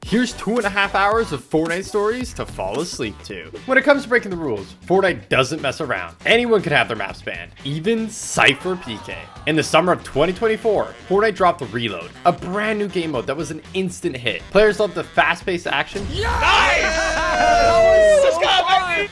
Here's 2.5 hours of Fortnite stories to fall asleep to. When it comes to breaking the rules, Fortnite doesn't mess around. Anyone can have their maps banned, even Cypher PK. In the summer of 2024, Fortnite dropped the Reload, a brand new game mode that was an instant hit. Players loved the fast-paced action,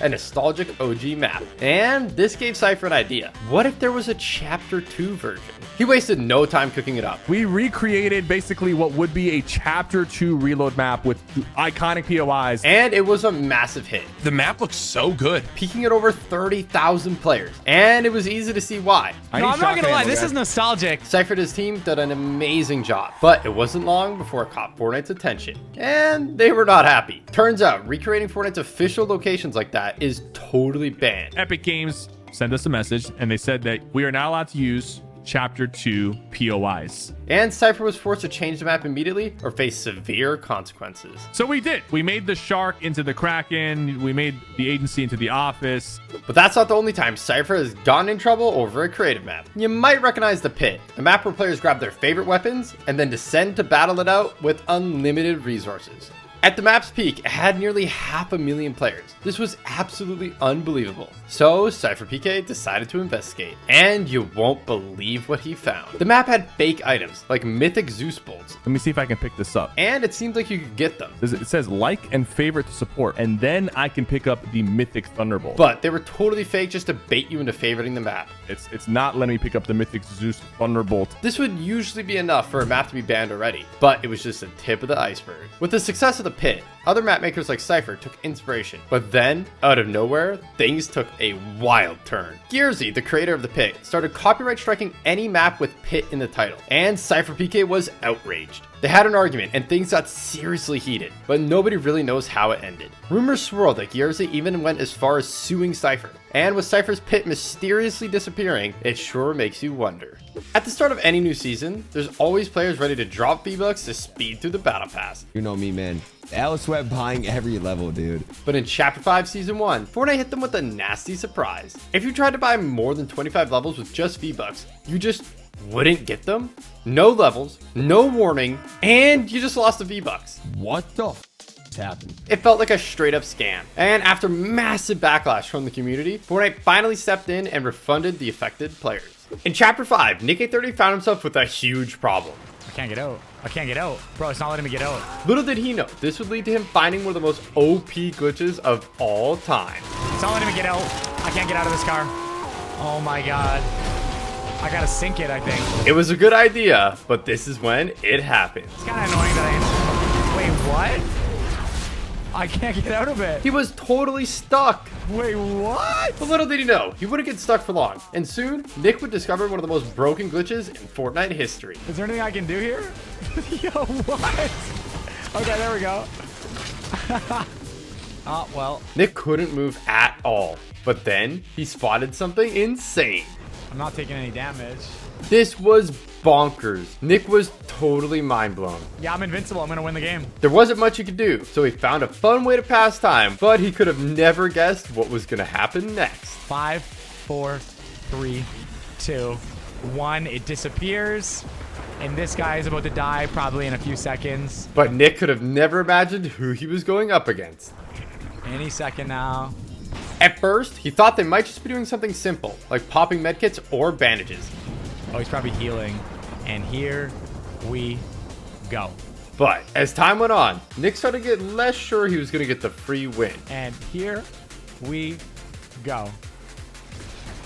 a nostalgic OG map. And this gave Cypher an idea. What if there was a Chapter 2 version? He wasted no time cooking it up. We recreated basically what would be a Chapter 2 Reload map with iconic POIs. And it was a massive hit, The map looks so good. peaking at over 30,000 players. And it was easy to see why. I No, need I'm not gonna lie, shotgun this ammo, is guys. nostalgic. Cypher and his team did an amazing job, but it wasn't long before it caught Fortnite's attention, and they were not happy. Turns out, recreating Fortnite's official locations like that is totally banned. Epic Games sent us a message and they said that we are not allowed to use Chapter 2 POIs. And Cypher was forced to change the map immediately or face severe consequences. So we did. We made the shark into the Kraken. We made the agency into the office. But that's not the only time Cypher has gotten in trouble over a creative map. You might recognize the Pit, a map where players grab their favorite weapons and then descend to battle it out with unlimited resources. At the map's peak, it had nearly 500,000 players. This was absolutely unbelievable. So Cypher PK decided to investigate, and you won't believe what he found. The map had fake items like mythic Zeus bolts, Let me see if I can pick this up. and it seemed like you could get them. It says like and favorite to support, and then I can pick up the mythic Thunderbolt. But they were totally fake just to bait you into favoriting the map. It's not letting me pick up the mythic Zeus Thunderbolt. This would usually be enough for a map to be banned already, but it was just the tip of the iceberg. With the success of the Pit, other map makers like Cypher took inspiration, but then, out of nowhere, things took a wild turn. Gearsy, the creator of the Pit, started copyright striking any map with Pit in the title, and Cypher PK was outraged. They had an argument and things got seriously heated, but nobody really knows how it ended. Rumors swirl that Gearsy even went as far as suing Cypher, and with Cypher's Pit mysteriously disappearing, it sure makes you wonder. At the start of any new season, there's always players ready to drop V-Bucks to speed through the battle pass. You know me, man. Alice Web buying every level, dude. But in Chapter 5 Season 1, Fortnite hit them with a nasty surprise. If you tried to buy more than 25 levels with just V-Bucks, you just wouldn't get them. No levels, no warning, and you just lost the V-Bucks. What the happened? It felt like a straight up scam. And after massive backlash from the community, Fortnite finally stepped in and refunded the affected players. In Chapter 5, Nick 830 found himself with a huge problem. I can't get out. I can't get out. Bro, it's not letting me get out. Little did he know, this would lead to him finding one of the most OP glitches of all time. It's not letting me get out. I can't get out of this car. Oh my god. I gotta sink it, I think. It was a good idea, but this is when it happened. It's kind of annoying that I... Wait, what? I can't get out of it. He was totally stuck. Wait, what? But little did he know, he wouldn't get stuck for long. And soon, Nick would discover one of the most broken glitches in Fortnite history. Is there anything I can do here? Yo, what? Okay, there we go. Oh, well, Nick couldn't move at all. But then, he spotted something insane. I'm not taking any damage. This was bonkers. Nick was totally mind blown. Yeah, I'm invincible. I'm gonna win the game. There wasn't much he could do, so he found a fun way to pass time, but he could have never guessed what was gonna happen next. 5, 4, 3, 2, 1. It disappears. And this guy is about to die probably in a few seconds. But Nick could have never imagined who he was going up against. Any second now. At first, he thought they might just be doing something simple, like popping medkits or bandages. Oh, he's probably healing. And here we go. But as time went on, Nick started to get less sure he was going to get the free win. And here we go.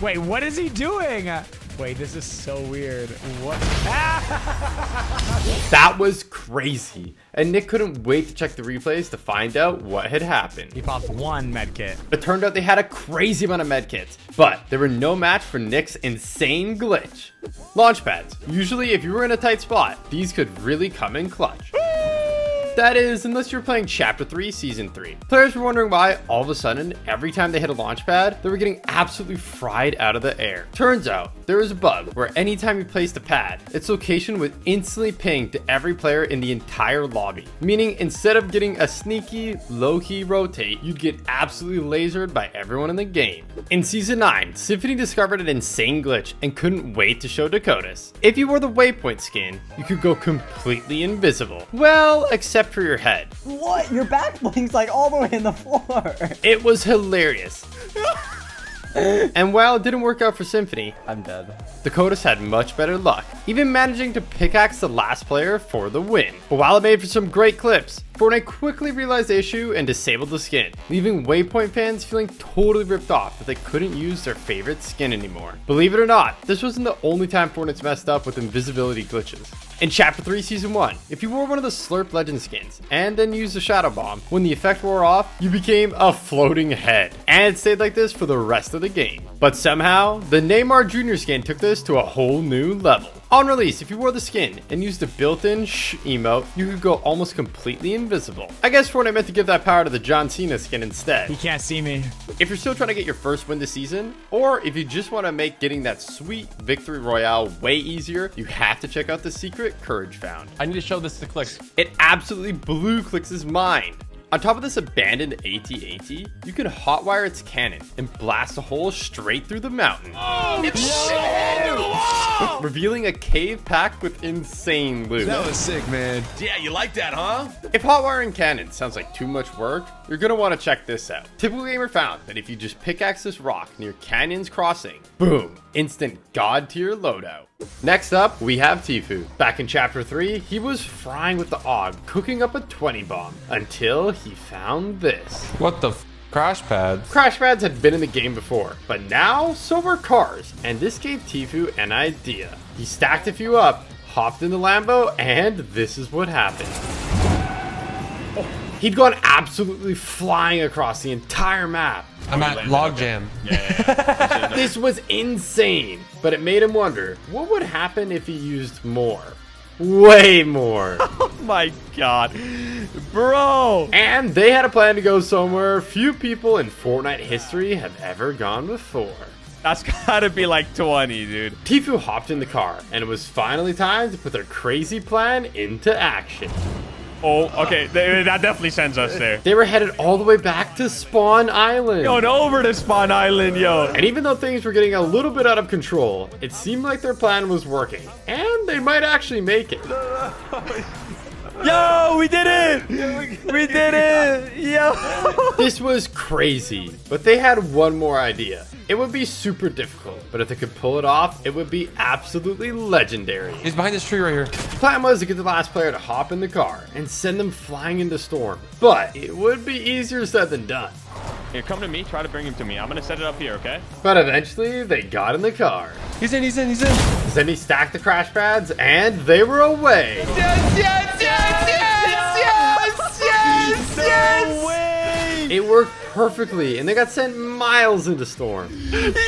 Wait, what is he doing? Wait, this is so weird. What? That was crazy. And Nick couldn't wait to check the replays to find out what had happened. He popped one medkit. It turned out they had a crazy amount of medkits, but they were no match for Nick's insane glitch. Launchpads. Usually, if you were in a tight spot, these could really come in clutch. That is, unless you're playing Chapter 3, Season 3. Players were wondering why, all of a sudden, every time they hit a launch pad, they were getting absolutely fried out of the air. Turns out, there was a bug where anytime you placed a pad, its location would instantly ping to every player in the entire lobby. Meaning, instead of getting a sneaky, low-key rotate, you'd get absolutely lasered by everyone in the game. In Season 9, Symphony discovered an insane glitch and couldn't wait to show Dakotas. If you wore the Waypoint skin, you could go completely invisible. Well, except except for your head. What? Your back blink's like all the way in the floor. It was hilarious. And while it didn't work out for Symphony, I'm dead. Dakotas had much better luck, even managing to pickaxe the last player for the win. But while it made for some great clips, Fortnite quickly realized the issue and disabled the skin, leaving Waypoint fans feeling totally ripped off that they couldn't use their favorite skin anymore. Believe it or not, this wasn't the only time Fortnite's messed up with invisibility glitches. In Chapter 3 Season 1, if you wore one of the Slurp Legend skins and then used the Shadow Bomb, when the effect wore off, you became a floating head. And it stayed like this for the rest of the game. But somehow, the Neymar Jr. skin took this to a whole new level. On release, if you wore the skin and used the built-in shh emote, you could go almost completely invisible. I guess Fortnite meant to give that power to the John Cena skin instead. He can't see me. If you're still trying to get your first win this season, or if you just want to make getting that sweet victory royale way easier, you have to check out the secret Courage found. I need to show this to Clicks. It absolutely blew Clix's mind. On top of this abandoned AT-AT, you can hotwire its cannon and blast a hole straight through the mountain. Revealing a cave packed with insane loot. That was sick, man. Yeah, you like that, huh? If hotwiring cannons sounds like too much work, you're gonna want to check this out. Typical Gamer found that if you just pickaxe this rock near Canyon's Crossing, boom, instant god tier loadout. Next up, we have Tfue. Back in Chapter 3, he was frying with the AUG, cooking up a 20 bomb, until he found this. What the crash pads? Crash pads had been in the game before, but now so were cars, and this gave Tfue an idea. He stacked a few up, hopped in the Lambo, and this is what happened. He'd gone absolutely flying across the entire map. I'm at Logjam. This was insane, but it made him wonder, what would happen if he used more? Way more. Oh my god. Bro. And they had a plan to go somewhere few people in Fortnite history have ever gone before. That's gotta be like 20, dude. Tfue hopped in the car, and it was finally time to put their crazy plan into action. Oh, okay. That definitely sends us there. They were headed all the way back to Spawn Island. Going over to Spawn Island, yo. And even though things were getting a little bit out of control, it seemed like their plan was working, and they might actually make it. Yo, we did it! We did it! Yo! This was crazy, but they had one more idea. It would be super difficult, but if they could pull it off, it would be absolutely legendary. He's behind this tree right here. The plan was to get the last player to hop in the car and send them flying into storm, but it would be easier said than done. Here, come to me. Try to bring him to me. I'm gonna set it up here, okay? But eventually, they got in the car. He's in. Then he stacked the crash pads, and they were away. No way! It worked perfectly, and they got sent miles into storm. He went so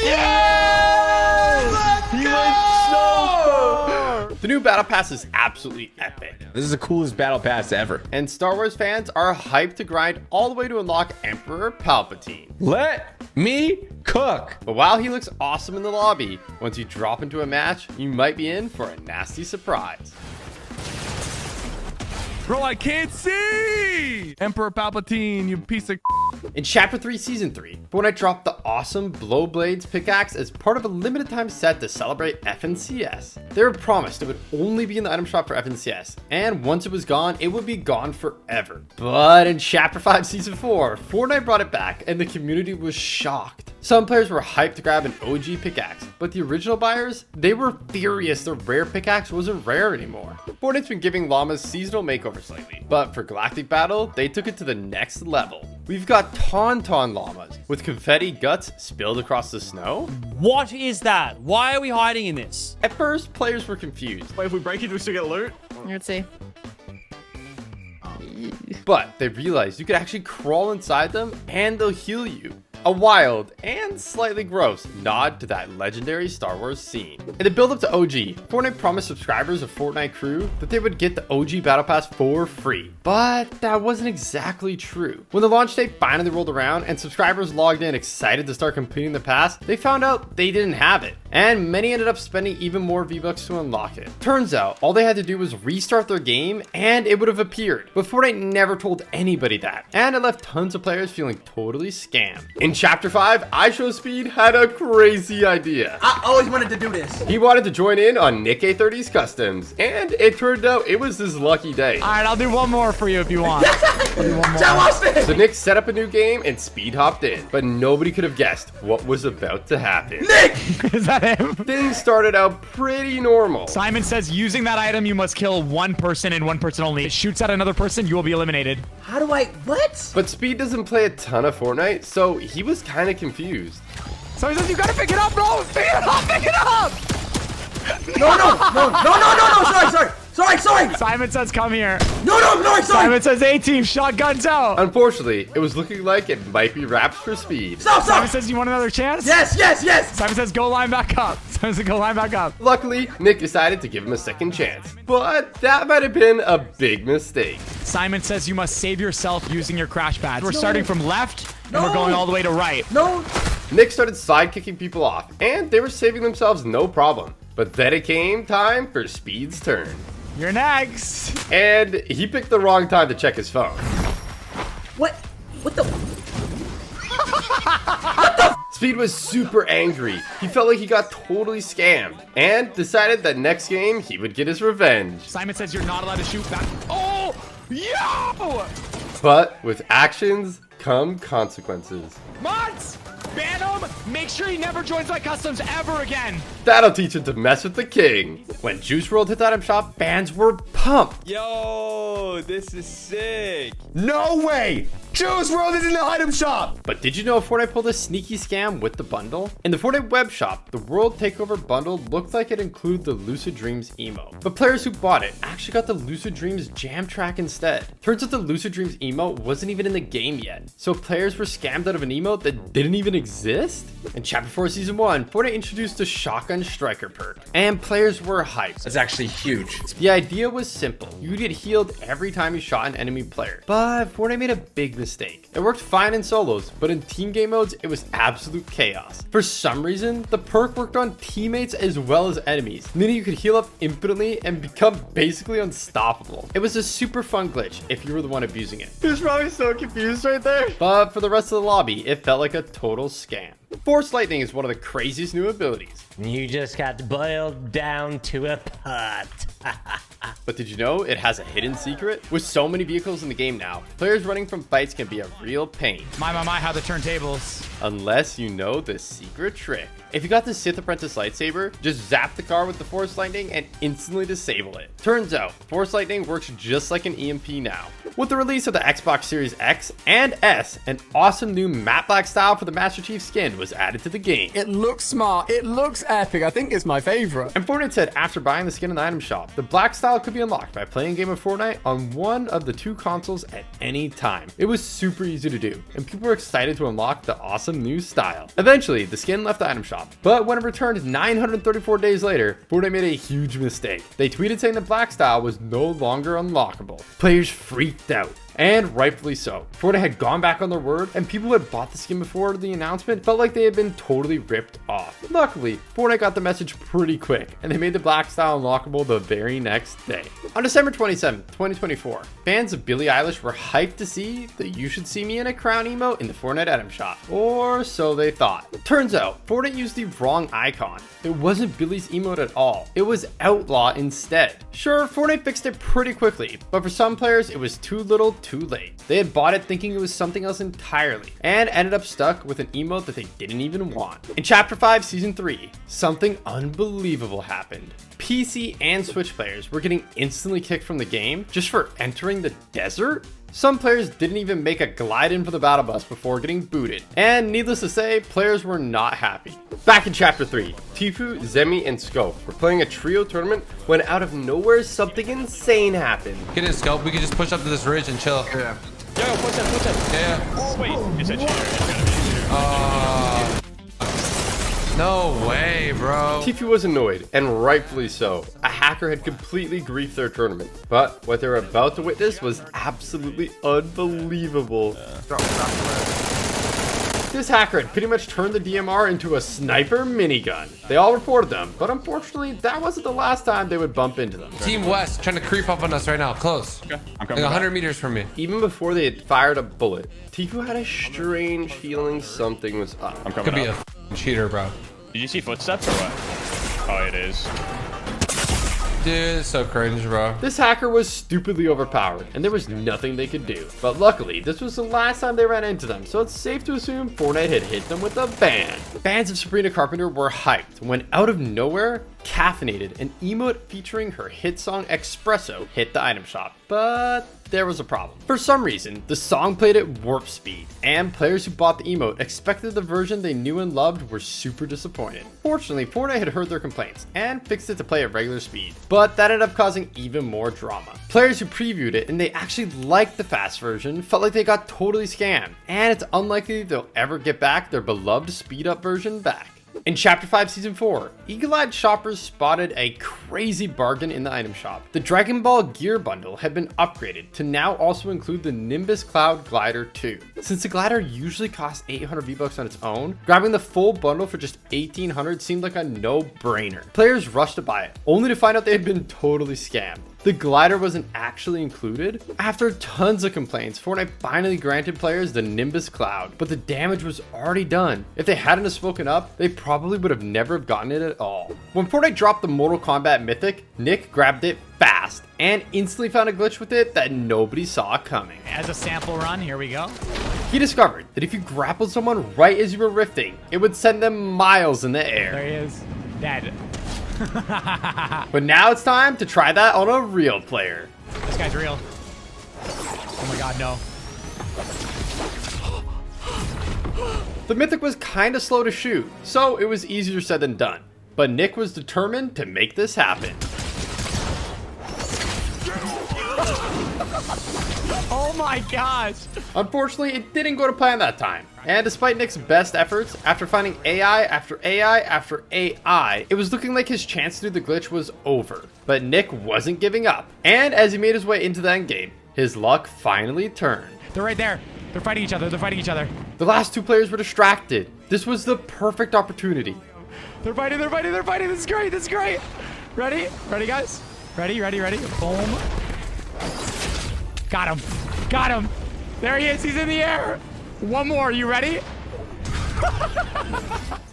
far! The new battle pass is absolutely epic, This is the coolest battle pass ever. and Star Wars fans are hyped to grind all the way to unlock Emperor Palpatine. Let me cook. But while he looks awesome in the lobby, once you drop into a match, you might be in for a nasty surprise. Bro, I can't see! Emperor Palpatine, you piece of... In Chapter 3 Season 3, Fortnite dropped the awesome Blowblades pickaxe as part of a limited time set to celebrate FNCS. They were promised it would only be in the item shop for FNCS, and once it was gone, it would be gone forever. But in Chapter 5 Season 4, Fortnite brought it back, and the community was shocked. Some players were hyped to grab an OG pickaxe, but the original buyers, they were furious the rare pickaxe wasn't rare anymore. Fortnite's been giving llamas seasonal makeovers lately, but for Galactic Battle, they took it to the next level. We've got Tauntaun llamas with confetti guts spilled across the snow. What is that? Why are we hiding in this? At first, players were confused, Wait, if we break it, do we still get loot? Let's see. but they realized you could actually crawl inside them and they'll heal you. A wild and slightly gross nod to that legendary Star Wars scene. In the build up to OG, Fortnite promised subscribers of Fortnite Crew that they would get the OG Battle Pass for free. But that wasn't exactly true. When the launch date finally rolled around and subscribers logged in excited to start completing the pass, they found out they didn't have it. And many ended up spending even more V-Bucks to unlock it. Turns out, all they had to do was restart their game and it would have appeared. But Fortnite never told anybody that, and it left tons of players feeling totally scammed. In In Chapter 5, iShowSpeed had a crazy idea. I always wanted to do this. He wanted to join in on Nick A30's customs, and it turned out it was his lucky day. All right, I'll do one more for you if you want. John Austin. So Nick set up a new game and Speed hopped in, but nobody could have guessed what was about to happen. Nick. Is that him? Things started out pretty normal. Simon says using that item, you must kill one person and one person only. It shoots at another person, you will be eliminated. How do I? What? But Speed doesn't play a ton of Fortnite, so he was kind of confused. So he says you gotta pick it up, bro. Pick it up, pick it up. No. Sorry. Simon says come here. No. Sorry. Simon says A-team, shotguns out. Unfortunately, it was looking like it might be wraps for Speed. Stop. Simon says you want another chance? Yes. Simon says go line back up. Simon says go line back up. Luckily, Nick decided to give him a second chance, but that might have been a big mistake. Simon says you must save yourself using your crash pads. We're starting from left and we're going all the way to right. No. Nick started side kicking people off, and they were saving themselves no problem. But then it came time for Speed's turn. You're next. And he picked the wrong time to check his phone. What the? Speed was super angry. He felt like he got totally scammed and decided that next game he would get his revenge. Simon says you're not allowed to shoot back. Oh, yo! But with actions come consequences. Mods, ban him. Make sure he never joins my customs ever again. That'll teach him to mess with the king. When Juice WRLD hit the item shop, fans were pumped. Yo, this is sick. No way. Juice WRLD is in the item shop. But did you know Fortnite pulled a sneaky scam with the bundle? In the Fortnite web shop, the World Takeover bundle looked like it included the Lucid Dreams emo. But players who bought it actually got the Lucid Dreams jam track instead. Turns out the Lucid Dreams emo wasn't even in the game yet. So players were scammed out of an emo that didn't even exist? In Chapter 4 Season 1, Fortnite introduced the Shotgun Striker perk, and players were hyped. That's actually huge. The idea was simple. You would get healed every time you shot an enemy player. But Fortnite made a big mistake. It worked fine in solos, but in team game modes, it was absolute chaos. For some reason, the perk worked on teammates as well as enemies, meaning you could heal up infinitely and become basically unstoppable. It was a super fun glitch if you were the one abusing it. He was probably so confused right there. But for the rest of the lobby, it felt like a total scam. Force Lightning is one of the craziest new abilities. You just got boiled down to a pot. But did you know it has a hidden secret? With so many vehicles in the game now, players running from fights can be a real pain. My, how the turntables. Unless you know the secret trick. If you got the Sith Apprentice lightsaber, just zap the car with the Force Lightning and instantly disable it. Turns out, Force Lightning works just like an EMP now. With the release of the Xbox Series X and S, an awesome new matte black style for the Master Chief skin was added to the game. It looks smart. It looks epic. I think it's my favorite. And Fortnite said after buying the skin in the item shop, the black style could be unlocked by playing a game of Fortnite on one of the two consoles at any time. It was super easy to do, and people were excited to unlock the awesome new style. Eventually, the skin left the item shop, but when it returned 934 days later, Fortnite made a huge mistake. They tweeted saying the black style was no longer unlockable. Players freaked out. And rightfully so. Fortnite had gone back on their word, and people who had bought the skin before the announcement felt like they had been totally ripped off. Luckily, Fortnite got the message pretty quick, and they made the black style unlockable the very next day. On December 27, 2024, fans of Billie Eilish were hyped to see the You Should See Me in a Crown emote in the Fortnite item shop. Or so they thought. Turns out, Fortnite used the wrong icon. It wasn't Billie's emote at all. It was Outlaw instead. Sure, Fortnite fixed it pretty quickly, but for some players, it was too little too late. They had bought it thinking it was something else entirely, and ended up stuck with an emote that they didn't even want. In Chapter 5, Season 3, something unbelievable happened. PC and Switch players were getting instantly kicked from the game just for entering the desert? Some players didn't even make a glide in for the battle bus before getting booted, and needless to say, players were not happy. Back in Chapter 3, Tifu, Zemi, and Scope were playing a trio tournament when out of nowhere something insane happened. Get in, Scope. We can just push up to this ridge and chill. Yeah. Yo, push that. Yeah. Wait, it's a cheater. No way, bro. Tifu was annoyed, and rightfully so. A hacker had completely griefed their tournament. But what they were about to witness was absolutely unbelievable. This hacker had pretty much turned the DMR into a sniper minigun. They all reported them, but unfortunately, that wasn't the last time they would bump into them. Team West trying to creep up on us right now. Close. Okay, I'm Like coming. 100 meters from me. Even before they had fired a bullet, Tifu had a strange feeling something was up. I'm coming. Could be up. a cheater, bro. Did you see footsteps or what? Oh, it is. Dude, it's so cringe, bro. this hacker was stupidly overpowered, and there was nothing they could do. But luckily, this was the last time they ran into them, so it's safe to assume Fortnite had hit them with a ban. Fans of Sabrina Carpenter were hyped when out of nowhere, Caffeinated, an emote featuring her hit song Espresso, hit the item shop. But there was a problem. For some reason, the song played at warp speed, and players who bought the emote expected the version they knew and loved were super disappointed. Fortunately, Fortnite had heard their complaints and fixed it to play at regular speed, but that ended up causing even more drama. Players who previewed it and they actually liked the fast version felt like they got totally scammed, and it's unlikely they'll ever get back their beloved speed up version back. In Chapter 5 Season 4, eagle-eyed shoppers spotted a crazy bargain in the item shop. The Dragon Ball Gear Bundle had been upgraded to now also include the Nimbus Cloud Glider 2. Since the glider usually costs 800 V-Bucks on its own, grabbing the full bundle for just 1800 seemed like a no-brainer. Players rushed to buy it, only to find out they had been totally scammed. The glider wasn't actually included. After tons of complaints, Fortnite finally granted players the Nimbus Cloud, but the damage was already done. If they hadn't have spoken up, they probably would have never gotten it at all. When Fortnite dropped the Mortal Kombat Mythic, Nick grabbed it fast and instantly found a glitch with it that nobody saw coming. As a sample run, here we go. He discovered that if you grappled someone right as you were rifting, it would send them miles in the air. There he is. Dead. But now it's time to try that on a real player. This guy's real. Oh my god, no. The Mythic was kinda slow to shoot, so it was easier said than done. But Nick was determined to make this happen. Oh my gosh. Unfortunately, it didn't go to plan that time. And despite Nick's best efforts, after finding AI after AI after AI, it was looking like his chance to do the glitch was over. But Nick wasn't giving up. And as he made his way into the endgame, his luck finally turned. They're right there. They're fighting each other. They're fighting each other. The last two players were distracted. This was the perfect opportunity. They're fighting. They're fighting. They're fighting. This is great. This is great. Ready? Ready, guys? Ready? Ready? Ready? Boom. Got him. Got him. There he is. He's in the air. One more. You ready?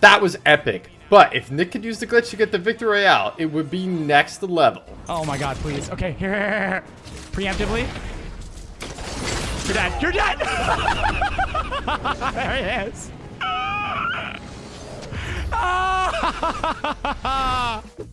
That was epic. But if Nick could use the glitch to get the Victory Royale, it would be next level. Oh my god, please. Okay, here. Preemptively. You're dead. You're dead. There he is.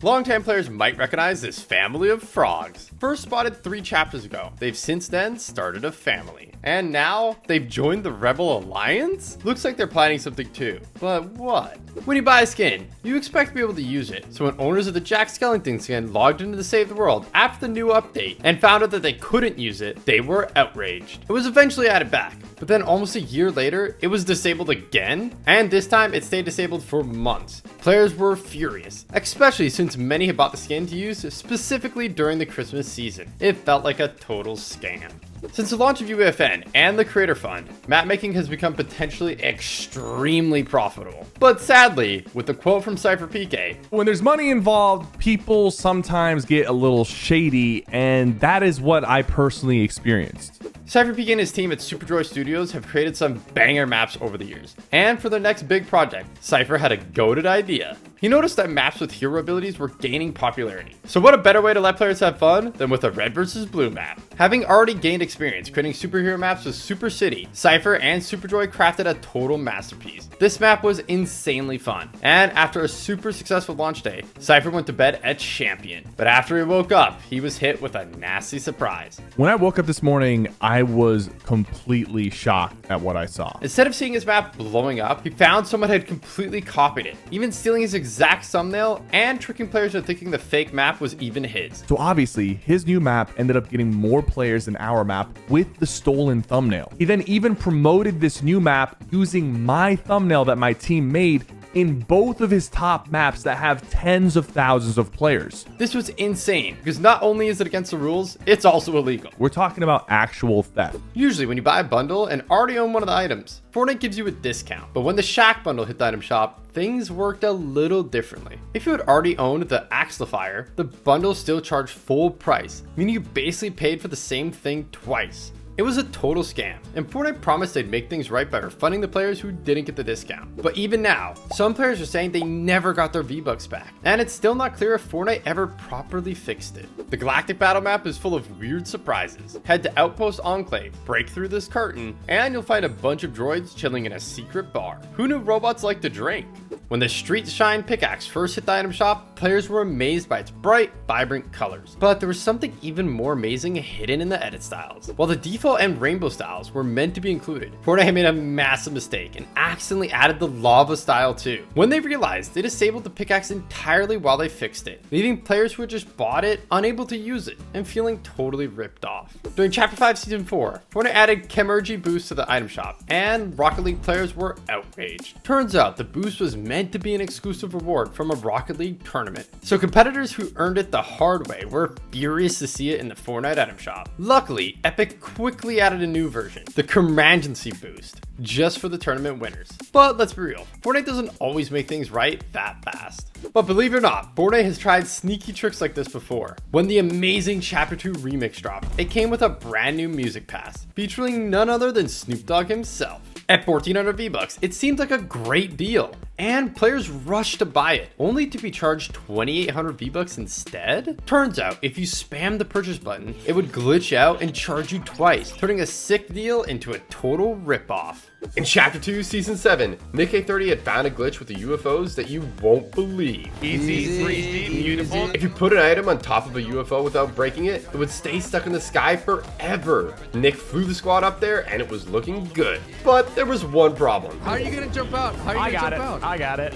Longtime players might recognize this family of frogs. First spotted 3 chapters ago. They've since then started a family. And now they've joined the Rebel Alliance? Looks like they're planning something too. But what? When you buy a skin, you expect to be able to use it. So when owners of the Jack Skellington skin logged into the Save the World after the new update and found out that they couldn't use it, they were outraged. It was eventually added back, but then almost a year later, it was disabled again, and this time it stayed disabled for months. Players were furious, especially since many had bought the skin to use specifically during the Christmas season. It felt like a total scam. Since the launch of UFN and the Creator Fund, map making has become potentially extremely profitable. But sadly, with the quote from Cypher PK, when there's money involved, people sometimes get a little shady, and that is what I personally experienced. Cypher PK and his team at Superjoy Studios have created some banger maps over the years. And for their next big project, Cypher had a goated idea. He noticed that maps with hero abilities were gaining popularity. So what a better way to let players have fun than with a red versus blue map. Having already gained experience creating superhero maps with Super City, Cypher and Superjoy crafted a total masterpiece. This map was insanely fun. And after a super successful launch day, Cypher went to bed a champion. But after he woke up, he was hit with a nasty surprise. When I woke up this morning, I was completely shocked at what I saw. Instead of seeing his map blowing up, he found someone had completely copied it, even stealing his exact thumbnail and tricking players into thinking the fake map was even his. So obviously, his new map ended up getting more players than our map with the stolen thumbnail. He then even promoted this new map using my thumbnail that my team made in both of his top maps that have tens of thousands of players. This was insane because not only is it against the rules, it's also illegal. We're talking about actual theft. Usually when you buy a bundle and already own one of the items, Fortnite gives you a discount. But when the Shack bundle hit the item shop, things worked a little differently. If you had already owned the Axlifier, the bundle still charged full price, meaning you basically paid for the same thing twice. It was a total scam, and Fortnite promised they'd make things right by refunding the players who didn't get the discount. But even now, some players are saying they never got their V-Bucks back, and it's still not clear if Fortnite ever properly fixed it. The Galactic Battle map is full of weird surprises. Head to Outpost Enclave, break through this curtain, and you'll find a bunch of droids chilling in a secret bar. Who knew robots like to drink? When the Street Shine pickaxe first hit the item shop, players were amazed by its bright, vibrant colors. But there was something even more amazing hidden in the edit styles. While the default and rainbow styles were meant to be included, Fortnite made a massive mistake and accidentally added the lava style too. When they realized, they disabled the pickaxe entirely while they fixed it, leaving players who had just bought it unable to use it and feeling totally ripped off. During Chapter 5 Season 4, Fortnite added Chemergy boost to the item shop, and Rocket League players were outraged. Turns out the boost was meant to be an exclusive reward from a Rocket League tournament, so competitors who earned it the hard way were furious to see it in the Fortnite item shop. Luckily, Epic quickly added a new version, the Chemergency boost, just for the tournament winners. But let's be real, Fortnite doesn't always make things right that fast. But believe it or not, Fortnite has tried sneaky tricks like this before. When the amazing Chapter 2 remix dropped, it came with a brand new music pass, featuring none other than Snoop Dogg himself. At 1,400 V-Bucks, it seemed like a great deal, and players rushed to buy it, only to be charged 2,800 V-Bucks instead? Turns out, if you spam the purchase button, it would glitch out and charge you twice, turning a sick deal into a total ripoff. In Chapter 2, Season 7, Nick A30 had found a glitch with the UFOs that you won't believe. Easy, breezy, beautiful. If you put an item on top of a UFO without breaking it, it would stay stuck in the sky forever. Nick flew the squad up there and it was looking good. But there was one problem. How are you gonna jump out? How are you gonna jump out? I got it.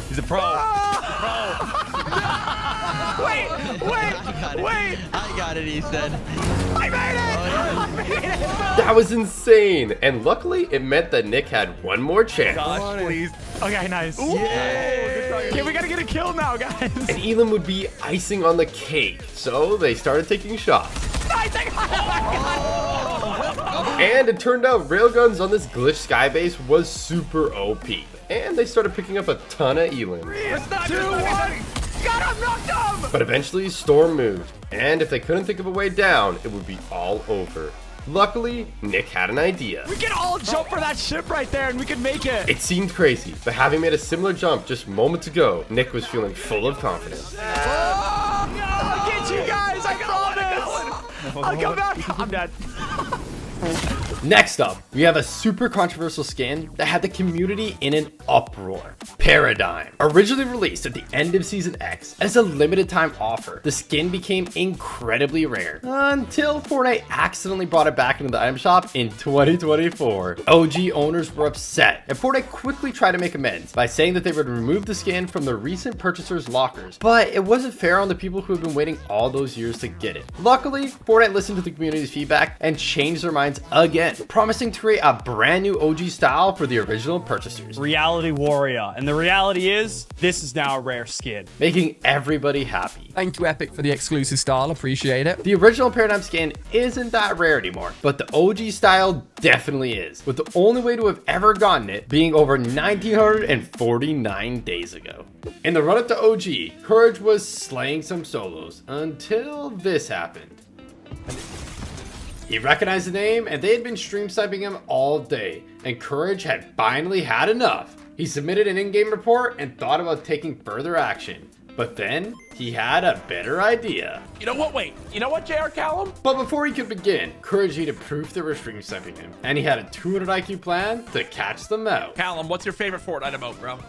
He's a pro. Wait! I got it, he said. I made it! That was insane. And luckily, it meant that Nick had one more chance. Gosh, please. Okay, nice. Okay, we gotta get a kill now, guys. And Elam would be icing on the cake. So they started taking shots. And it turned out railguns on this glitch skybase was super OP. And they started picking up a ton of Elam. 3, 2, 1. Got him, knocked him! But eventually, Storm moved. And if they couldn't think of a way down, it would be all over. Luckily, Nick had an idea. We can all jump for that ship right there and we can make it. It seemed crazy, but having made a similar jump just moments ago, Nick was feeling full of confidence. I'll get you guys, I promise. I'll come back. I'm dead. Next up, we have a super controversial skin that had the community in an uproar. Paradigm. Originally released at the end of Season X as a limited time offer, the skin became incredibly rare until Fortnite accidentally brought it back into the item shop in 2024. OG owners were upset, and Fortnite quickly tried to make amends by saying that they would remove the skin from the recent purchasers' lockers, but it wasn't fair on the people who had been waiting all those years to get it. Luckily, Fortnite listened to the community's feedback and changed their minds again, promising to create a brand new OG style for the original purchasers. Reality Warrior. And the reality is, this is now a rare skin, making everybody happy. Thank you, Epic, for the exclusive style. Appreciate it. The original Paradigm skin isn't that rare anymore, but the OG style definitely is, with the only way to have ever gotten it being over 1,949 days ago. In the run-up to OG, Courage was slaying some solos until this happened. He recognized the name, and they had been stream sniping him all day, and Courage had finally had enough. He submitted an in-game report and thought about taking further action. But then, he had a better idea. You know what? Wait. You know what, JR Callum? But before he could begin, Courage needed proof they were stream sniping him, and he had a 200 IQ plan to catch them out. Callum, what's your favorite Fortnite emote, bro?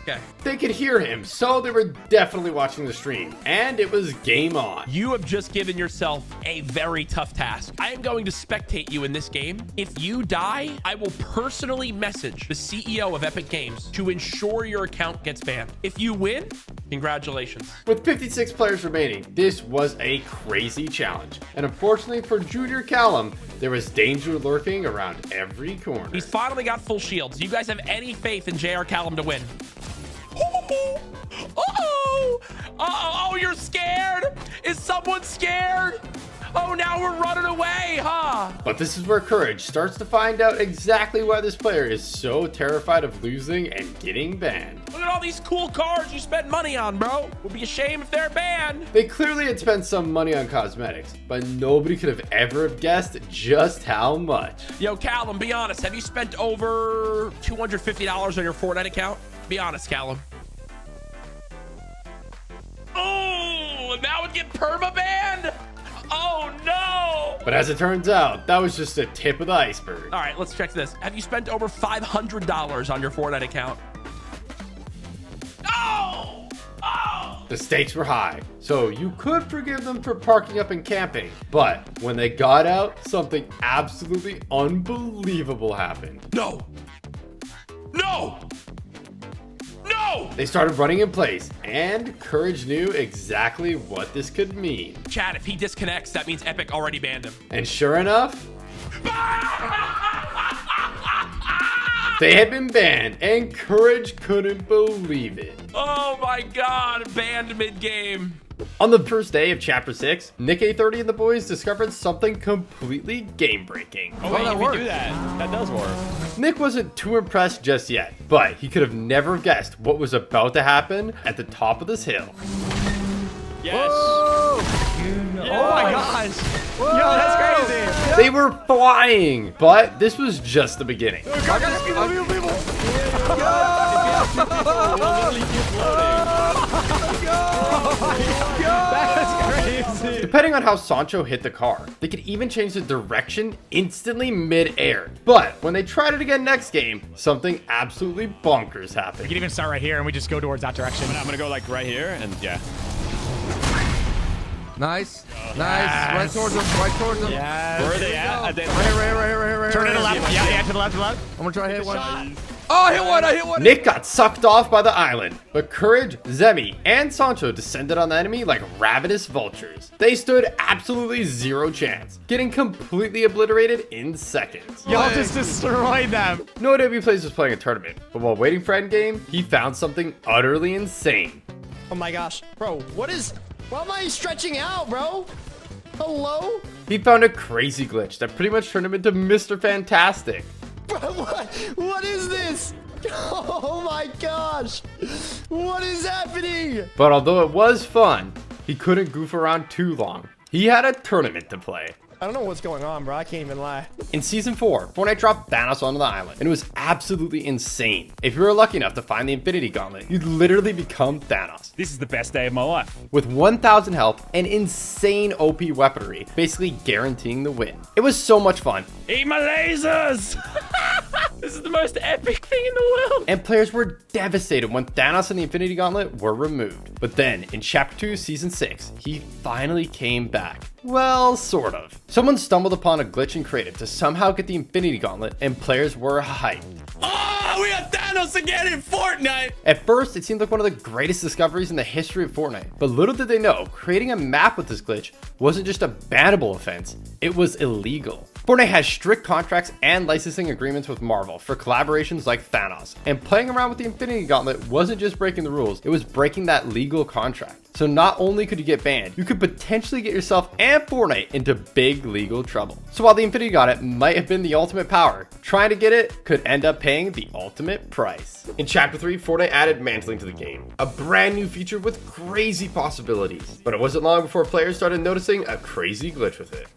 Okay. They could hear him, so they were definitely watching the stream, and it was game on. You have just given yourself a very tough task. I am going to spectate you in this game. If you die, I will personally message the CEO of Epic Games to ensure your account gets banned. If you win, congratulations. With 56 players remaining, this was a crazy challenge. And unfortunately for Junior Callum, there was danger lurking around every corner. He's finally got full shields. Do you guys have any faith in JR Callum to win? Oh, you're scared? Is someone scared? Oh, now we're running away, huh? But this is where Courage starts to find out exactly why this player is so terrified of losing and getting banned. Look at all these cool cars you spent money on, bro. Would be a shame if they're banned. They clearly had spent some money on cosmetics, but nobody could have ever guessed just how much. Yo, Callum, be honest. Have you spent over $250 on your Fortnite account? Be honest, Callum. Oh, now it get perma-banned? Oh, no. But as it turns out, that was just the tip of the iceberg. All right, let's check this. Have you spent over $500 on your Fortnite account? Oh! Oh! The stakes were high, so you could forgive them for parking up and camping. But when they got out, something absolutely unbelievable happened. No! No! No! They started running in place, and Courage knew exactly what this could mean. Chad, if he disconnects, that means Epic already banned him. And sure enough, they had been banned, and Courage couldn't believe it. Oh my god, banned mid-game. On the first day of Chapter 6, Nick A30 and the boys discovered something completely game-breaking. Oh, wait, you can do that. That does work. Nick wasn't too impressed just yet, but he could have never guessed what was about to happen at the top of this hill. Yes. Oh my gosh. Yo, that's crazy. They were flying, but this was just the beginning. That's crazy. Depending on how Sancho hit the car, they could even change the direction instantly mid-air. But when they tried it again next game, something absolutely bonkers happened. We can even start right here and we just go towards that direction. I'm gonna go like right here and yeah. Nice. Nice. Right towards them. Right towards them. Yes. Where are they at? Right here. Turn it to the left. Yeah, to the left, I'm gonna try to hit one. Oh, I hit one. Nick got sucked off by the island, but Courage, Zemi, and Sancho descended on the enemy like ravenous vultures. They stood absolutely zero chance, getting completely obliterated in seconds. Y'all just destroyed them. No AW Plays was playing a tournament, but while waiting for endgame, he found something utterly insane. Oh my gosh. Bro, why am I stretching out, bro? Hello? He found a crazy glitch that pretty much turned him into Mr. Fantastic. Bro, what is this? Oh my gosh. What is happening? But although it was fun, he couldn't goof around too long. He had a tournament to play. I don't know what's going on, bro. I can't even lie. In Season 4, Fortnite dropped Thanos onto the island, and it was absolutely insane. If you were lucky enough to find the Infinity Gauntlet, you'd literally become Thanos. This is the best day of my life. With 1,000 health and insane OP weaponry, basically guaranteeing the win. It was so much fun. Eat my lasers! This is the most epic thing in the world. And players were devastated when Thanos and the Infinity Gauntlet were removed. But then, in Chapter 2, Season 6, he finally came back. Well, sort of. Someone stumbled upon a glitch in creative to somehow get the Infinity Gauntlet, and players were hyped. Oh, we got Thanos again in Fortnite! At first, it seemed like one of the greatest discoveries in the history of Fortnite. But little did they know, creating a map with this glitch wasn't just a bannable offense, it was illegal. Fortnite has strict contracts and licensing agreements with Marvel for collaborations like Thanos, and playing around with the Infinity Gauntlet wasn't just breaking the rules, it was breaking that legal contract. So not only could you get banned, you could potentially get yourself and Fortnite into big legal trouble. So while the Infinity Gauntlet might have been the ultimate power, trying to get it could end up paying the ultimate price. In Chapter 3, Fortnite added mantling to the game, a brand new feature with crazy possibilities. But it wasn't long before players started noticing a crazy glitch with it.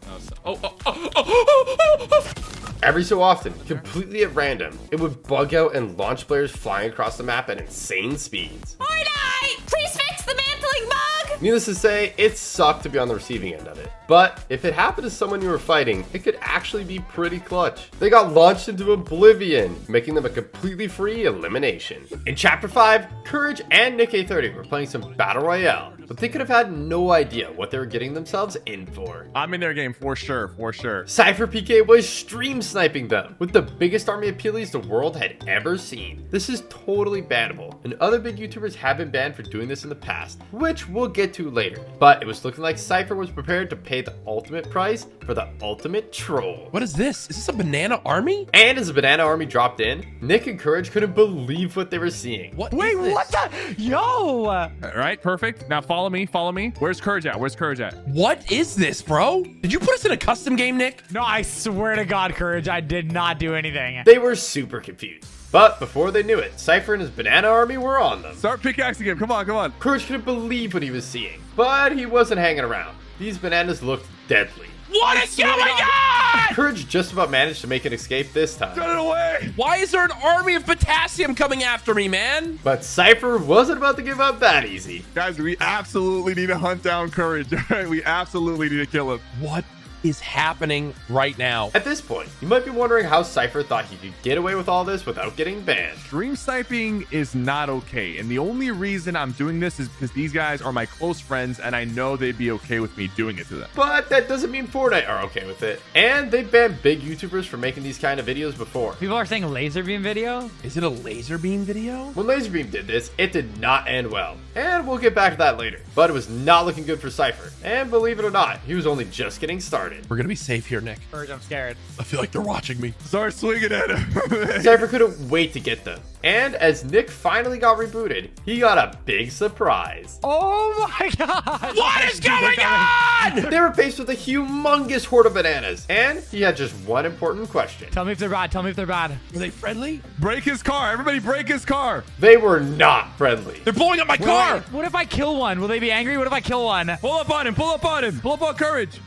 Every so often, completely at random, it would bug out and launch players flying across the map at insane speeds. Fortnite! Please fix the mantling bug! Needless to say, it sucked to be on the receiving end of it. But if it happened to someone you were fighting, it could actually be pretty clutch. They got launched into oblivion, making them a completely free elimination. In Chapter 5, Courage and Nick A30 were playing some Battle Royale, but they could have had no idea what they were getting themselves in for. I'm in their game for sure, for sure. Cypher PK was stream sniping them with the biggest army of Peelies the world had ever seen. This is totally bannable, and other big YouTubers have been banned for doing this in the past, which we'll get to later. But it was looking like Cypher was prepared to pay the ultimate price for the ultimate troll. What is this? Is this a banana army? And as the banana army dropped in, Nick and Courage couldn't believe what they were seeing. Wait, what the? Yo! All right, perfect. Now follow me, follow me. Where's Courage at? Where's Courage at? What is this, bro? Did you put us in a custom game, Nick? No, I swear to God, Courage, I did not do anything. They were super confused. But before they knew it, Cypher and his banana army were on them. Start pickaxing him. Come on, come on. Courage couldn't believe what he was seeing, but he wasn't hanging around. These bananas looked deadly. What is going on? Courage just about managed to make an escape this time. Get it away! Why is there an army of potassium coming after me, man? But Cypher wasn't about to give up that easy. Guys, we absolutely need to hunt down Courage. All right, we absolutely need to kill him. What is happening right now? At this point, you might be wondering how Cypher thought he could get away with all this without getting banned. Stream sniping is not okay, and the only reason I'm doing this is because these guys are my close friends, and I know they'd be okay with me doing it to them. But that doesn't mean Fortnite are okay with it. And they've banned big YouTubers for making these kind of videos before. People are saying laser beam video? Is it a laser beam video? When Laserbeam did this, it did not end well. And we'll get back to that later. But it was not looking good for Cypher. And believe it or not, he was only just getting started. We're gonna be safe here, Nick. Courage, I'm scared. I feel like they're watching me. Start swinging at him. Cypher couldn't wait to get them. And as Nick finally got rebooted, he got a big surprise. Oh my God! What is going on? They were faced with a humongous horde of bananas. And he had just one important question. Tell me if they're bad. Tell me if they're bad. Were they friendly? Break his car. Everybody break his car. They were not friendly. They're blowing up my car. What if I kill one? Will they be angry? What if I kill one? Pull up on him. Pull up on him. Pull up on Courage.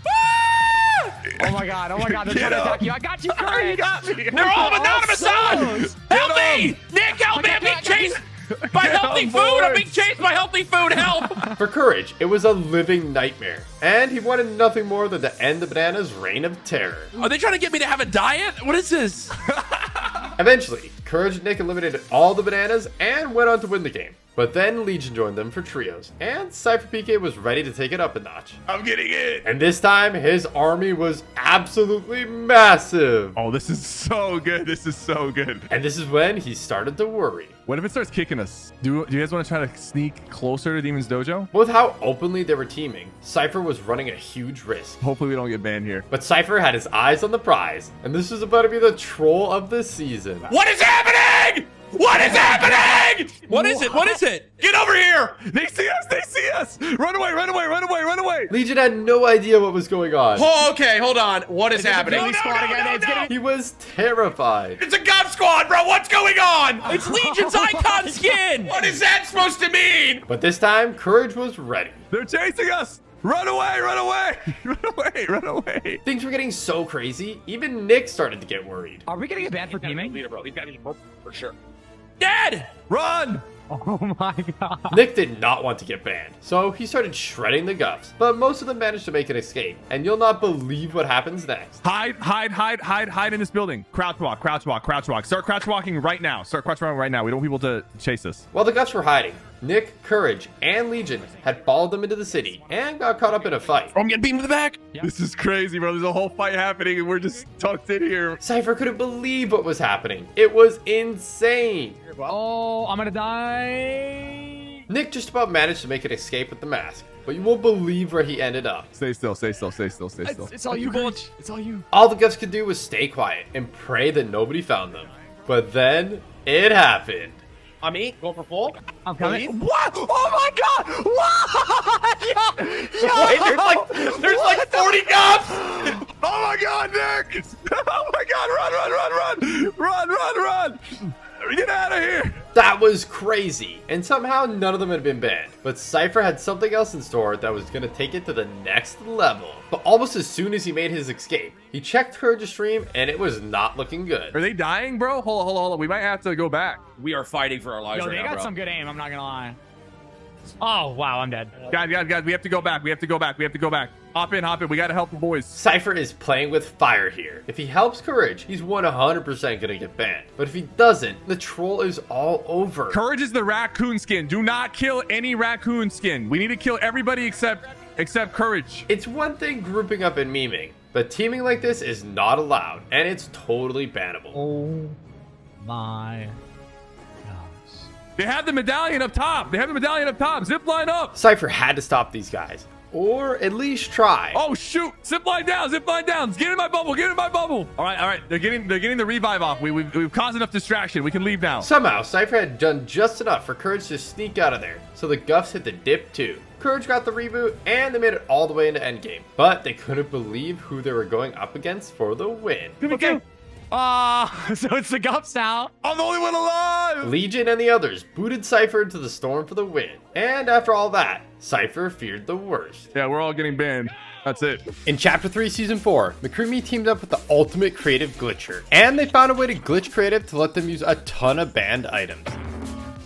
Oh my God. Oh my God. They're trying to attack you. I got you, Courage. You got me. They're all anonymous on. Help me! Nick, help me! I'm being chased by healthy food. I'm being chased by healthy food. Help! For Courage, it was a living nightmare. And he wanted nothing more than to end the bananas' reign of terror. Are they trying to get me to have a diet? What is this? Eventually, Courage and Nick eliminated all the bananas and went on to win the game. But then Legion joined them for trios, and Cypher PK was ready to take it up a notch. I'm getting it. And this time, his army was absolutely massive. Oh, this is so good. This is so good. And this is when he started to worry. What if it starts kicking us? Do you guys want to try to sneak closer to Demon's Dojo? With how openly they were teaming, Cypher was running a huge risk. Hopefully we don't get banned here. But Cypher had his eyes on the prize, and this was about to be the troll of the season. What is happening? What is happening? What is it? What is it? Get over here! They see us! They see us! Run away! Run away! Run away! Run away! Legion had no idea what was going on. Oh, okay, hold on. What is happening? He was terrified. It's a Gov Squad, bro. What's going on? It's Legion's icon skin. What is that supposed to mean? But this time, Courage was ready. They're chasing us! Run away! Run away! Run away! Run away! Things were getting so crazy, even Nick started to get worried. Are we gonna get banned for teaming? Leader, bro. He's got to be for sure. Dead! Run! Oh my God. Nick did not want to get banned, so he started shredding the Govs, but most of them managed to make an escape, and you'll not believe what happens next. Hide in this building. Crouch walk, crouch walk, crouch walk. Start crouch walking right now. Start crouch walking right now. We don't want people to chase us. While the Govs were hiding, Nick, Courage, and Legion had followed them into the city and got caught up in a fight. Oh, I'm getting beamed in the back. Yeah. This is crazy, bro. There's a whole fight happening, and we're just tucked in here. Cypher couldn't believe what was happening. It was insane. Oh, I'm gonna die. Nick just about managed to make an escape with the mask, but you won't believe where he ended up. Stay still, stay still, stay still, stay still. It's all you, Coach. It's all you. All the Govs could do was stay quiet and pray that nobody found them. But then, it happened. I'm going for full. I'm coming. What? Oh my God! What? Wait, there's like 40 Govs. Oh my God, Nick! Oh my God, run! Get out of here! That was crazy, and somehow none of them had been banned. But Cypher had something else in store that was going to take it to the next level. But almost as soon as he made his escape, he checked Courage's stream, and it was not looking good. Are they dying, bro? Hold on. We might have to go back. We are fighting for our lives Yo, right now, they got bro. some good aim, I'm not gonna lie. Oh, wow, I'm dead. Guys, we have to go back. We have to go back. Hop in. We gotta help the boys. Cypher is playing with fire here. If he helps Courage, he's 100% gonna get banned. But if he doesn't, the troll is all over. Courage is the raccoon skin. Do not kill any raccoon skin. We need to kill everybody except Courage. It's one thing grouping up and memeing, but teaming like this is not allowed, and it's totally bannable. Oh my. They have the medallion up top. Zip line up. Cypher had to stop these guys, or at least try. Oh shoot! Zip line down. Get in my bubble. All right. They're getting the revive off. We've caused enough distraction. We can leave now. Somehow, Cypher had done just enough for Courage to sneak out of there, so the Guffs hit the dip too. Courage got the reboot, and they made it all the way into endgame. But they couldn't believe who they were going up against for the win. Okay. So it's the Gups now. I'm the only one alive. Legion and the others booted Cypher into the storm for the win. And after all that, Cypher feared the worst. Yeah, we're all getting banned. That's it. In Chapter 3, Season 4, McCreamy teamed up with the ultimate creative glitcher, and they found a way to glitch creative to let them use a ton of banned items.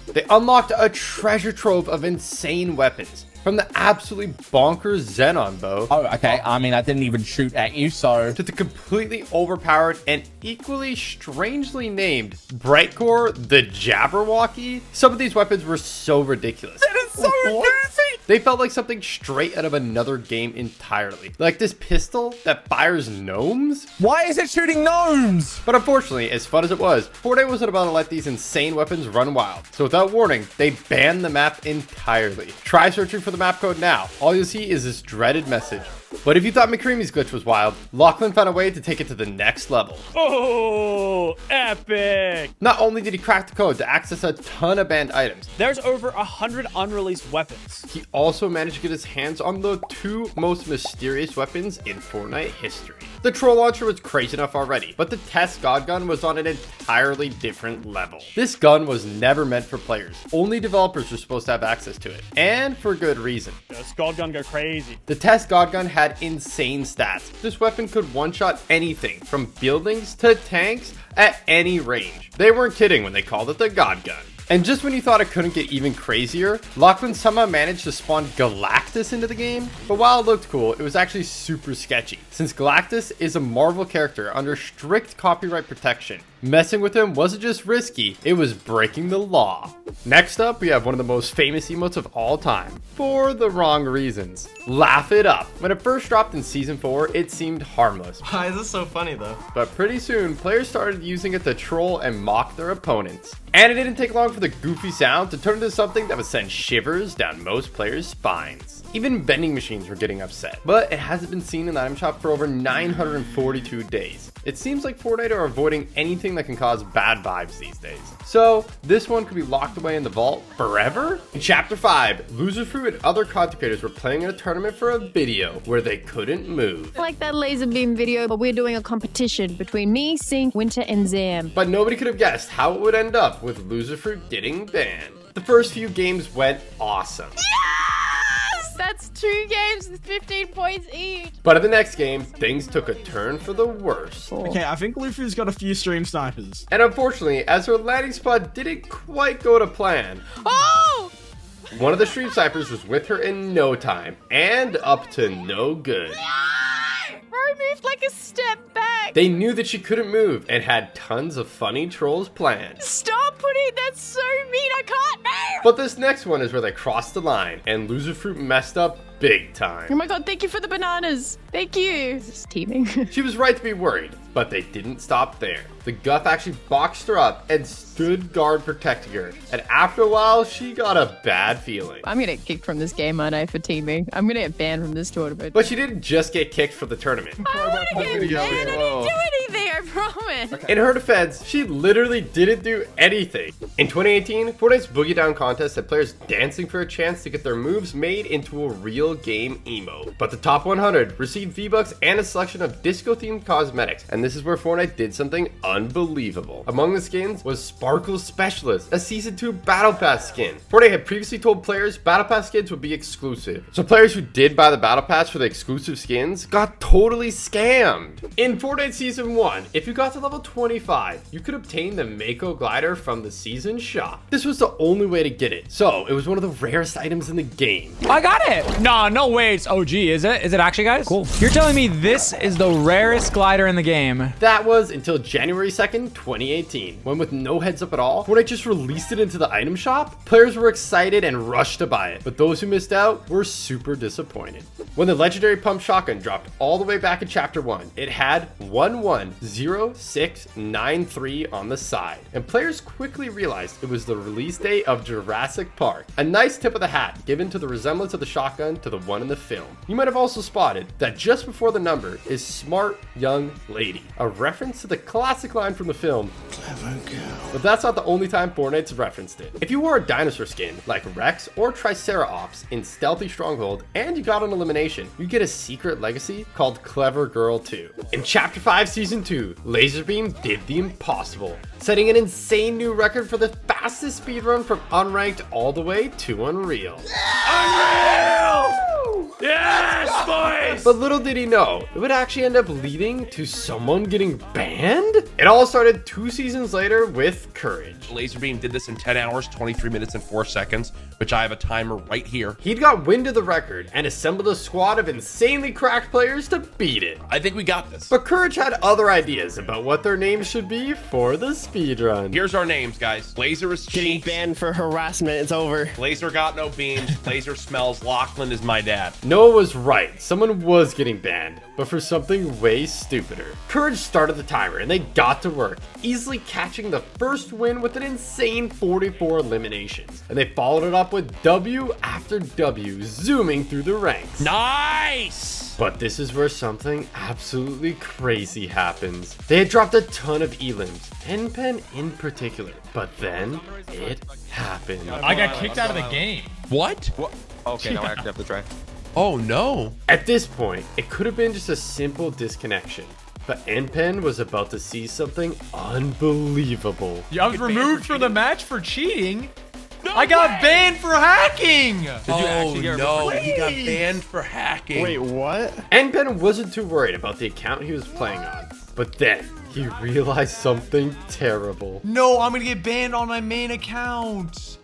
They unlocked a treasure trove of insane weapons, from the absolutely bonkers Xenon bow. Oh, okay. I mean, I didn't even shoot at you, so. To the completely overpowered and equally strangely named Brightcore the Jabberwocky. Some of these weapons were so ridiculous. That is so goofy! They felt like something straight out of another game entirely. Like this pistol that fires gnomes? Why is it shooting gnomes? But unfortunately, as fun as it was, Fortnite wasn't about to let these insane weapons run wild. So without warning, they banned the map entirely. Try searching for the map code now. All you'll see is this dreaded message. But if you thought McCreamy's glitch was wild, Lachlan found a way to take it to the next level. Oh, epic. Not only did he crack the code to access a ton of banned items, There's over 100 unreleased weapons. he also managed to get his hands on the two most mysterious weapons in Fortnite history. The troll launcher was crazy enough already, but the test god gun was on an entirely different level. This gun was never meant for players. Only developers were supposed to have access to it, and for good reason. This god gun go crazy. The test god gun had insane stats. This weapon could one-shot anything from buildings to tanks at any range. They weren't kidding when they called it the god gun. And just when you thought it couldn't get even crazier, Lachlan somehow managed to spawn Galactus into the game. But while it looked cool, it was actually super sketchy, since Galactus is a Marvel character under strict copyright protection. Messing with him wasn't just risky, it was breaking the law. Next up, we have one of the most famous emotes of all time, for the wrong reasons. Laugh it up. When it first dropped in Season 4, it seemed harmless. Why is this so funny though? But pretty soon, players started using it to troll and mock their opponents. And it didn't take long for the goofy sound to turn into something that would send shivers down most players' spines. Even vending machines were getting upset. But it hasn't been seen in the item shop for over 942 days. It seems like Fortnite are avoiding anything that can cause bad vibes these days. So this one could be locked away in the vault forever? In Chapter 5, Loser Fruit and other content creators were playing in a tournament for a video where they couldn't move. Like that laser beam video, but we're doing a competition between me, Sink, Winter, and Zam. But nobody could have guessed how it would end up with Loser Fruit getting banned. The first few games went awesome. That's 2 games with 15 points each. But in the next game, things took a turn for the worse. Okay, I think Luffy's got a few stream snipers. And unfortunately, as her landing spot didn't quite go to plan, one of the stream snipers was with her in no time, and up to no good. Bro moved like a step back. They knew that she couldn't move and had tons of funny trolls planned. Stop putting, that's so mean, I can't move. But this next one is where they crossed the line, and Loser Fruit messed up big time. Oh my god, thank you for the bananas. Thank you. This is teaming. She was right to be worried, but they didn't stop there. The Guff actually boxed her up and stood guard protecting her. And after a while, she got a bad feeling. I'm gonna get kicked from this game, aren't I, for teaming? I'm gonna get banned from this tournament. But she didn't just get kicked from the tournament. I wanna get banned. I didn't do anything, I promise. In her defense, she literally didn't do anything. In 2018, Fortnite's Boogie Down contest had players dancing for a chance to get their moves made into a real game emo. But the top 100 received V-Bucks and a selection of disco-themed cosmetics. And this is where Fortnite did something unbelievable. Among the skins was Sparkle Specialist, a Season 2 Battle Pass skin. Fortnite had previously told players Battle Pass skins would be exclusive. So players who did buy the Battle Pass for the exclusive skins got totally scammed. In Fortnite Season 1, if you you got to level 25, you could obtain the Mako glider from the season shop. This was the only way to get it, so it was one of the rarest items in the game. I got it. No way. It's OG, is it? Is it actually, guys? Cool. You're telling me this is the rarest glider in the game? That was until January 2nd, 2018, when with no heads up at all, Fortnite just released it into the item shop. Players were excited and rushed to buy it, but those who missed out were super disappointed. When the legendary pump shotgun dropped all the way back in chapter 1, it had 110693 on the side, and players quickly realized it was the release date of Jurassic Park. A nice tip of the hat given to the resemblance of the shotgun to the one in the film. You might have also spotted that just before the number is Smart Young Lady, a reference to the classic line from the film, Clever Girl. But that's not the only time Fortnite's referenced it. If you wore a dinosaur skin like Rex or Triceratops in Stealthy Stronghold and you got an elimination, you get a secret legacy called Clever Girl 2. In Chapter 5 Season 2, Laserbeam did the impossible, setting an insane new record for the fastest speedrun from unranked all the way to Unreal. Unreal! Yes, boys! But little did he know, it would actually end up leading to someone getting banned? It all started 2 seasons later with Courage. Laserbeam did this in 10 hours, 23 minutes, and 4 seconds, which I have a timer right here. He'd got wind of the record and assembled a squad of insanely cracked players to beat it. I think we got this. But Courage had other ideas about what their names should be for the speedrun. Here's our names, guys. Laser is Getting banned for harassment. It's over. Laser got no beans. Laser smells. Lachlan is my dad. Noah was right. Someone was getting banned, but for something way stupider. Courage started the timer and they got to work, easily catching the first win with an insane 44 eliminations. And they followed it up with W after W, zooming through the ranks. Nice! But this is where something absolutely crazy happens. They had dropped a ton of elims, NPen in particular, but then it happened. I got kicked out of the game. What? Okay, now I actually have to try. Oh no. At this point, it could have been just a simple disconnection, but NPen was about to see something unbelievable. Yeah, I was removed from the match for cheating. I got banned for hacking. Did you actually get no, he got banned for hacking. Wait, what? NPen wasn't too worried about the account he was playing on, but then he realized something terrible. No, I'm gonna get banned on my main account.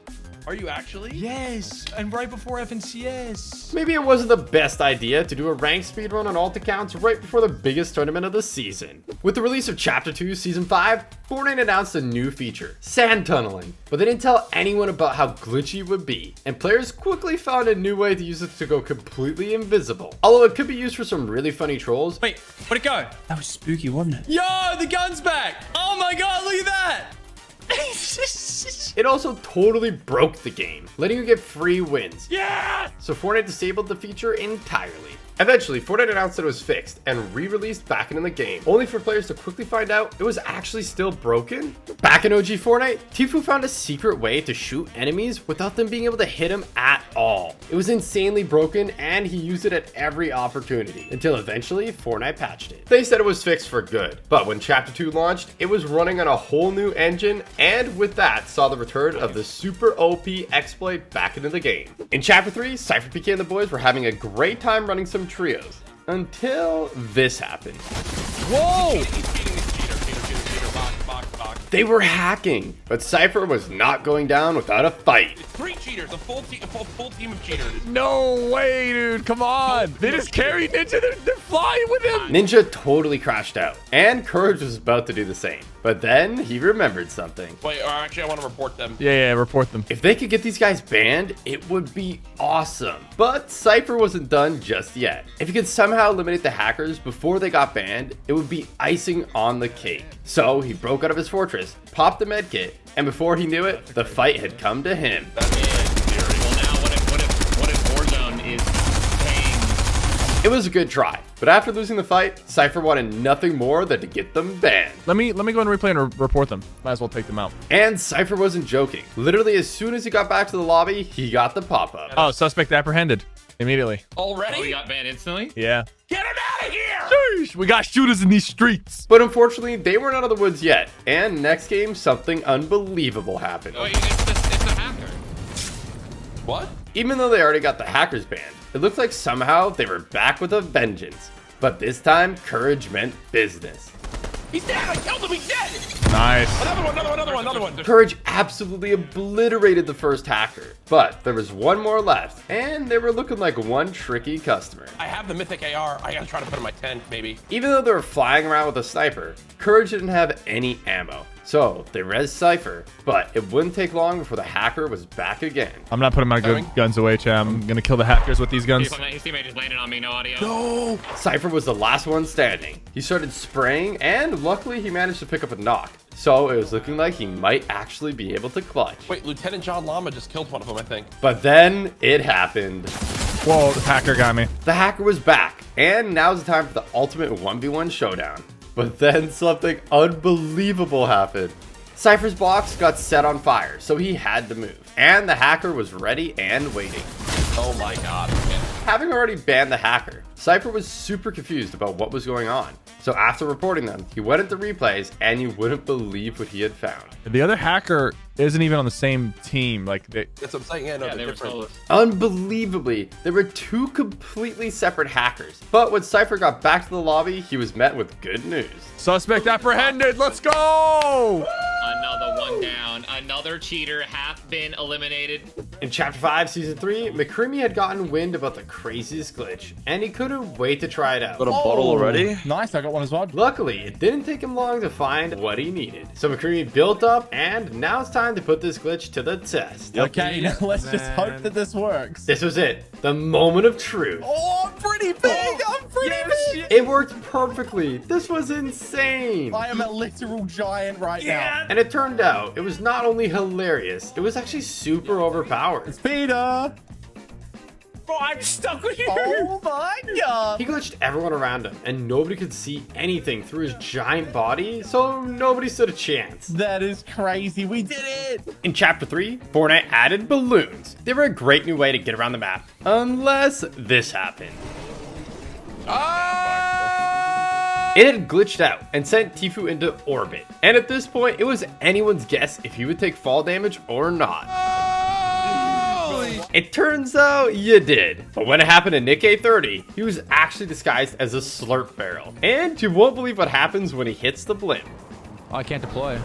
Are you actually? Yes, and right before FNCS. Maybe it wasn't the best idea to do a ranked speedrun on alt accounts right before the biggest tournament of the season. With the release of Chapter 2 Season 5, Fortnite announced a new feature, sand tunneling, but they didn't tell anyone about how glitchy it would be, and players quickly found a new way to use it to go completely invisible. Although it could be used for some really funny trolls. Wait, where'd it go? That was spooky, wasn't it? Yo, the gun's back. Oh my god, look at that. It also totally broke the game, letting you get free wins. Yeah! So Fortnite disabled the feature entirely. Eventually, Fortnite announced that it was fixed and re-released back into the game, only for players to quickly find out it was actually still broken. Back in OG Fortnite, Tfue found a secret way to shoot enemies without them being able to hit him at all. It was insanely broken and he used it at every opportunity, until eventually Fortnite patched it. They said it was fixed for good, but when Chapter 2 launched, it was running on a whole new engine, and with that saw the return of the super OP exploit back into the game. In Chapter 3, Cypher PK and the boys were having a great time running some trios, until this happened. Whoa! They were hacking, but Cypher was not going down without a fight. 3 cheaters, a full team of cheaters. No way, dude. Come on. They just carried Ninja. They're flying with him. Ninja totally crashed out, and Courage was about to do the same. But then he remembered something. Wait, or actually, I want to report them. Yeah, report them. If they could get these guys banned, it would be awesome. But Cypher wasn't done just yet. If you could somehow eliminate the hackers before they got banned, it would be icing on the cake. So he broke out of his fortress, popped the medkit, and before he knew it, the fight had come to him. It was a good try, but after losing the fight, Cypher wanted nothing more than to get them banned. Let me go and replay and report them. Might as well take them out. And Cypher wasn't joking. Literally, as soon as he got back to the lobby, he got the pop-up. Oh, suspect apprehended immediately. Already? Oh, he got banned instantly? Yeah. Get him out of here! Sheesh, we got shooters in these streets. But unfortunately, they weren't out of the woods yet. And next game, something unbelievable happened. Oh, it's a hacker. What? Even though they already got the hackers banned, it looked like somehow they were back with a vengeance. But this time, Courage meant business. He's dead. I killed him. He's dead. Nice. Another one. Courage absolutely obliterated the first hacker, but there was one more left, and they were looking like one tricky customer. I have the mythic AR. I gotta try to put in my tent, maybe. Even though they were flying around with a sniper, Courage didn't have any ammo. So they res Cypher, but it wouldn't take long before the hacker was back again. I'm not putting my good guns away, Cham. I'm gonna kill the hackers with these guns. His teammate just landed on me, no audio. No! Cypher was the last one standing. He started spraying, and luckily he managed to pick up a knock. So it was looking like he might actually be able to clutch. Wait, Lieutenant John Llama just killed one of them, I think. But then it happened. Whoa, the hacker got me. The hacker was back, and now's the time for the ultimate 1v1 showdown. But then something unbelievable happened. Cypher's box got set on fire, so he had to move. And the hacker was ready and waiting. Oh my god. Having already banned the hacker, Cypher was super confused about what was going on. So after reporting them, he went into replays, and you wouldn't believe what he had found. The other hacker isn't even on the same team. Like That's what I'm saying. Yeah, no, they were solos. Unbelievably, there were two completely separate hackers. But when Cypher got back to the lobby, he was met with good news. Suspect apprehended. Let's go! Another one down. Another cheater half been eliminated. In Chapter 5, Season 3, McCreamy had gotten wind about the craziest glitch, and he couldn't wait to try it out. Got a bottle already? Nice, I got one as well. Luckily, it didn't take him long to find what he needed. So McCreamy built up, and now it's time to put this glitch to the test. Okay, now let's just hope that this works. This was it, the moment of truth. Oh, I'm pretty big! I'm pretty big! It worked perfectly. This was insane. I am a literal giant right now. And it turned out, it was not only hilarious, it was actually super overpowered. It's Peter! Bro, I'm stuck with you. Oh my god! He glitched everyone around him, and nobody could see anything through his giant body, so nobody stood a chance. That is crazy. We did it! In Chapter 3, Fortnite added balloons. They were a great new way to get around the map, unless this happened. It had glitched out and sent Tfue into orbit, and at this point, it was anyone's guess if he would take fall damage or not. It turns out you did. But when it happened to Nick A30, he was actually disguised as a slurp barrel. And you won't believe what happens when he hits the blimp. Oh, I can't deploy.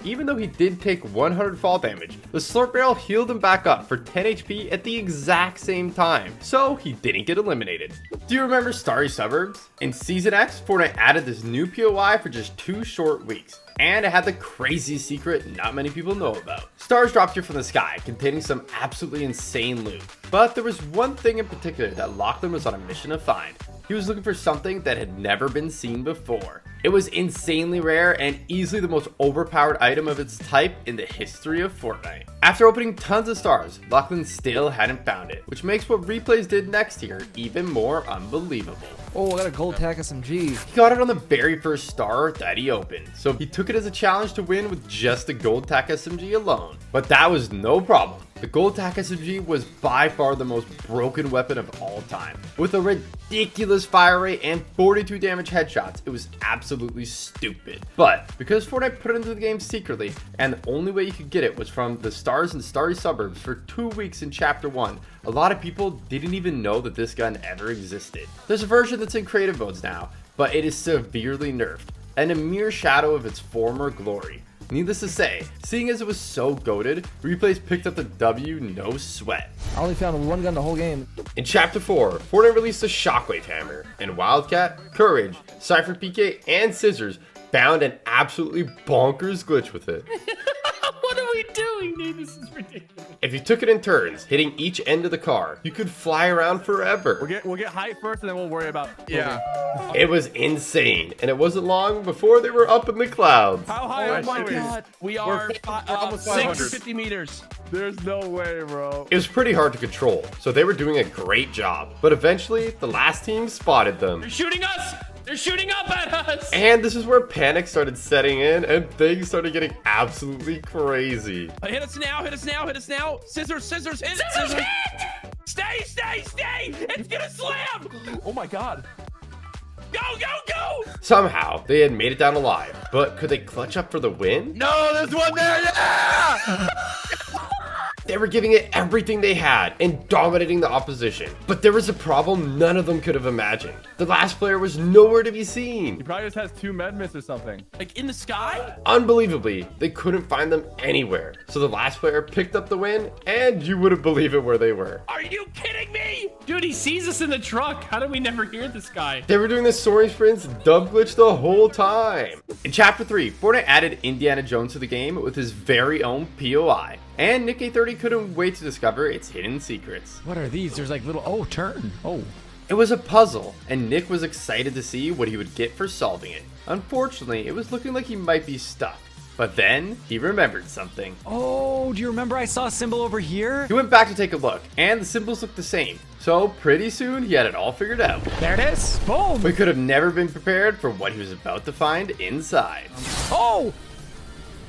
Even though he did take 100 fall damage, the slurp barrel healed him back up for 10 HP at the exact same time, so he didn't get eliminated. Do you remember Starry Suburbs? In Season X, Fortnite added this new POI for just 2 short weeks. And it had the crazy secret not many people know about. Stars dropped here from the sky, containing some absolutely insane loot. But there was one thing in particular that Lachlan was on a mission to find. He was looking for something that had never been seen before. It was insanely rare and easily the most overpowered item of its type in the history of Fortnite. After opening tons of stars, Lachlan still hadn't found it, which makes what Replays did next here even more unbelievable. Oh, I got a gold tack SMG. He got it on the very first star that he opened, so he took it as a challenge to win with just the gold tack SMG alone. But that was no problem. The gold tack SMG was by far the most broken weapon of all time. With a ridiculous fire rate and 42 damage headshots, it was absolutely stupid. But because Fortnite put it into the game secretly, and the only way you could get it was from the stars and starry suburbs for 2 weeks in Chapter 1, a lot of people didn't even know that this gun ever existed. There's a version that's in creative modes now, but it is severely nerfed, and a mere shadow of its former glory. Needless to say, seeing as it was so goated, Replays picked up the W no sweat. I only found one gun the whole game. In Chapter 4, Fortnite released a Shockwave Hammer, and Wildcat, Courage, Cypher PK, and Scissors found an absolutely bonkers glitch with it. What are we doing, dude? This is ridiculous. If you took it in turns, hitting each end of the car, you could fly around forever. We'll get height first, and then we'll worry about. Yeah. It was insane, and it wasn't long before they were up in the clouds. How high Oh are my we? god. We are almost 500. 650 meters. There's no way, bro. It was pretty hard to control, so they were doing a great job. But eventually, the last team spotted them. They're shooting us. They're shooting up at us. And this is where panic started setting in, and things started getting absolutely crazy. Hit us now, hit us now, hit us now. Scissors, scissors, hit, Scissors scissors. hit! Stay, stay, stay. It's gonna slam. Oh my god. Go, go, go. Somehow, they had made it down alive, but could they clutch up for the win? No, there's one there. Yeah! They were giving it everything they had and dominating the opposition. But there was a problem none of them could have imagined. The last player was nowhere to be seen. He probably just has 2 med miss or something. Like in the sky? Unbelievably, they couldn't find them anywhere. So the last player picked up the win, and you wouldn't believe it where they were. Are you kidding me? Dude, he sees us in the truck. How did we never hear this guy? They were doing the soaring sprints dub glitch the whole time. In Chapter 3, Fortnite added Indiana Jones to the game with his very own POI. And Nick A30 couldn't wait to discover its hidden secrets. What are these? There's like little, oh, turn. Oh. It was a puzzle, and Nick was excited to see what he would get for solving it. Unfortunately, it was looking like he might be stuck. But then, he remembered something. Oh, do you remember I saw a symbol over here? He went back to take a look, and the symbols looked the same. So, pretty soon, he had it all figured out. There it is. Boom. We could have never been prepared for what he was about to find inside. Oh!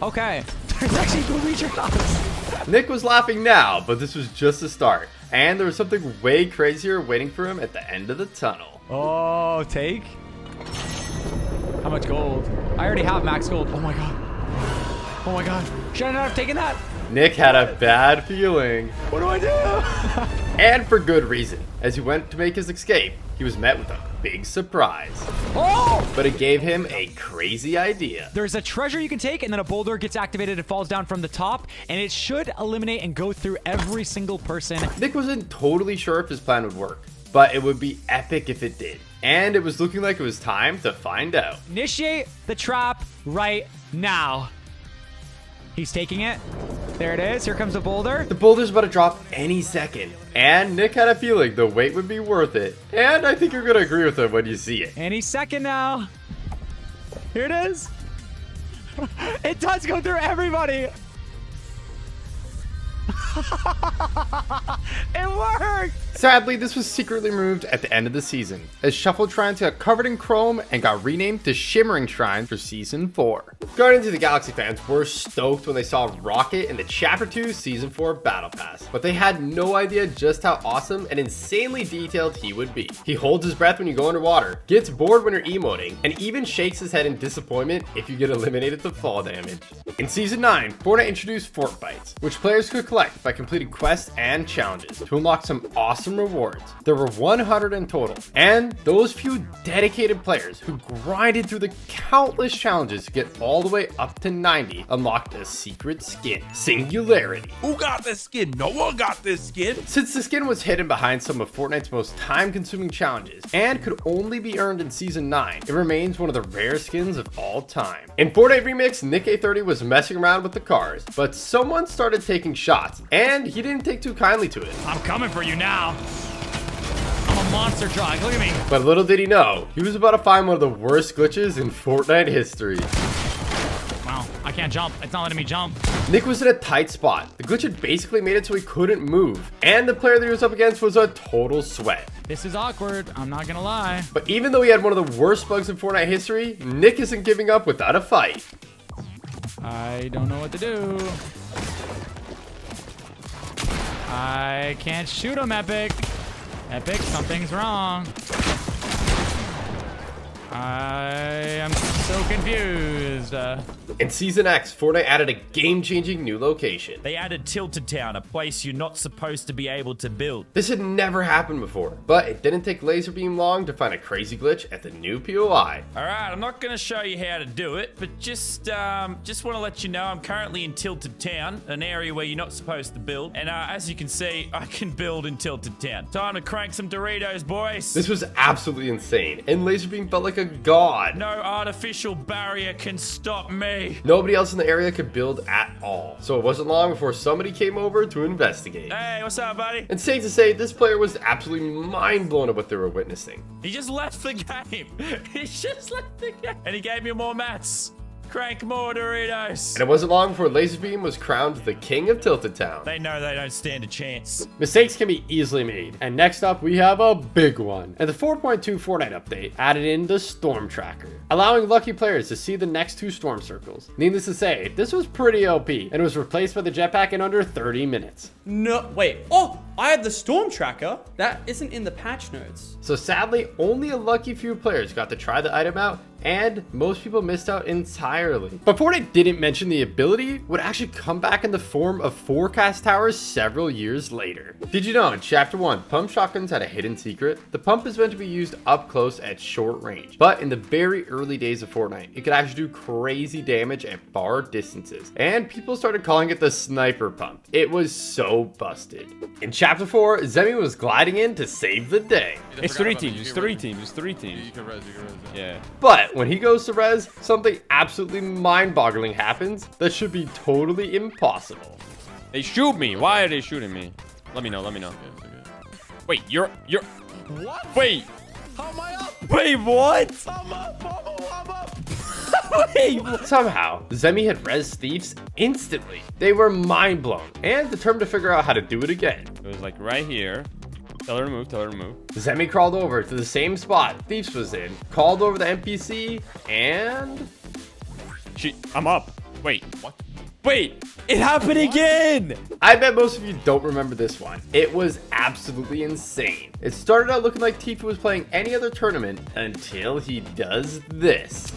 Okay. There's actually Luigi house. Nick was laughing now, but this was just the start. And there was something way crazier waiting for him at the end of the tunnel. Oh, take? How much gold? I already have max gold. Oh my god. Oh my god. Should I not have taken that? Nick had a bad feeling. What do I do? And for good reason. As he went to make his escape, he was met with a big surprise. Oh! But it gave him a crazy idea. There's a treasure you can take, and then a boulder gets activated. It falls down from the top, and it should eliminate and go through every single person. Nick wasn't totally sure if his plan would work, but it would be epic if it did. And it was looking like it was time to find out. Initiate the trap right now. He's taking it. There it is. Here comes the boulder. The boulder's about to drop any second. And Nick had a feeling the wait would be worth it. And I think you're going to agree with him when you see it. Any second now. Here it is. It does go through everybody. It worked! Sadly, this was secretly removed at the end of the season, as Shuffled Shrines got covered in chrome and got renamed to Shimmering Shrines for Season 4. Guardians of the Galaxy fans were stoked when they saw Rocket in the Chapter 2 Season 4 Battle Pass, but they had no idea just how awesome and insanely detailed he would be. He holds his breath when you go underwater, gets bored when you're emoting, and even shakes his head in disappointment if you get eliminated to fall damage. In Season 9, Fortnite introduced Fort Fights, which players could collect by completing quests and challenges to unlock some awesome rewards. There were 100 in total, and those few dedicated players who grinded through the countless challenges to get all the way up to 90 unlocked a secret skin, Singularity. Who got this skin? No one got this skin. Since the skin was hidden behind some of Fortnite's most time-consuming challenges and could only be earned in Season 9, it remains one of the rare skins of all time. In Fortnite Remix, Nick A30 was messing around with the cars, but someone started taking shots, and he didn't take too kindly to it. I'm coming for you now. I'm a monster truck. Look at me. But little did he know, he was about to find one of the worst glitches in Fortnite history. Wow, I can't jump. It's not letting me jump. Nick was in a tight spot. The glitch had basically made it so he couldn't move, and the player that he was up against was a total sweat. This is awkward. I'm not gonna lie. But even though he had one of the worst bugs in Fortnite history, Nick isn't giving up without a fight. I don't know what to do. I can't shoot him, Epic. Epic, something's wrong. I am so confused. In Season X, Fortnite added a game-changing new location. They added Tilted Town, a place you're not supposed to be able to build. This had never happened before, but it didn't take Laserbeam long to find a crazy glitch at the new POI. Alright, I'm not gonna show you how to do it, but just want to let you know I'm currently in Tilted Town, an area where you're not supposed to build. And as you can see, I can build in Tilted Town. Time to crank some Doritos, boys. This was absolutely insane, and Laserbeam felt like a god. No artificial barrier can stop me. Nobody else in the area could build at all, so it wasn't long before somebody came over to investigate. Hey, what's up, buddy? And safe to say, this player was absolutely mind blown at what they were witnessing. He just left the game. He just left the game. And he gave me more mats. Crank more Doritos. And it wasn't long before Laserbeam was crowned the king of Tilted Town. They know they don't stand a chance. Mistakes can be easily made. And next up, we have a big one. And the 4.2 Fortnite update added in the Storm Tracker, allowing lucky players to see the next 2 storm circles. Needless to say, this was pretty OP, and it was replaced by the jetpack in under 30 minutes. No, wait. Oh, I have the storm tracker. That isn't in the patch notes. So sadly, only a lucky few players got to try the item out, and most people missed out entirely. But Fortnite didn't mention the ability would actually come back in the form of forecast towers several years later. Did you know in Chapter 1, pump shotguns had a hidden secret? The pump is meant to be used up close at short range, but in the very early days of Fortnite, it could actually do crazy damage at far distances, and people started calling it the sniper pump. It was so busted. In Chapter 4, Zemi was gliding in to save the day. It's 3 teams, it's 3 teams, it's 3 teams. You can res. Yeah. But when he goes to res, something absolutely mind-boggling happens that should be totally impossible. They shoot me. Why are they shooting me? Let me know. Wait, you're. What? Wait. How am I up? Wait, what? I'm up. Wait. Somehow, Zemi had res thieves instantly. They were mind-blown and determined to figure out how to do it again. It was like right here. Tell her to move. Zemi crawled over to the same spot Thieves was in, called over the NPC, and... I'm up. Wait, what? Wait, it happened again! I bet most of you don't remember this one. It was absolutely insane. It started out looking like Tifa was playing any other tournament until he does this.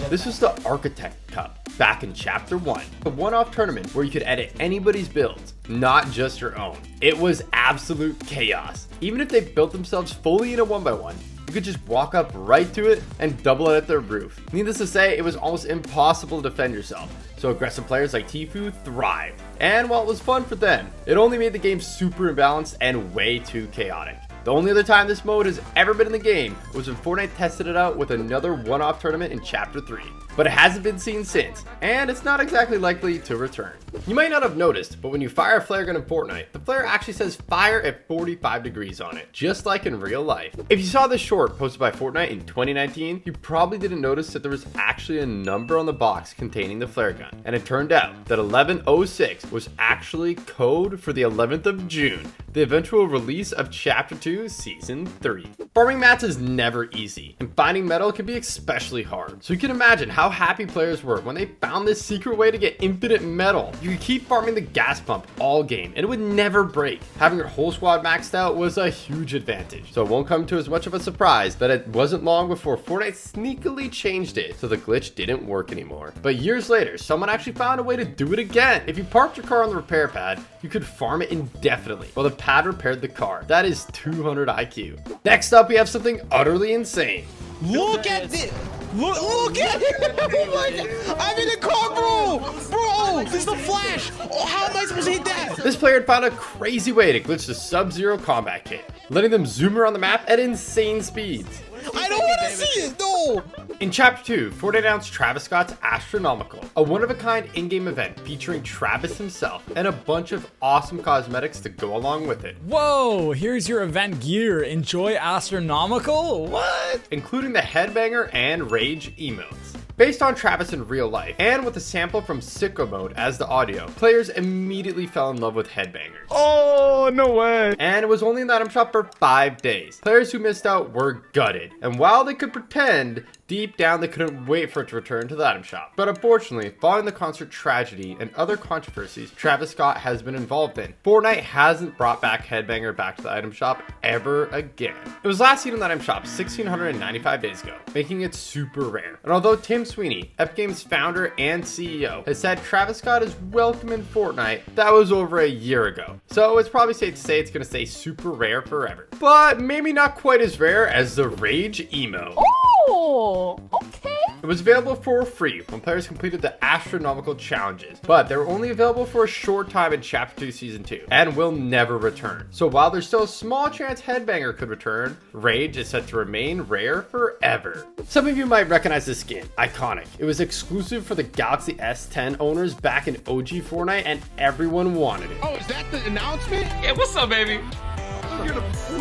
This was the Architect Cup back in Chapter 1, a one-off tournament where you could edit anybody's builds, not just your own. It was absolute chaos. Even if they built themselves fully in a 1x1, you could just walk up right to it and double edit their roof. Needless to say, it was almost impossible to defend yourself, so aggressive players like Tfue thrived. And while it was fun for them, it only made the game super imbalanced and way too chaotic. The only other time this mode has ever been in the game was when Fortnite tested it out with another one-off tournament in Chapter 3. But it hasn't been seen since, and it's not exactly likely to return. You might not have noticed, but when you fire a flare gun in Fortnite, the flare actually says fire at 45 degrees on it, just like in real life. If you saw this short posted by Fortnite in 2019, you probably didn't notice that there was actually a number on the box containing the flare gun. And it turned out that 1106 was actually code for the 11th of June, the eventual release of Chapter 2 Season 3. Farming mats is never easy, and finding metal can be especially hard. So you can imagine how happy players were when they found this secret way to get infinite metal. You could keep farming the gas pump all game, and it would never break. Having your whole squad maxed out was a huge advantage. So it won't come to as much of a surprise that it wasn't long before Fortnite sneakily changed it so the glitch didn't work anymore. But years later, someone actually found a way to do it again. If you parked your car on the repair pad, you could farm it indefinitely while the pad repaired the car. That is 200 IQ. Next up, we have something utterly insane. Look at this! Look at it! Oh my God. I'm in a car, bro! This is the Flash! Oh, how am I supposed to hit that? This player had found a crazy way to glitch the Sub-Zero combat kit, letting them zoom around the map at insane speeds. I don't want to see it, no! In Chapter 2, Fortnite announced Travis Scott's Astronomical, a one-of-a-kind in-game event featuring Travis himself and a bunch of awesome cosmetics to go along with it. Whoa, here's your event gear. Enjoy Astronomical? What? Including the Headbanger and Rage emotes. Based on Travis in real life, and with a sample from Sicko Mode as the audio, players immediately fell in love with Headbangers. Oh, no way. And it was only in the item shop for 5 days. Players who missed out were gutted. And while they could pretend, deep down they couldn't wait for it to return to the item shop. But unfortunately, following the concert tragedy and other controversies Travis Scott has been involved in, Fortnite hasn't brought back Headbanger back to the item shop ever again. It was last seen in the item shop 1,695 days ago, making it super rare. And although Tim Sweeney, Epic Games founder and CEO, has said Travis Scott is welcome in Fortnite, that was over a year ago. So it's probably safe to say it's gonna stay super rare forever. But maybe not quite as rare as the Rage emo. Oh, okay. It was available for free when players completed the Astronomical challenges, but they were only available for a short time in Chapter 2 Season 2, and will never return. So while there's still a small chance Headbanger could return, Rage is set to remain rare forever. Some of you might recognize this skin, iconic. It was exclusive for the Galaxy S10 owners back in OG Fortnite, and everyone wanted it. Oh, is that the announcement? Yeah, what's up, baby?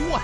What?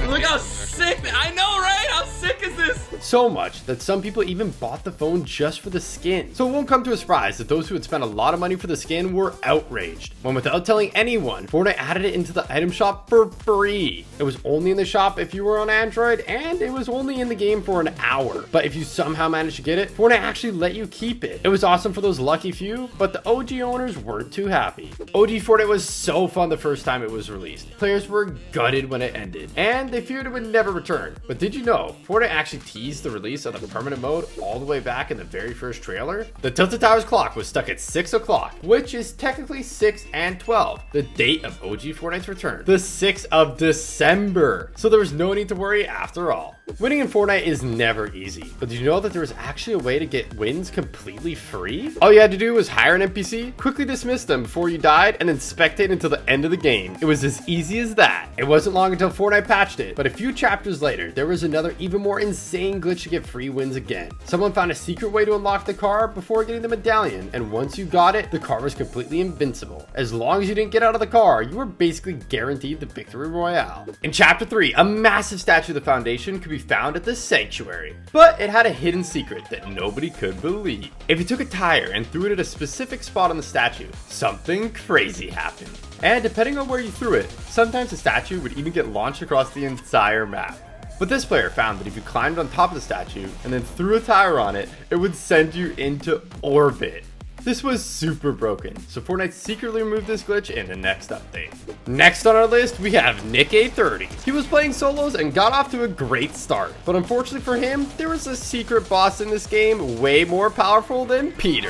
Look how sick. I know, right? How sick is this? So much that some people even bought the phone just for the skin. So it won't come to a surprise that those who had spent a lot of money for the skin were outraged when, without telling anyone, Fortnite added it into the item shop for free. It was only in the shop if you were on Android, and it was only in the game for an hour. But if you somehow managed to get it, Fortnite actually let you keep it. It was awesome for those lucky few, but the OG owners weren't too happy. OG Fortnite was so fun the first time it was released. Players were gutted when it ended, and they feared it would never return. But did you know, Fortnite actually teased the release of the permanent mode all the way back in the very first trailer? The Tilted Towers clock was stuck at 6 o'clock, which is technically 6 and 12, the date of OG Fortnite's return, the 6th of December. So there was no need to worry after all. Winning in Fortnite is never easy, but did you know that there was actually a way to get wins completely free? All you had to do was hire an NPC, quickly dismiss them before you died, and then spectate until the end of the game. It was as easy as that. It wasn't long until Fortnite patched it, but a few chapters later, there was another even more insane glitch to get free wins again. Someone found a secret way to unlock the car before getting the medallion, and once you got it, the car was completely invincible. As long as you didn't get out of the car, you were basically guaranteed the victory royale. In chapter 3, a massive statue of the Foundation could be found at the sanctuary, but it had a hidden secret that nobody could believe. If you took a tire and threw it at a specific spot on the statue, something crazy happened. And depending on where you threw it, sometimes the statue would even get launched across the entire map. But this player found that if you climbed on top of the statue and then threw a tire on it, it would send you into orbit. This was super broken, so Fortnite secretly removed this glitch in the next update. Next on our list, we have Nick A30. He was playing solos and got off to a great start, but unfortunately for him, there was a secret boss in this game way more powerful than Peter.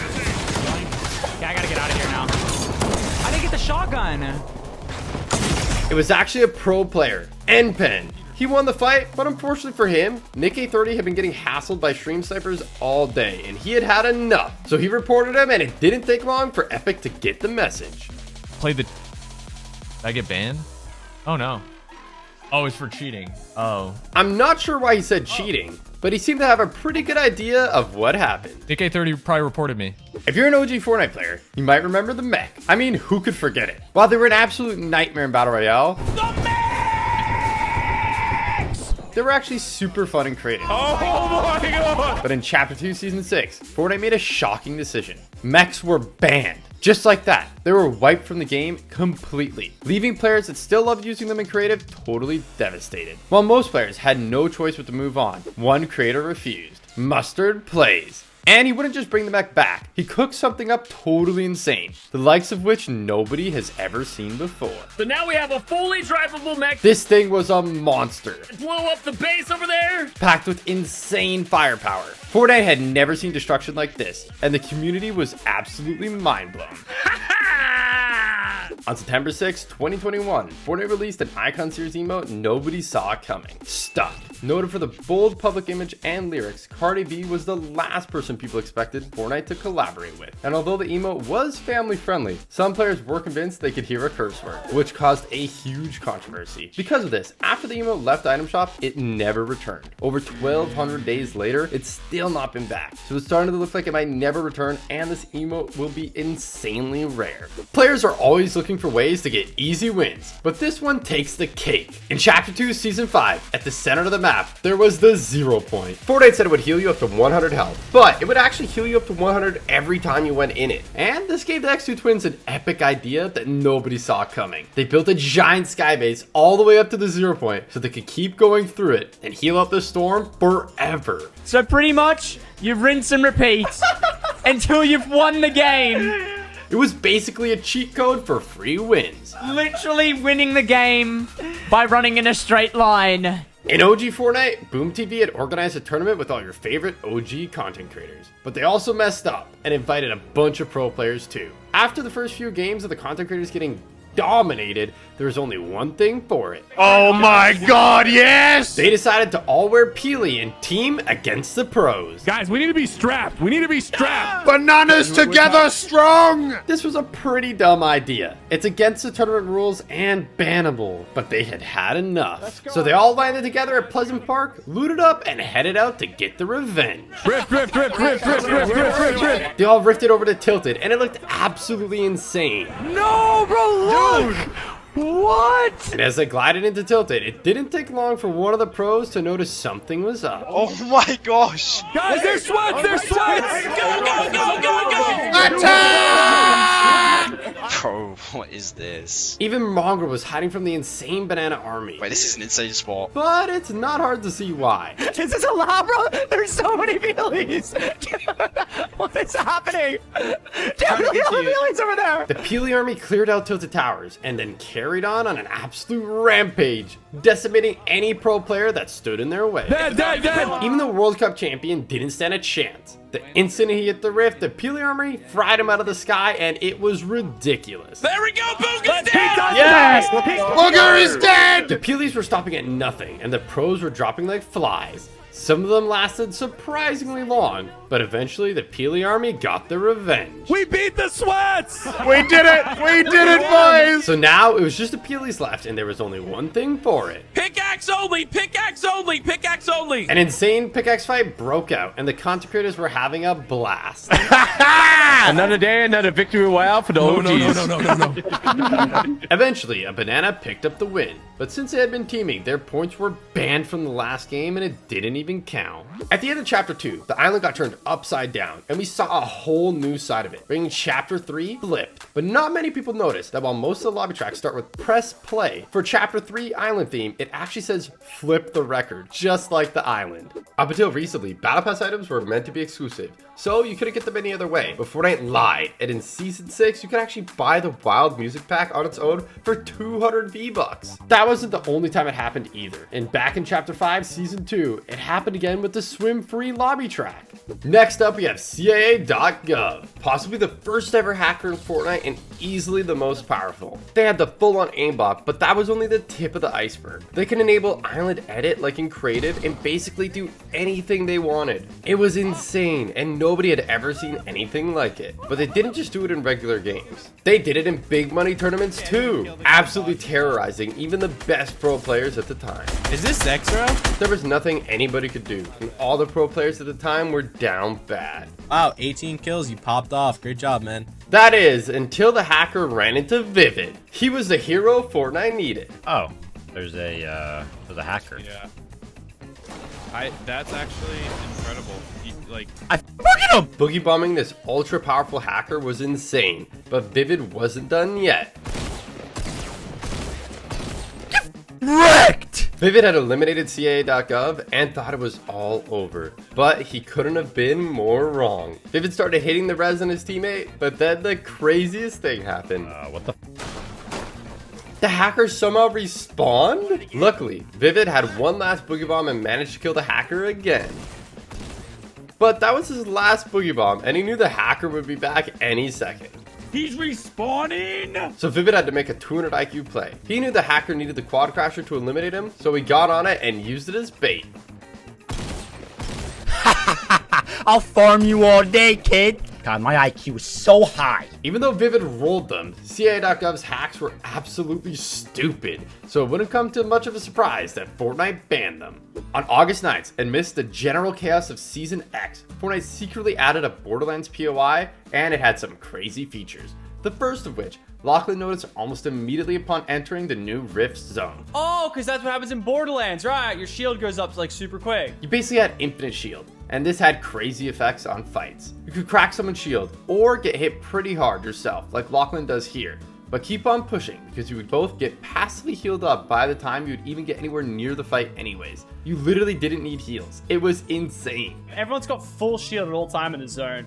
Yeah, I gotta get out of here now. I didn't get the shotgun. It was actually a pro player, NPen. He won the fight, but unfortunately for him, Nick A30 had been getting hassled by stream snipers all day, and he had had enough. So he reported him, and it didn't take long for Epic to get the message. Did I get banned? Oh no. Oh, it's for cheating. Oh. I'm not sure why he said cheating, but he seemed to have a pretty good idea of what happened. Nick A30 probably reported me. If you're an OG Fortnite player, you might remember the mech. I mean, who could forget it? While they were an absolute nightmare in Battle Royale, they were actually super fun and creative. Oh my god! But in Chapter 2, Season 6, Fortnite made a shocking decision. Mechs were banned. Just like that, they were wiped from the game completely, leaving players that still loved using them in creative totally devastated. While most players had no choice but to move on, one creator refused. Mustard Plays. And he wouldn't just bring the mech back, he cooked something up totally insane, the likes of which nobody has ever seen before. So now we have a fully drivable mech. This thing was a monster. It blew up the base over there. Packed with insane firepower. Fortnite had never seen destruction like this, and the community was absolutely mind blown. On September 6, 2021, Fortnite released an Icon Series emote nobody saw coming. Stuck. Noted for the bold public image and lyrics, Cardi B was the last person people expected Fortnite to collaborate with. And although the emote was family friendly, some players were convinced they could hear a curse word, which caused a huge controversy. Because of this, after the emote left the item shop, it never returned. Over 1,200 days later, it's still not been back. So it's starting to look like it might never return, and this emote will be insanely rare. Players are always looking for ways to get easy wins, but this one takes the cake. In Chapter 2, Season 5, at the center of the map, there was the 0 point. Fortnite said it would heal you up to 100 health, but it would actually heal you up to 100 every time you went in it. And this gave the X2 twins an epic idea that nobody saw coming. They built a giant sky base all the way up to the 0 point so they could keep going through it and heal out the storm forever. So pretty much, you rinse and repeat until you've won the game. It was basically a cheat code for free wins. Literally winning the game by running in a straight line. In OG Fortnite, Boom TV had organized a tournament with all your favorite OG content creators, but they also messed up and invited a bunch of pro players too. After the first few games of the content creators getting dominated, there was only one thing for it. Oh my god, yes! They decided to all wear Peely and team against the pros. Guys, we need to be strapped. We need to be strapped. Bananas together strong! This was a pretty dumb idea. It's against the tournament rules and bannable, but they had had enough. So they all landed together at Pleasant Park, looted up, and headed out to get the revenge. Rift. They all rifted over to Tilted, and it looked absolutely insane. No, bro, look! What? And as they glided into Tilted, it didn't take long for one of the pros to notice something was up. Oh my gosh! Guys, they're sweats! They're sweats! Go! Attack! Bro, what is this? Even Mongrel was hiding from the insane banana army. Wait, this is an insane spot. But it's not hard to see why. Is this a Labra? There's so many Peelies! What is happening? Dude, look at all the Peelies over there! The Peely army cleared out Tilted Towers and then carried on an absolute rampage, decimating any pro player that stood in their way. Even the World Cup champion didn't stand a chance. The instant he hit the rift, the Peely army fried him out of the sky, and it was ridiculous. There we go, Booger's dead! Yes! Booger is dead! The Peelies were stopping at nothing, and the pros were dropping like flies. Some of them lasted surprisingly long, but eventually the Peely army got their revenge. We beat the sweats! We did it! We did it, boys! So now it was just the Peelies left, and there was only one thing for it. Pickaxe only! Pickaxe only! Pickaxe only! An insane pickaxe fight broke out, and the content creators were having a blast. Another day, another victory royale for the OGs. No. Eventually, a banana picked up the win, but since they had been teaming, their points were banned from the last game, and it didn't even count. At the end of Chapter 2, the island got turned upside down, and we saw a whole new side of it, bringing Chapter 3 flipped. But not many people noticed that while most of the lobby tracks start with press play, for Chapter 3 island theme, it actually says flip the record, just like the island. Up until recently, Battle Pass items were meant to be exclusive, so you couldn't get them any other way. But Fortnite lied, and in Season 6, you could actually buy the Wild Music Pack on its own for 200 V-Bucks. That wasn't the only time it happened either. And back in Chapter 5, Season 2, it happened again with the swim-free lobby track. Next up, we have CIA.gov, possibly the first ever hacker in Fortnite and easily the most powerful. They had the full-on aimbot, but that was only the tip of the iceberg. They can enable island edit like in creative and basically do anything they wanted. It was insane, and nobody had ever seen anything like it. But they didn't just do it in regular games. They did it in big money tournaments too, absolutely terrorizing even the best pro players at the time. Is this extra? There was nothing anybody could do, and all the pro players at the time were down bad. Wow, 18 kills, you popped off. Great job, man. That is, until the hacker ran into Vivid. He was the hero Fortnite needed. Oh, there's a hacker. Yeah. That's actually incredible. I fucking him! Boogie bombing this ultra powerful hacker was insane, but Vivid wasn't done yet. Wrecked! Vivid had eliminated CIA.gov and thought it was all over, but he couldn't have been more wrong. Vivid started hitting the res on his teammate, but then the craziest thing happened. What the? The hacker somehow respawned? Luckily, Vivid had one last boogie bomb and managed to kill the hacker again. But that was his last boogie bomb, and he knew the hacker would be back any second. He's respawning! So Vivid had to make a 200 IQ play. He knew the hacker needed the quad crasher to eliminate him, so he got on it and used it as bait. I'll farm you all day, kid. God, my IQ is so high. Even though Vivid rolled them, CIA.gov's hacks were absolutely stupid, so it wouldn't come to much of a surprise that Fortnite banned them. On August 9th, amidst the general chaos of Season X, Fortnite secretly added a Borderlands POI, and it had some crazy features. The first of which, Lachlan noticed almost immediately upon entering the new Rift Zone. Oh, because that's what happens in Borderlands, right? Your shield goes up like super quick. You basically had infinite shield, and this had crazy effects on fights. You could crack someone's shield, or get hit pretty hard yourself, like Lachlan does here. But keep on pushing, because you would both get passively healed up by the time you would even get anywhere near the fight anyways. You literally didn't need heals. It was insane. Everyone's got full shield at all time in the zone.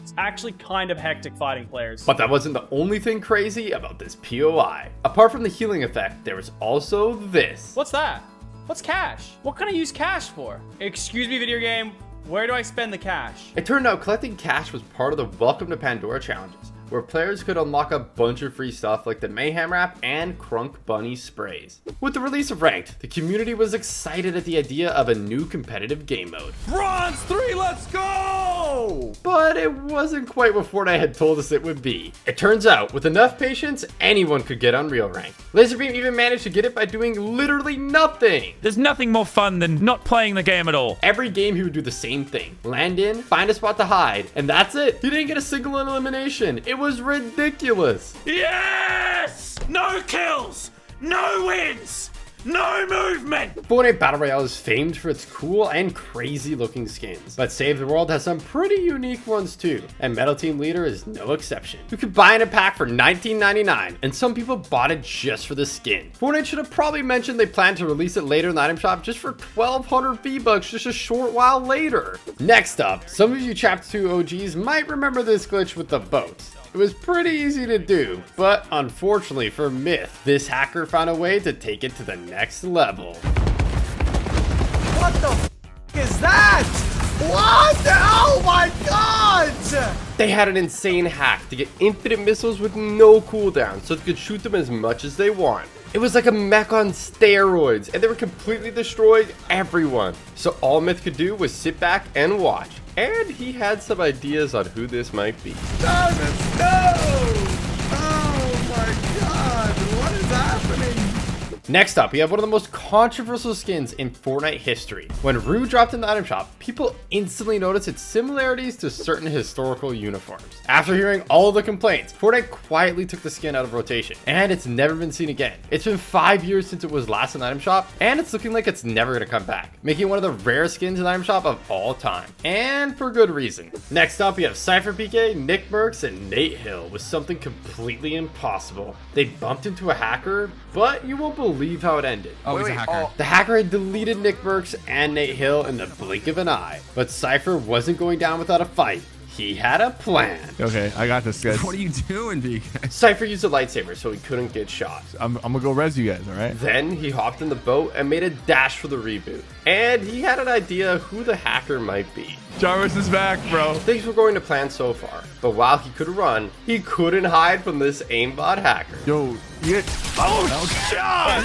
It's actually kind of hectic fighting players. But that wasn't the only thing crazy about this POI. Apart from the healing effect, there was also this. What's that? What's cash? What can I use cash for? Excuse me, video game. Where do I spend the cash? It turned out collecting cash was part of the Welcome to Pandora challenges, where players could unlock a bunch of free stuff like the Mayhem Wrap and Crunk Bunny sprays. With the release of Ranked, the community was excited at the idea of a new competitive game mode. Bronze 3, let's go! But it wasn't quite what Fortnite had told us it would be. It turns out, with enough patience, anyone could get Unreal Ranked. Laserbeam even managed to get it by doing literally nothing. There's nothing more fun than not playing the game at all. Every game he would do the same thing. Land in, find a spot to hide, and that's it. He didn't get a single elimination. It was ridiculous. Yes! No kills! No wins! No movement! Fortnite Battle Royale is famed for its cool and crazy looking skins, but Save the World has some pretty unique ones too, and Metal Team Leader is no exception. You could buy in a pack for $19.99, and some people bought it just for the skin. Fortnite should have probably mentioned they plan to release it later in the item shop just for 1,200 V-Bucks just a short while later. Next up, some of you Chapter 2 OGs might remember this glitch with the boats. It was pretty easy to do, but unfortunately for Myth, this hacker found a way to take it to the next level. What the f is that? What? Oh my god! They had an insane hack to get infinite missiles with no cooldown, so they could shoot them as much as they want. It was like a mech on steroids, and they were completely destroying everyone. So all Myth could do was sit back and watch. And he had some ideas on who this might be. No! Oh my god, what is happening? Next up, we have one of the most controversial skins in Fortnite history. When Rue dropped in the item shop, people instantly noticed its similarities to certain historical uniforms. After hearing all of the complaints, Fortnite quietly took the skin out of rotation, and it's never been seen again. It's been 5 years since it was last in the item shop, and it's looking like it's never gonna come back, making it one of the rare skins in the item shop of all time, and for good reason. Next up, we have Cypher PK, Nick Merckx, and Nate Hill with something completely impossible. They bumped into a hacker, but you won't believe how it ended. Oh, he's a hacker. The hacker had deleted Nick Merckx and Nate Hill in the blink of an eye, but Cypher wasn't going down without a fight. He had a plan. Okay, I got this, guys. What are you doing, BK? Cypher used a lightsaber so he couldn't get shot. I'm gonna go res you guys, all right? Then he hopped in the boat and made a dash for the reboot. And he had an idea who the hacker might be. Jarvis is back, bro. Things were going to plan so far, but while he could run, he couldn't hide from this aimbot hacker. Yo, you get... Oh, shot!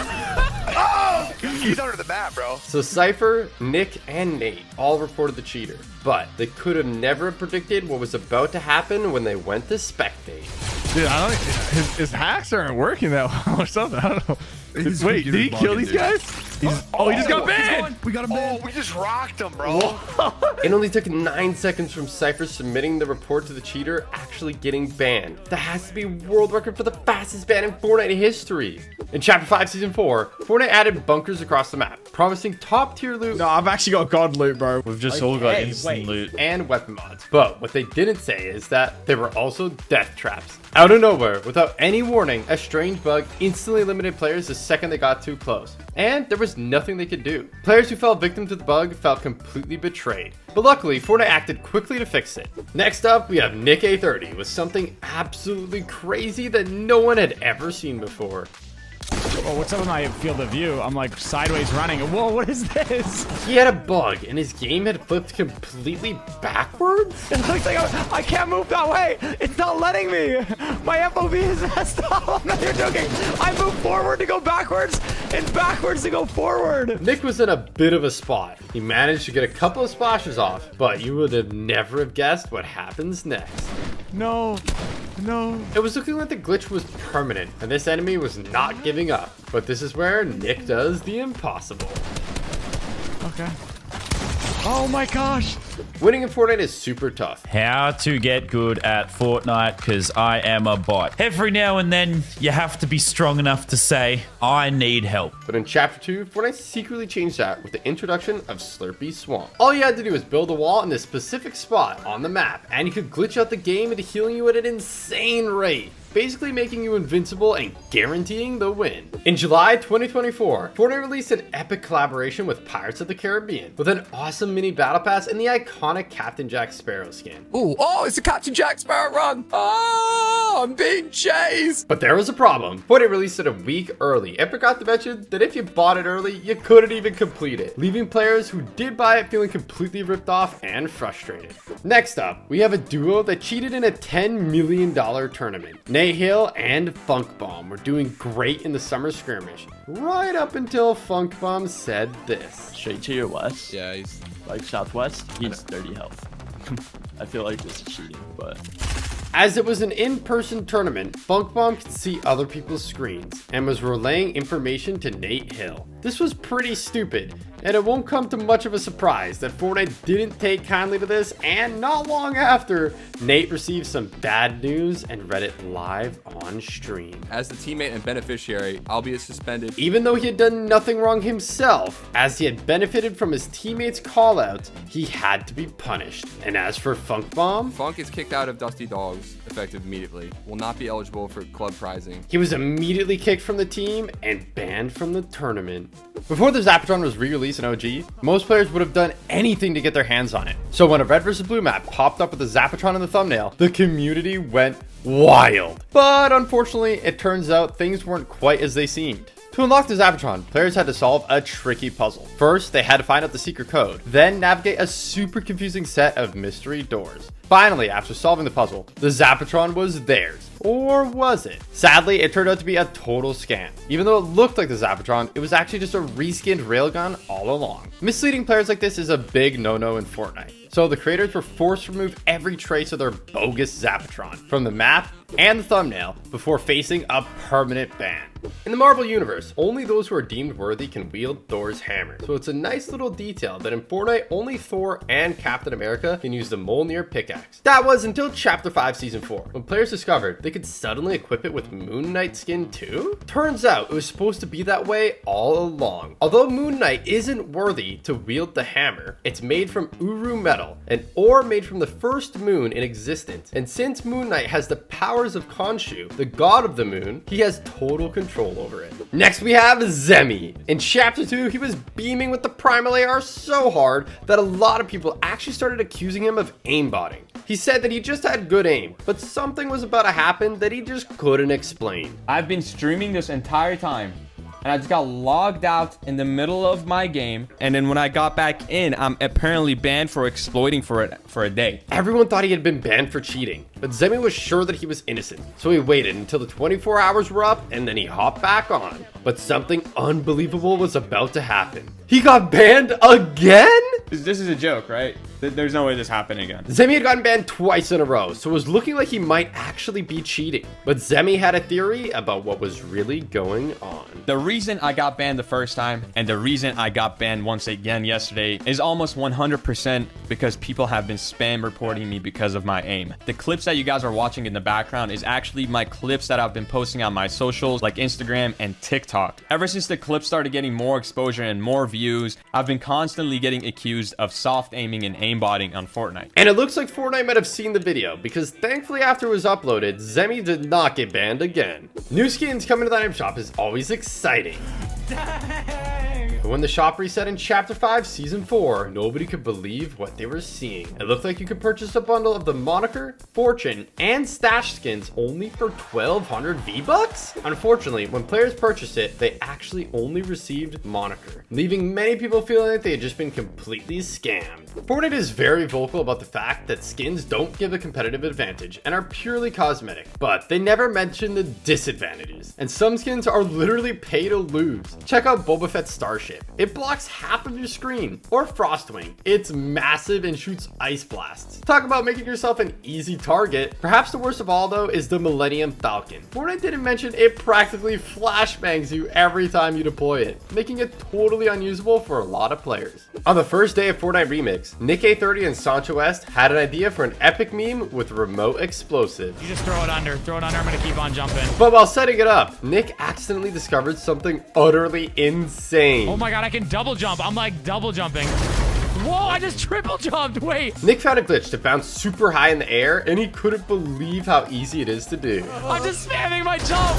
Oh! He's under the map, bro. So Cypher, Nick, and Nate all reported the cheater, but they could have never predicted what was about to happen when they went to spectate. Dude, I don't... His hacks aren't working that well or something. I don't know. Wait, did he kill these guys? He just got banned! We got him banned. Oh, we just rocked him, bro. It only took 9 seconds from Cypher submitting the report to the cheater actually getting banned. That has to be world record for the fastest ban in Fortnite history. In Chapter 5, Season 4, Fortnite added bunkers across the map, promising top tier loot. No, I've actually got god loot, bro. We've just all got instant loot. And weapon mods. But what they didn't say is that there were also death traps. Out of nowhere, without any warning, a strange bug instantly eliminated players the second they got too close. And there was nothing they could do. Players who fell victim to the bug felt completely betrayed. But luckily, Fortnite acted quickly to fix it. Next up, we have Nick A30 with something absolutely crazy that no one had ever seen before. Oh, what's up with my field of view? I'm like sideways running. Whoa, what is this? He had a bug and his game had flipped completely backwards. It looks like I can't move that way. It's not letting me. My FOV is messed up. No, you're joking. I move forward to go backwards and backwards to go forward. Nick was in a bit of a spot. He managed to get a couple of splashes off, but you would have never have guessed what happens next. No. It was looking like the glitch was permanent, and this enemy was not giving up. But this is where Nick does the impossible. Okay. Oh my gosh. Winning in Fortnite is super tough. How to get good at Fortnite, because I am a bot. Every now and then, you have to be strong enough to say, I need help. But in Chapter 2, Fortnite secretly changed that with the introduction of Slurpy Swamp. All you had to do was build a wall in this specific spot on the map, and you could glitch out the game into healing you at an insane rate, basically making you invincible and guaranteeing the win. In July 2024, Fortnite released an epic collaboration with Pirates of the Caribbean, with an awesome mini battle pass and the iconic Captain Jack Sparrow skin. Ooh, oh, it's a Captain Jack Sparrow run. Oh, I'm being chased. But there was a problem. Fortnite released it a week early and forgot to mention that if you bought it early, you couldn't even complete it, leaving players who did buy it feeling completely ripped off and frustrated. Next up, we have a duo that cheated in a $10 million tournament. Nate Hill and Funk Bomb were doing great in the summer skirmish, right up until Funk Bomb said this. Straight to your west. Yeah, he's like southwest. He's 30 health. I feel like this is cheating, but... As it was an in-person tournament, Funk Bomb could see other people's screens and was relaying information to Nate Hill. This was pretty stupid, And it won't come to much of a surprise that Fortnite didn't take kindly to this, and not long after, Nate received some bad news and read it live on stream. As the teammate and beneficiary, I'll be suspended. Even though he had done nothing wrong himself, as he had benefited from his teammates' callouts, he had to be punished. And as for Funk Bomb, Funk is kicked out of Dusty Dogs, effective immediately. Will not be eligible for club prizing. he was immediately kicked from the team and banned from the tournament. Before the Zapatron was re-released in OG, most players would have done anything to get their hands on it. So when a red versus blue map popped up with the Zapatron in the thumbnail, the community went wild. But unfortunately, it turns out things weren't quite as they seemed. To unlock the Zapatron, players had to solve a tricky puzzle. First, they had to find out the secret code, then navigate a super confusing set of mystery doors. Finally, after solving the puzzle, the Zapatron was theirs. Or was it? Sadly, it turned out to be a total scam. Even though it looked like the Zapatron, it was actually just a reskinned railgun all along. Misleading players like this is a big no-no in Fortnite. So the creators were forced to remove every trace of their bogus Zapatron from the map and the thumbnail before facing a permanent ban. In the Marvel universe, only those who are deemed worthy can wield Thor's hammer. So it's a nice little detail that in Fortnite, only Thor and Captain America can use the Mjolnir pickaxe. That was until Chapter 5 Season 4, when players discovered they could suddenly equip it with Moon Knight skin too? Turns out it was supposed to be that way all along. Although Moon Knight isn't worthy to wield the hammer, it's made from Uru metal, an ore made from the first moon in existence. And since Moon Knight has the powers of Khonshu, the god of the moon, he has total control over it. Next we have Zemi. In Chapter 2, he was beaming with the Primal AR so hard that a lot of people actually started accusing him of aimbotting. He said that he just had good aim, but something was about to happen that he just couldn't explain. I've been streaming this entire time, and I just got logged out in the middle of my game, and then when I got back in, I'm apparently banned for exploiting for it for a day. Everyone thought he had been banned for cheating, but Zemi was sure that he was innocent, so he waited until the 24 hours were up and then he hopped back on. But something unbelievable was about to happen. He got banned again? This is a joke, right? There's no way this happened again. Zemi had gotten banned twice in a row, so it was looking like he might actually be cheating. But Zemi had a theory about what was really going on. The reason I got banned the first time and the reason I got banned once again yesterday is almost 100% because people have been spam reporting me because of my aim. The clips that you guys are watching in the background is actually my clips that I've been posting on my socials like Instagram and TikTok. Ever since the clips started getting more exposure and more views, I've been constantly getting accused of soft aiming and aimbotting on Fortnite. And it looks like Fortnite might have seen the video because thankfully after it was uploaded, Zemi did not get banned again. New skins coming to the item shop is always exciting. But when the shop reset in Chapter 5 Season 4, nobody could believe what they were seeing. It looked like you could purchase a bundle of the Moniker, Fortune, and Stash skins only for 1,200 V-Bucks? Unfortunately, when players purchased it, they actually only received Moniker, leaving many people feeling like they had just been completely scammed. Fortnite is very vocal about the fact that skins don't give a competitive advantage and are purely cosmetic, but they never mention the disadvantages. And some skins are literally pay to lose. Check out Boba Fett's Starship. It blocks half of your screen. Or Frostwing. It's massive and shoots ice blasts. Talk about making yourself an easy target. Perhaps the worst of all though is the Millennium Falcon. Fortnite didn't mention it practically flashbangs you every time you deploy it, making it totally unusable for a lot of players. On the first day of Fortnite Remix, Nick A30 and Sancho West had an idea for an epic meme with remote explosive. You just throw it under. Throw it under. I'm going to keep on jumping. But while setting it up, Nick accidentally discovered something utterly insane. Oh my god, I can double jump. I'm like double jumping. Whoa, I just triple jumped. Wait. Nick found a glitch to bounce super high in the air, and he couldn't believe how easy it is to do. I'm just spamming my jump.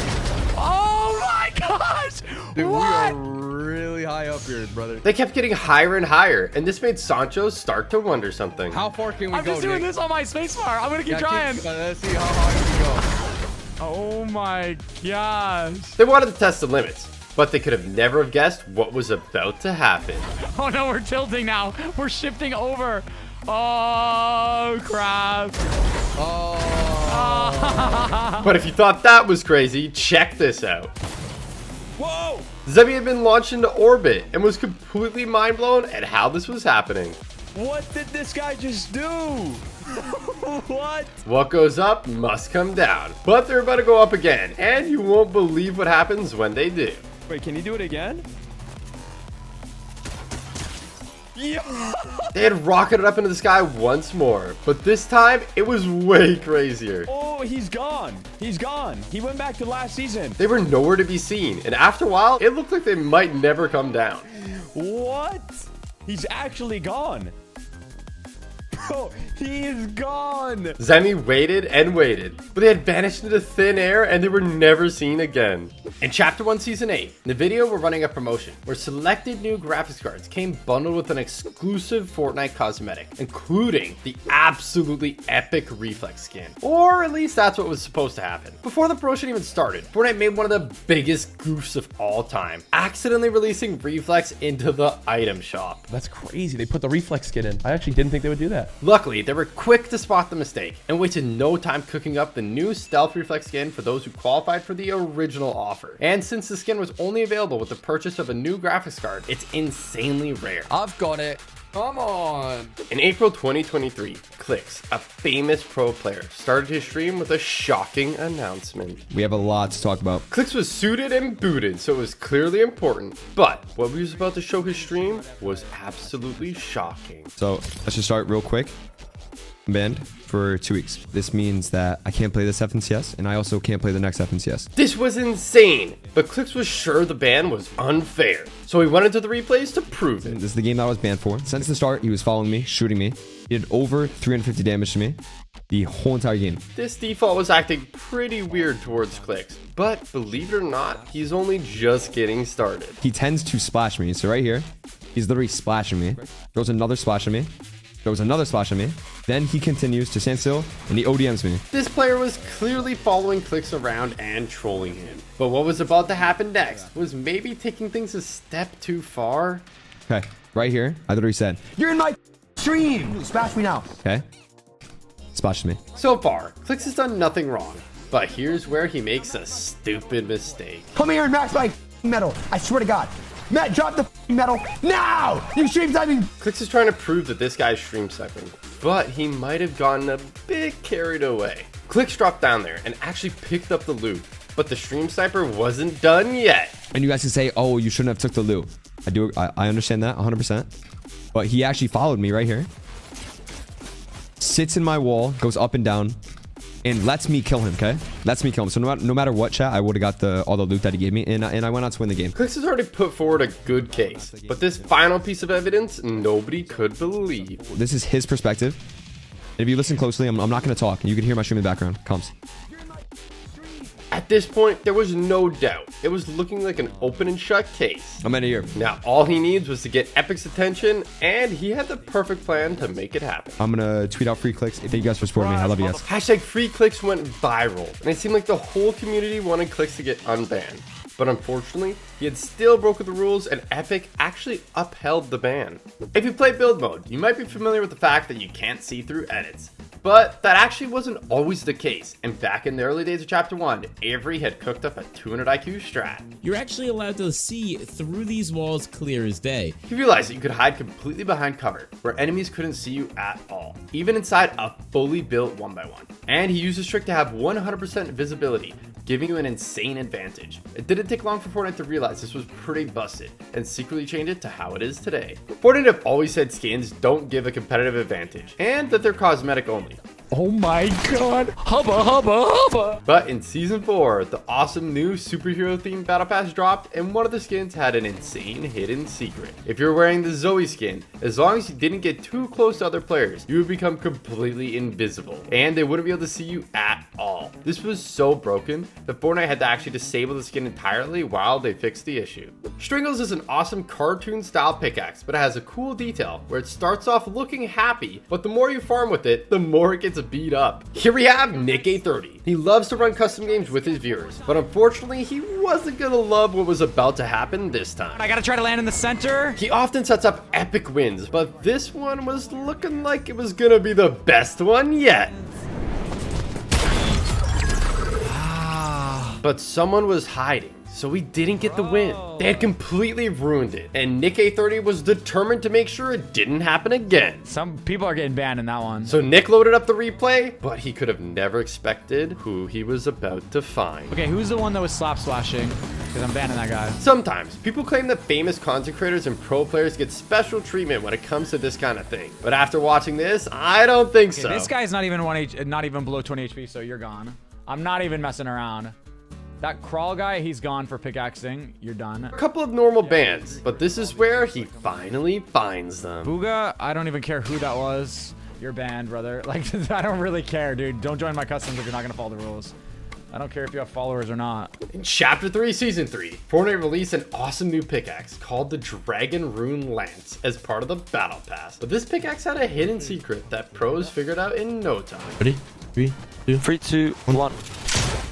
Oh my gosh. Dude, what? we are really high up here, brother. They kept getting higher and higher, and this made Sancho start to wonder something. How far can we go, I'm just doing Nick? this on my spacebar. I'm gonna keep trying. Let's see how high we go. Oh my gosh. They wanted to test the limits, but they could have never have guessed what was about to happen. Oh no, we're tilting now. We're shifting over. Oh crap. Oh. But if you thought that was crazy, check this out. Whoa! Zemi had been launched into orbit and was completely mind blown at how this was happening. What did this guy just do? What? What goes up must come down. But they're about to go up again, and you won't believe what happens when they do. Wait, can you do it again? They had rocketed up into the sky once more, but this time it was way crazier. Oh, he's gone. He's gone. He went back to last season. They were nowhere to be seen, and after a while, it looked like they might never come down. What? He's actually gone. Bro, he is gone. Zemi waited and waited, but they had vanished into thin air and they were never seen again. In Chapter 1 Season 8, in the video we're running a promotion where selected new graphics cards came bundled with an exclusive Fortnite cosmetic, including the absolutely epic Reflex skin. Or at least that's what was supposed to happen. Before the promotion even started, Fortnite made one of the biggest goofs of all time, accidentally releasing Reflex into the item shop. That's crazy. They put the Reflex skin in. I actually didn't think they would do that. Luckily, they were quick to spot the mistake and wasted no time cooking up the new Stealth Reflex skin for those who qualified for the original offer. And since the skin was only available with the purchase of a new graphics card, it's insanely rare. I've got it. Come on. In April 2023, Clicks, a famous pro player, started his stream with a shocking announcement. We have a lot to talk about. Clicks was suited and booted, so it was clearly important. But what he was about to show his stream was absolutely shocking. So let's just start real quick. I'm banned for 2 weeks. This means that I can't play this FNCS, and I also can't play the next FNCS. This was insane, but Clicks was sure the ban was unfair. So he went into the replays to prove it. This is the game that I was banned for. Since the start, he was following me, shooting me. He did over 350 damage to me the whole entire game. This default was acting pretty weird towards Clicks, but believe it or not, he's only just getting started. He tends to splash me. So right here, he's literally splashing me. Throws another splash at me. Throws another splash at me. Then he continues to stand still and he ODMs me. This player was clearly following Clicks around and trolling him. But what was about to happen next was maybe taking things a step too far. Okay, right here, I literally said, "You're in my stream. Smash me now." Okay. Splashed me. So far, Clicks has done nothing wrong. But here's where he makes a stupid mistake. Come here and max my metal. I swear to God. Matt, drop the metal now! You stream sniping! Clicks is trying to prove that this guy's stream sniping, but he might have gotten a bit carried away. Clicks dropped down there and actually picked up the loot, but the stream sniper wasn't done yet. And you guys can say, oh, you shouldn't have took the loot. I understand that 100%. But he actually followed me right here. Sits in my wall, goes up and down, and lets me kill him, okay? Lets me kill him. So no matter what, chat, I would have got all the loot that he gave me, and I went out to win the game. Clicks has already put forward a good case, but this final piece of evidence, nobody could believe. This is his perspective. And if you listen closely, I'm not going to talk. You can hear my stream in the background. Comes. At this point, there was no doubt. It was looking like an open and shut case. I'm in here. Now, all he needs was to get Epic's attention, and he had the perfect plan to make it happen. I'm going to tweet out free clicks. Thank you guys for supporting me. I love you guys. Hashtag free clicks went viral, and it seemed like the whole community wanted Clicks to get unbanned. But unfortunately, he had still broken the rules and Epic actually upheld the ban. If you play build mode, you might be familiar with the fact that you can't see through edits. But that actually wasn't always the case, and back in the early days of Chapter 1, Avery had cooked up a 200 IQ strat. You're actually allowed to see through these walls clear as day. He realized that you could hide completely behind cover, where enemies couldn't see you at all, even inside a fully built 1x1. And he used this trick to have 100% visibility, giving you an insane advantage. It didn't take long for Fortnite to realize this was pretty busted, and secretly change it to how it is today. Fortnite have always said skins don't give a competitive advantage, and that they're cosmetic only. Oh my god. Hubba, hubba, hubba. But in Season 4, the awesome new superhero-themed Battle Pass dropped, and one of the skins had an insane hidden secret. If you're wearing the Zoe skin, as long as you didn't get too close to other players, you would become completely invisible, and they wouldn't be able to see you at all. This was so broken that Fortnite had to actually disable the skin entirely while they fixed the issue. Stringles is an awesome cartoon-style pickaxe, but it has a cool detail where it starts off looking happy, but the more you farm with it, the more it gets beat up. Here we have Nick A30. He loves to run custom games with his viewers, but unfortunately he wasn't gonna love what was about to happen this time. I gotta try to land in the center. He often sets up epic wins, but this one was looking like it was gonna be the best one yet. But someone was hiding, so he didn't get the win. They had completely ruined it, and Nick A30 was determined to make sure it didn't happen again. Some people are getting banned in that one. So Nick loaded up the replay, but he could have never expected who he was about to find. Okay, who's the one that was slap splashing? because I'm banning that guy. Sometimes people claim that famous content creators and pro players get special treatment when it comes to this kind of thing. But after watching this, I don't think so. This guy's not even not even below 20 HP, so you're gone. I'm not even messing around. That crawl guy, he's gone for pickaxing. You're done. A couple of normal bans, but this is where he finally finds them. Booga, I don't even care who that was. You're banned, brother. Like, I don't really care, dude. Don't join my customs if you're not gonna follow the rules. I don't care if you have followers or not. In Chapter 3, Season 3, Fortnite released an awesome new pickaxe called the Dragon Rune Lance as part of the Battle Pass. But this pickaxe had a hidden secret that pros figured out in no time. Ready? 3, 2, 1.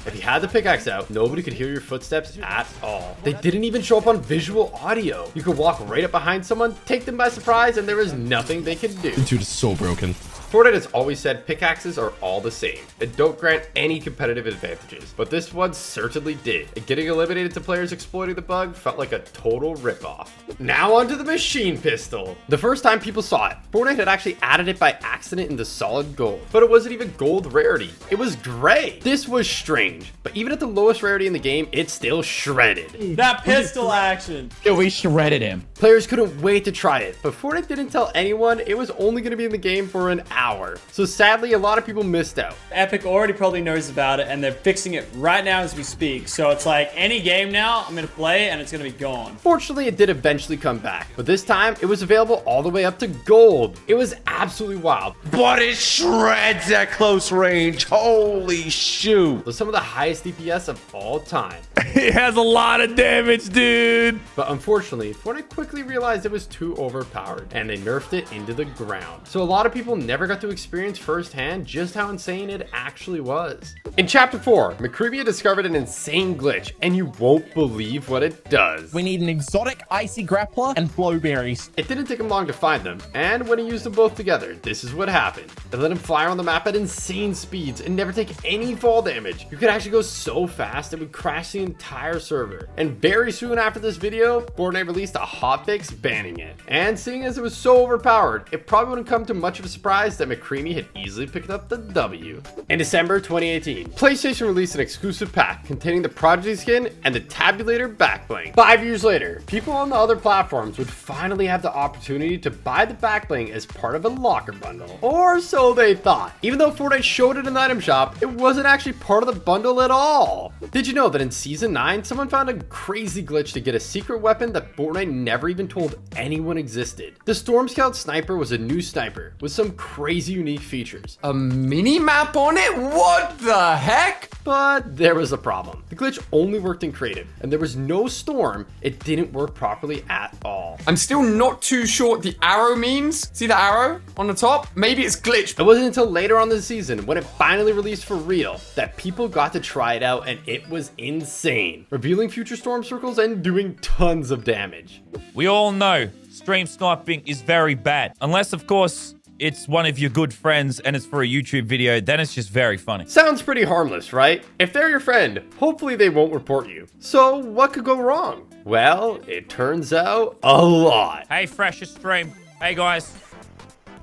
If you had the pickaxe out, nobody could hear your footsteps at all. They didn't even show up on visual audio. You could walk right up behind someone, take them by surprise, and there was nothing they could do. This dude is so broken. Fortnite has always said pickaxes are all the same and don't grant any competitive advantages, but this one certainly did. And getting eliminated to players exploiting the bug felt like a total ripoff. Now onto the machine pistol. The first time people saw it, Fortnite had actually added it by accident into solid gold, but it wasn't even gold rarity. It was gray. This was strange, but even at the lowest rarity in the game, it still shredded. That pistol action. Yo, we shredded him. Players couldn't wait to try it, but Fortnite didn't tell anyone it was only going to be in the game for an hour. So sadly, a lot of people missed out. Epic already probably knows about it, and they're fixing it right now as we speak. So it's like any game now, I'm gonna play, and it's gonna be gone. Fortunately, it did eventually come back, but this time it was available all the way up to gold. It was absolutely wild. But it shreds at close range. Holy shoot. With some of the highest DPS of all time. It has a lot of damage, dude. But unfortunately, Fortnite quickly realized it was too overpowered, and they nerfed it into the ground. So a lot of people never got to experience firsthand just how insane it actually was. In Chapter 4, McCreevy discovered an insane glitch, and you won't believe what it does. We need an exotic icy grappler and blowberries. It didn't take him long to find them, and when he used them both together, this is what happened. It let him fly around the map at insane speeds and never take any fall damage. You could actually go so fast it would crash the entire server. And very soon after this video, Fortnite released a hotfix banning it. And seeing as it was so overpowered, it probably wouldn't come to much of a surprise that McCreamy had easily picked up the W. In December 2018, PlayStation released an exclusive pack containing the Prodigy skin and the Tabulator backbling. 5 years later, people on the other platforms would finally have the opportunity to buy the backbling as part of a locker bundle. Or so they thought. Even though Fortnite showed it in the item shop, it wasn't actually part of the bundle at all. Did you know that in Season 9, someone found a crazy glitch to get a secret weapon that Fortnite never even told anyone existed? The Storm Scout Sniper was a new sniper with some crazy unique features. A mini map on it? What the heck? But there was a problem. The glitch only worked in creative, and there was no storm. It didn't work properly at all. I'm still not too sure what the arrow means. See the arrow on the top? Maybe it's glitched. It wasn't until later on this season, when it finally released for real, that people got to try it out, and it was insane, revealing future storm circles and doing tons of damage. We all know stream sniping is very bad. Unless, of course, it's one of your good friends and it's for a YouTube video, then it's just very funny. Sounds pretty harmless, right? If they're your friend, hopefully they won't report you. So what could go wrong? Well, it turns out a lot. Hey, Fresh stream. Hey, guys.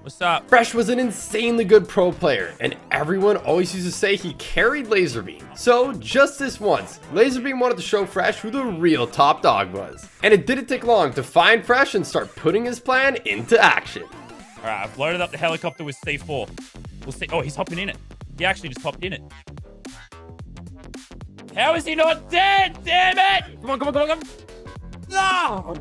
What's up? Fresh was an insanely good pro player, and everyone always used to say he carried Laserbeam. So just this once, Laserbeam wanted to show Fresh who the real top dog was. And it didn't take long to find Fresh and start putting his plan into action. All right, I've loaded up the helicopter with C4. We'll see. Oh, he's hopping in it. He actually just hopped in it. How is he not dead? Damn it! Come on, come on, come on, come on. No!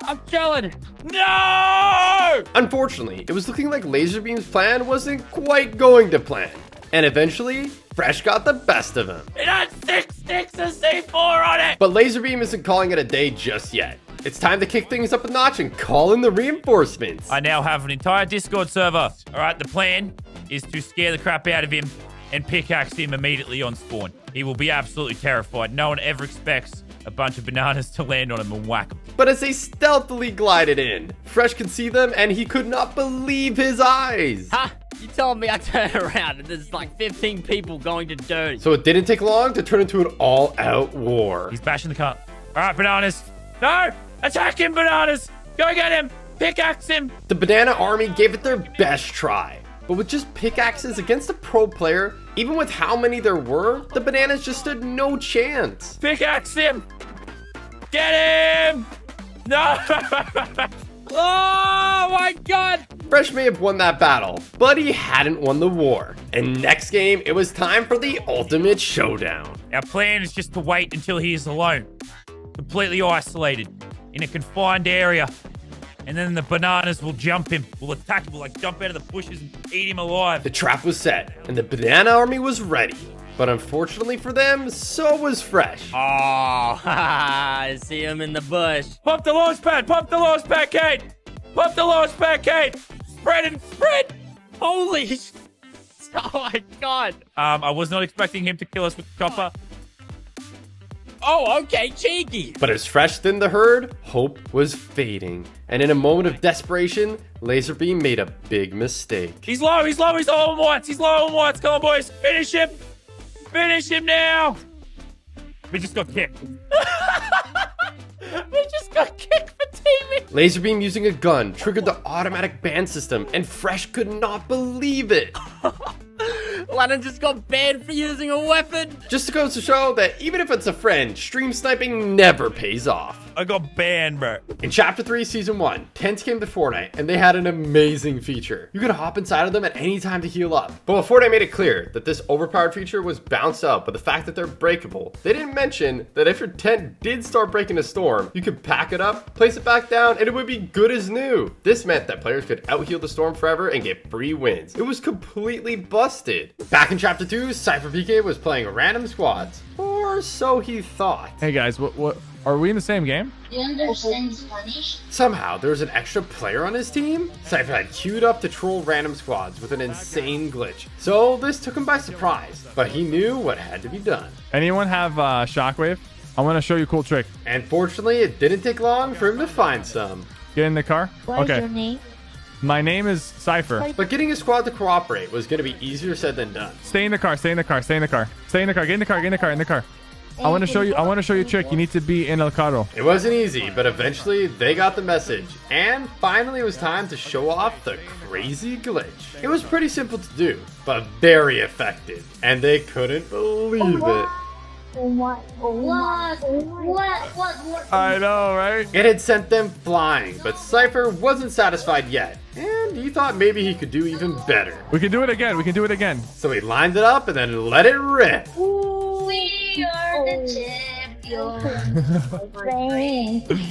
I'm chilling. No! Unfortunately, it was looking like Laserbeam's plan wasn't quite going to plan. And eventually, Fresh got the best of him. It had 6 sticks of C4 on it! But Laserbeam isn't calling it a day just yet. It's time to kick things up a notch and call in the reinforcements. I now have an entire Discord server. All right, the plan is to scare the crap out of him and pickaxe him immediately on spawn. He will be absolutely terrified. No one ever expects a bunch of bananas to land on him and whack him. But as they stealthily glided in, Fresh could see them and he could not believe his eyes. Ha! You told me I turned around and there's like 15 people going to dirty. So it didn't take long to turn into an all-out war. He's bashing the car. All right, bananas. No! Attack him, bananas! Go get him! Pickaxe him! The banana army gave it their best try. But with just pickaxes against a pro player, even with how many there were, the bananas just stood no chance. Pickaxe him! Get him! No! Oh my god! Fresh may have won that battle, but he hadn't won the war. And next game, it was time for the ultimate showdown. Our plan is just to wait until he is alone, completely isolated, in a confined area. And then the bananas will jump him. We'll attack him. We'll like jump out of the bushes and eat him alive. The trap was set, and the banana army was ready. But unfortunately for them, so was Fresh. Oh, I see him in the bush. Pump the launch pad! Pump the launch pad, Kate! Pump the launch pad, Kate! Spread and spread! Holy oh my god. I was not expecting him to kill us with the chopper. Oh, okay, cheeky. But as Fresh thinned the herd, hope was fading. And in a moment of desperation, Laserbeam made a big mistake. He's low, he's low, he's low on whites, he's low on whites. Come on, boys, finish him! Finish him now! We just got kicked. We just got kicked for teaming. Laserbeam using a gun triggered the automatic ban system, and Fresh could not believe it. Lennon just got banned for using a weapon. Just goes to show that even if it's a friend, stream sniping never pays off. I got banned, bro. In Chapter 3, Season 1, tents came to Fortnite, and they had an amazing feature. You could hop inside of them at any time to heal up. But when Fortnite made it clear that this overpowered feature was bounced out by the fact that they're breakable, they didn't mention that if your tent did start breaking a storm, you could pack it up, place it back down, and it would be good as new. This meant that players could out-heal the storm forever and get free wins. It was completely busted. Back in Chapter 2, Cypher PK was playing random squads. Or so he thought. Hey guys, what are we in the same game? Do you understand Spanish? Somehow, there was an extra player on his team. Cypher had queued up to troll random squads with an insane glitch. So this took him by surprise, but he knew what had to be done. Anyone have Shockwave? I want to show you a cool trick. And fortunately, it didn't take long for him to find some. Get in the car. What okay. is your name? My name is Cypher. But getting a squad to cooperate was going to be easier said than done. Stay in the car. Stay in the car. Stay in the car. Stay in the car. Get in the car. Get in the car. In the car. I want to show you a trick. You need to be in el carro. It wasn't easy, but eventually they got the message. And finally it was time to show off the crazy glitch. It was pretty simple to do, but very effective. And they couldn't believe it. What? I know, right? It had sent them flying, but Cypher wasn't satisfied yet. And he thought maybe he could do even better. We can do it again. We can do it again. So he lined it up and then let it rip. We are the champions.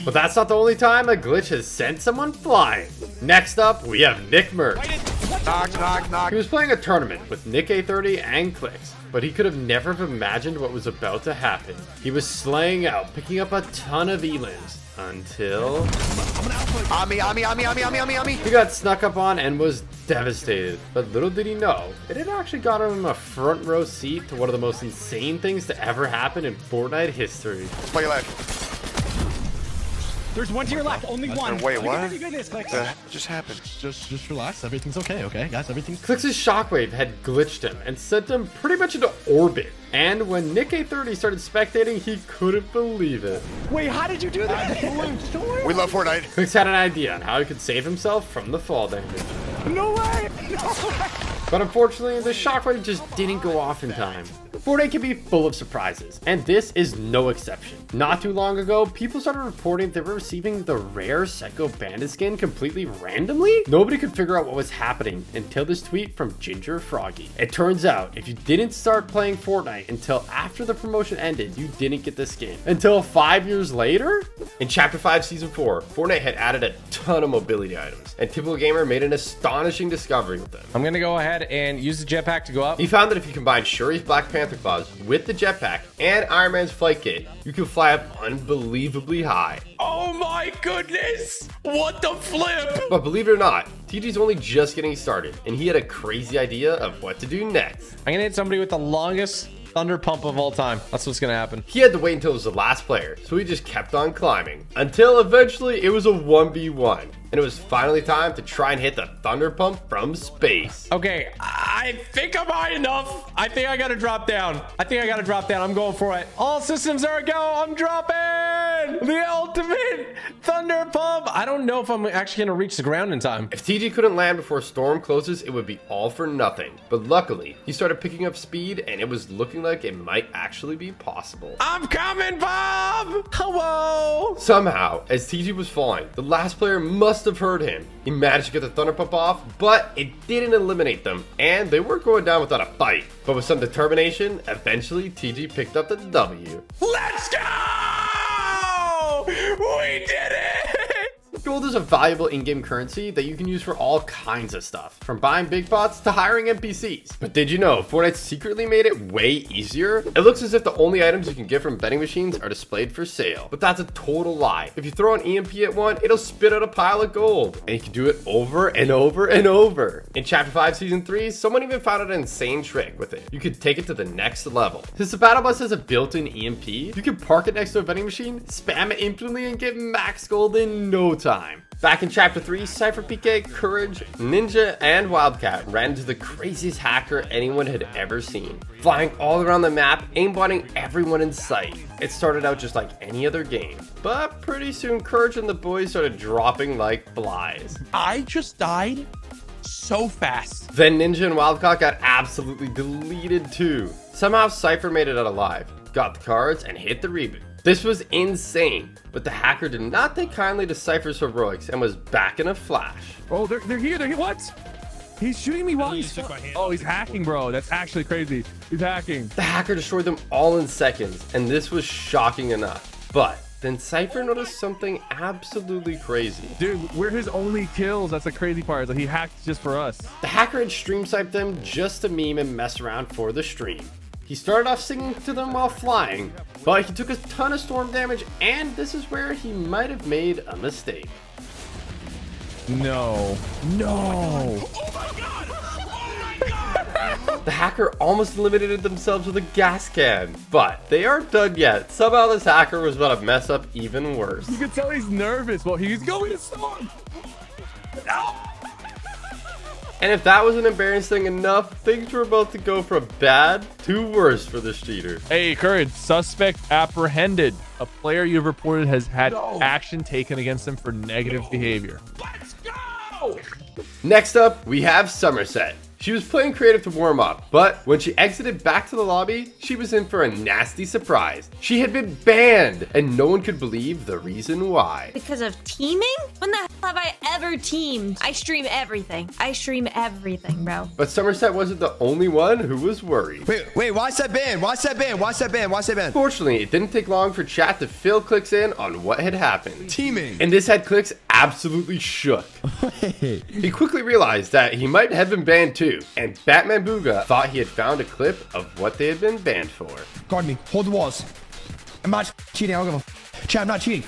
But that's not the only time a glitch has sent someone flying. Next up, we have Nick Merck. Knock, knock, knock. He was playing a tournament with Nick A30 and Clicks, but he could have never have imagined what was about to happen. He was slaying out, picking up a ton of elims, until... He got snuck up on and was devastated. But little did he know, it had actually gotten him a front row seat to one of the most insane things to ever happen in Fortnite history. Play left. There's one to your left, only one. Wait, what? What just happened? Just relax. Everything's okay, guys? Everything's... Clicks' shockwave had glitched him and sent him pretty much into orbit. And when Nick A30 started spectating, he couldn't believe it. Wait, how did you do that? We love Fortnite. Clicks had an idea on how he could save himself from the fall damage. No way! No way! But unfortunately, the shockwave just didn't go off in time. Fortnite can be full of surprises, and this is no exception. Not too long ago, people started reporting they were receiving the rare Psycho Bandit skin completely randomly. Nobody could figure out what was happening until this tweet from Ginger Froggy. It turns out, if you didn't start playing Fortnite until after the promotion ended, you didn't get the skin. Until 5 years later? In Chapter 5, Season 4, Fortnite had added a ton of mobility items, and Typical Gamer made an astonishing discovery with them. I'm gonna go ahead and use the jetpack to go up. He found that if you combine Shuri's Black Panther claws with the jetpack and Iron Man's flight kit, you can fly up unbelievably high. Oh my goodness! What the flip? But believe it or not, TG's only just getting started, and he had a crazy idea of what to do next. I'm gonna hit somebody with the longest thunder pump of all time. That's what's gonna happen. He had to wait until it was the last player, so he just kept on climbing. Until eventually it was a 1v1. And it was finally time to try and hit the thunder pump from space. Okay, I think I'm high enough. I think I gotta drop down. I'm going for it. All systems are a go. I'm dropping. The ultimate thunder pump. I don't know if I'm actually gonna reach the ground in time. If TG couldn't land before Storm closes, it would be all for nothing. But luckily, he started picking up speed and it was looking like it might actually be possible. I'm coming, Bob! Hello! Somehow, as TG was falling, the last player must have heard him. He managed to get the thunder pump off, but it didn't eliminate them, and they weren't going down without a fight. But with some determination, eventually TG picked up the W. Let's go! We did it! Gold is a valuable in-game currency that you can use for all kinds of stuff, from buying big bots to hiring NPCs. But did you know Fortnite secretly made it way easier? It looks as if the only items you can get from betting machines are displayed for sale, but that's a total lie. If you throw an EMP at one, it'll spit out a pile of gold, and you can do it over and over and over. In Chapter 5 Season 3, someone even found out an insane trick with it. You could take it to the next level. Since the battle bus has a built-in EMP, you can park it next to a vending machine, spam it instantly, and get max gold in no time. Back in Chapter 3, Cypher, PK, Courage, Ninja, and Wildcat ran into the craziest hacker anyone had ever seen. Flying all around the map, aimbotting everyone in sight. It started out just like any other game, but pretty soon Courage and the boys started dropping like flies. I just died so fast. Then Ninja and Wildcat got absolutely deleted too. Somehow Cypher made it out alive, got the cards, and hit the reboot. This was insane, but the hacker did not take kindly to Cypher's heroics and was back in a flash. Oh, they're here. They're here. What? He's shooting me while he's... Oh, he's hacking, bro. That's actually crazy. He's hacking. The hacker destroyed them all in seconds, and this was shocking enough. But then Cypher noticed something absolutely crazy. Dude, we're his only kills. That's the crazy part. Like, he hacked just for us. The hacker had stream sniped them just to meme and mess around for the stream. He started off singing to them while flying, but he took a ton of storm damage, and this is where he might have made a mistake. No. No. The hacker almost eliminated themselves with a gas can, but they aren't done yet. Somehow this hacker was about to mess up even worse. You can tell he's nervous. Well, he's going to storm. No. And if that wasn't embarrassing enough, things were about to go from bad to worse for this cheater. Hey, Courage, suspect apprehended. A player you've reported has had action taken against him for negative behavior. Let's go! Next up, we have Somerset. She was playing creative to warm up, but when she exited back to the lobby, she was in for a nasty surprise. She had been banned, and no one could believe the reason why. Because of teaming? When the hell have I ever teamed? I stream everything. I stream everything, bro. But Somerset wasn't the only one who was worried. Wait, why's that ban? Why's that ban? Why's that ban? Why's that ban? Fortunately, it didn't take long for chat to fill Clicks in on what had happened. Teaming. And this had Clicks absolutely shook. He quickly realized that he might have been banned too, and Batman Booga thought he had found a clip of what they had been banned for. Guard me. Hold the walls. I'm not cheating. I don't give a... Chat, I'm not cheating.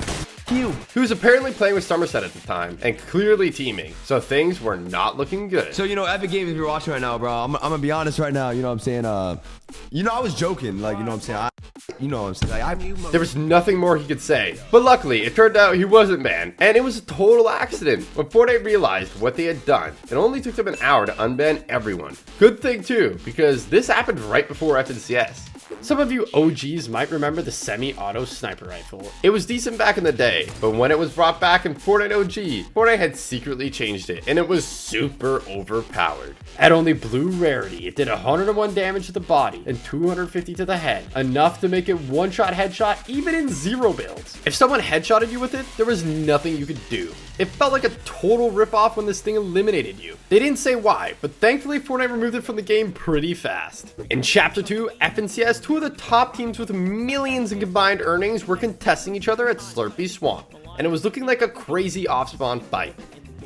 You. He was apparently playing with Somerset at the time, and clearly teaming, so things were not looking good. So, you know, Epic Games, if you're watching right now, bro, I'm gonna be honest right now, you know what I'm saying? You know, I was joking, like, you know what I'm saying? You know what I'm saying? Like, there was nothing more he could say. But luckily, it turned out he wasn't banned, and it was a total accident. When Fortnite realized what they had done, it only took them an hour to unban everyone. Good thing too, because this happened right before FNCS. Some of you OGs might remember the semi-auto sniper rifle. It was decent back in the day, but when it was brought back in Fortnite OG, Fortnite had secretly changed it, and it was super overpowered. At only blue rarity, it did 101 damage to the body and 250 to the head, enough to make it one-shot headshot even in zero builds. If someone headshotted you with it, there was nothing you could do. It felt like a total ripoff when this thing eliminated you. They didn't say why, but thankfully Fortnite removed it from the game pretty fast. In Chapter 2, FNCS, two of the top teams with millions in combined earnings were contesting each other at Slurpee Swamp, and it was looking like a crazy off-spawn fight.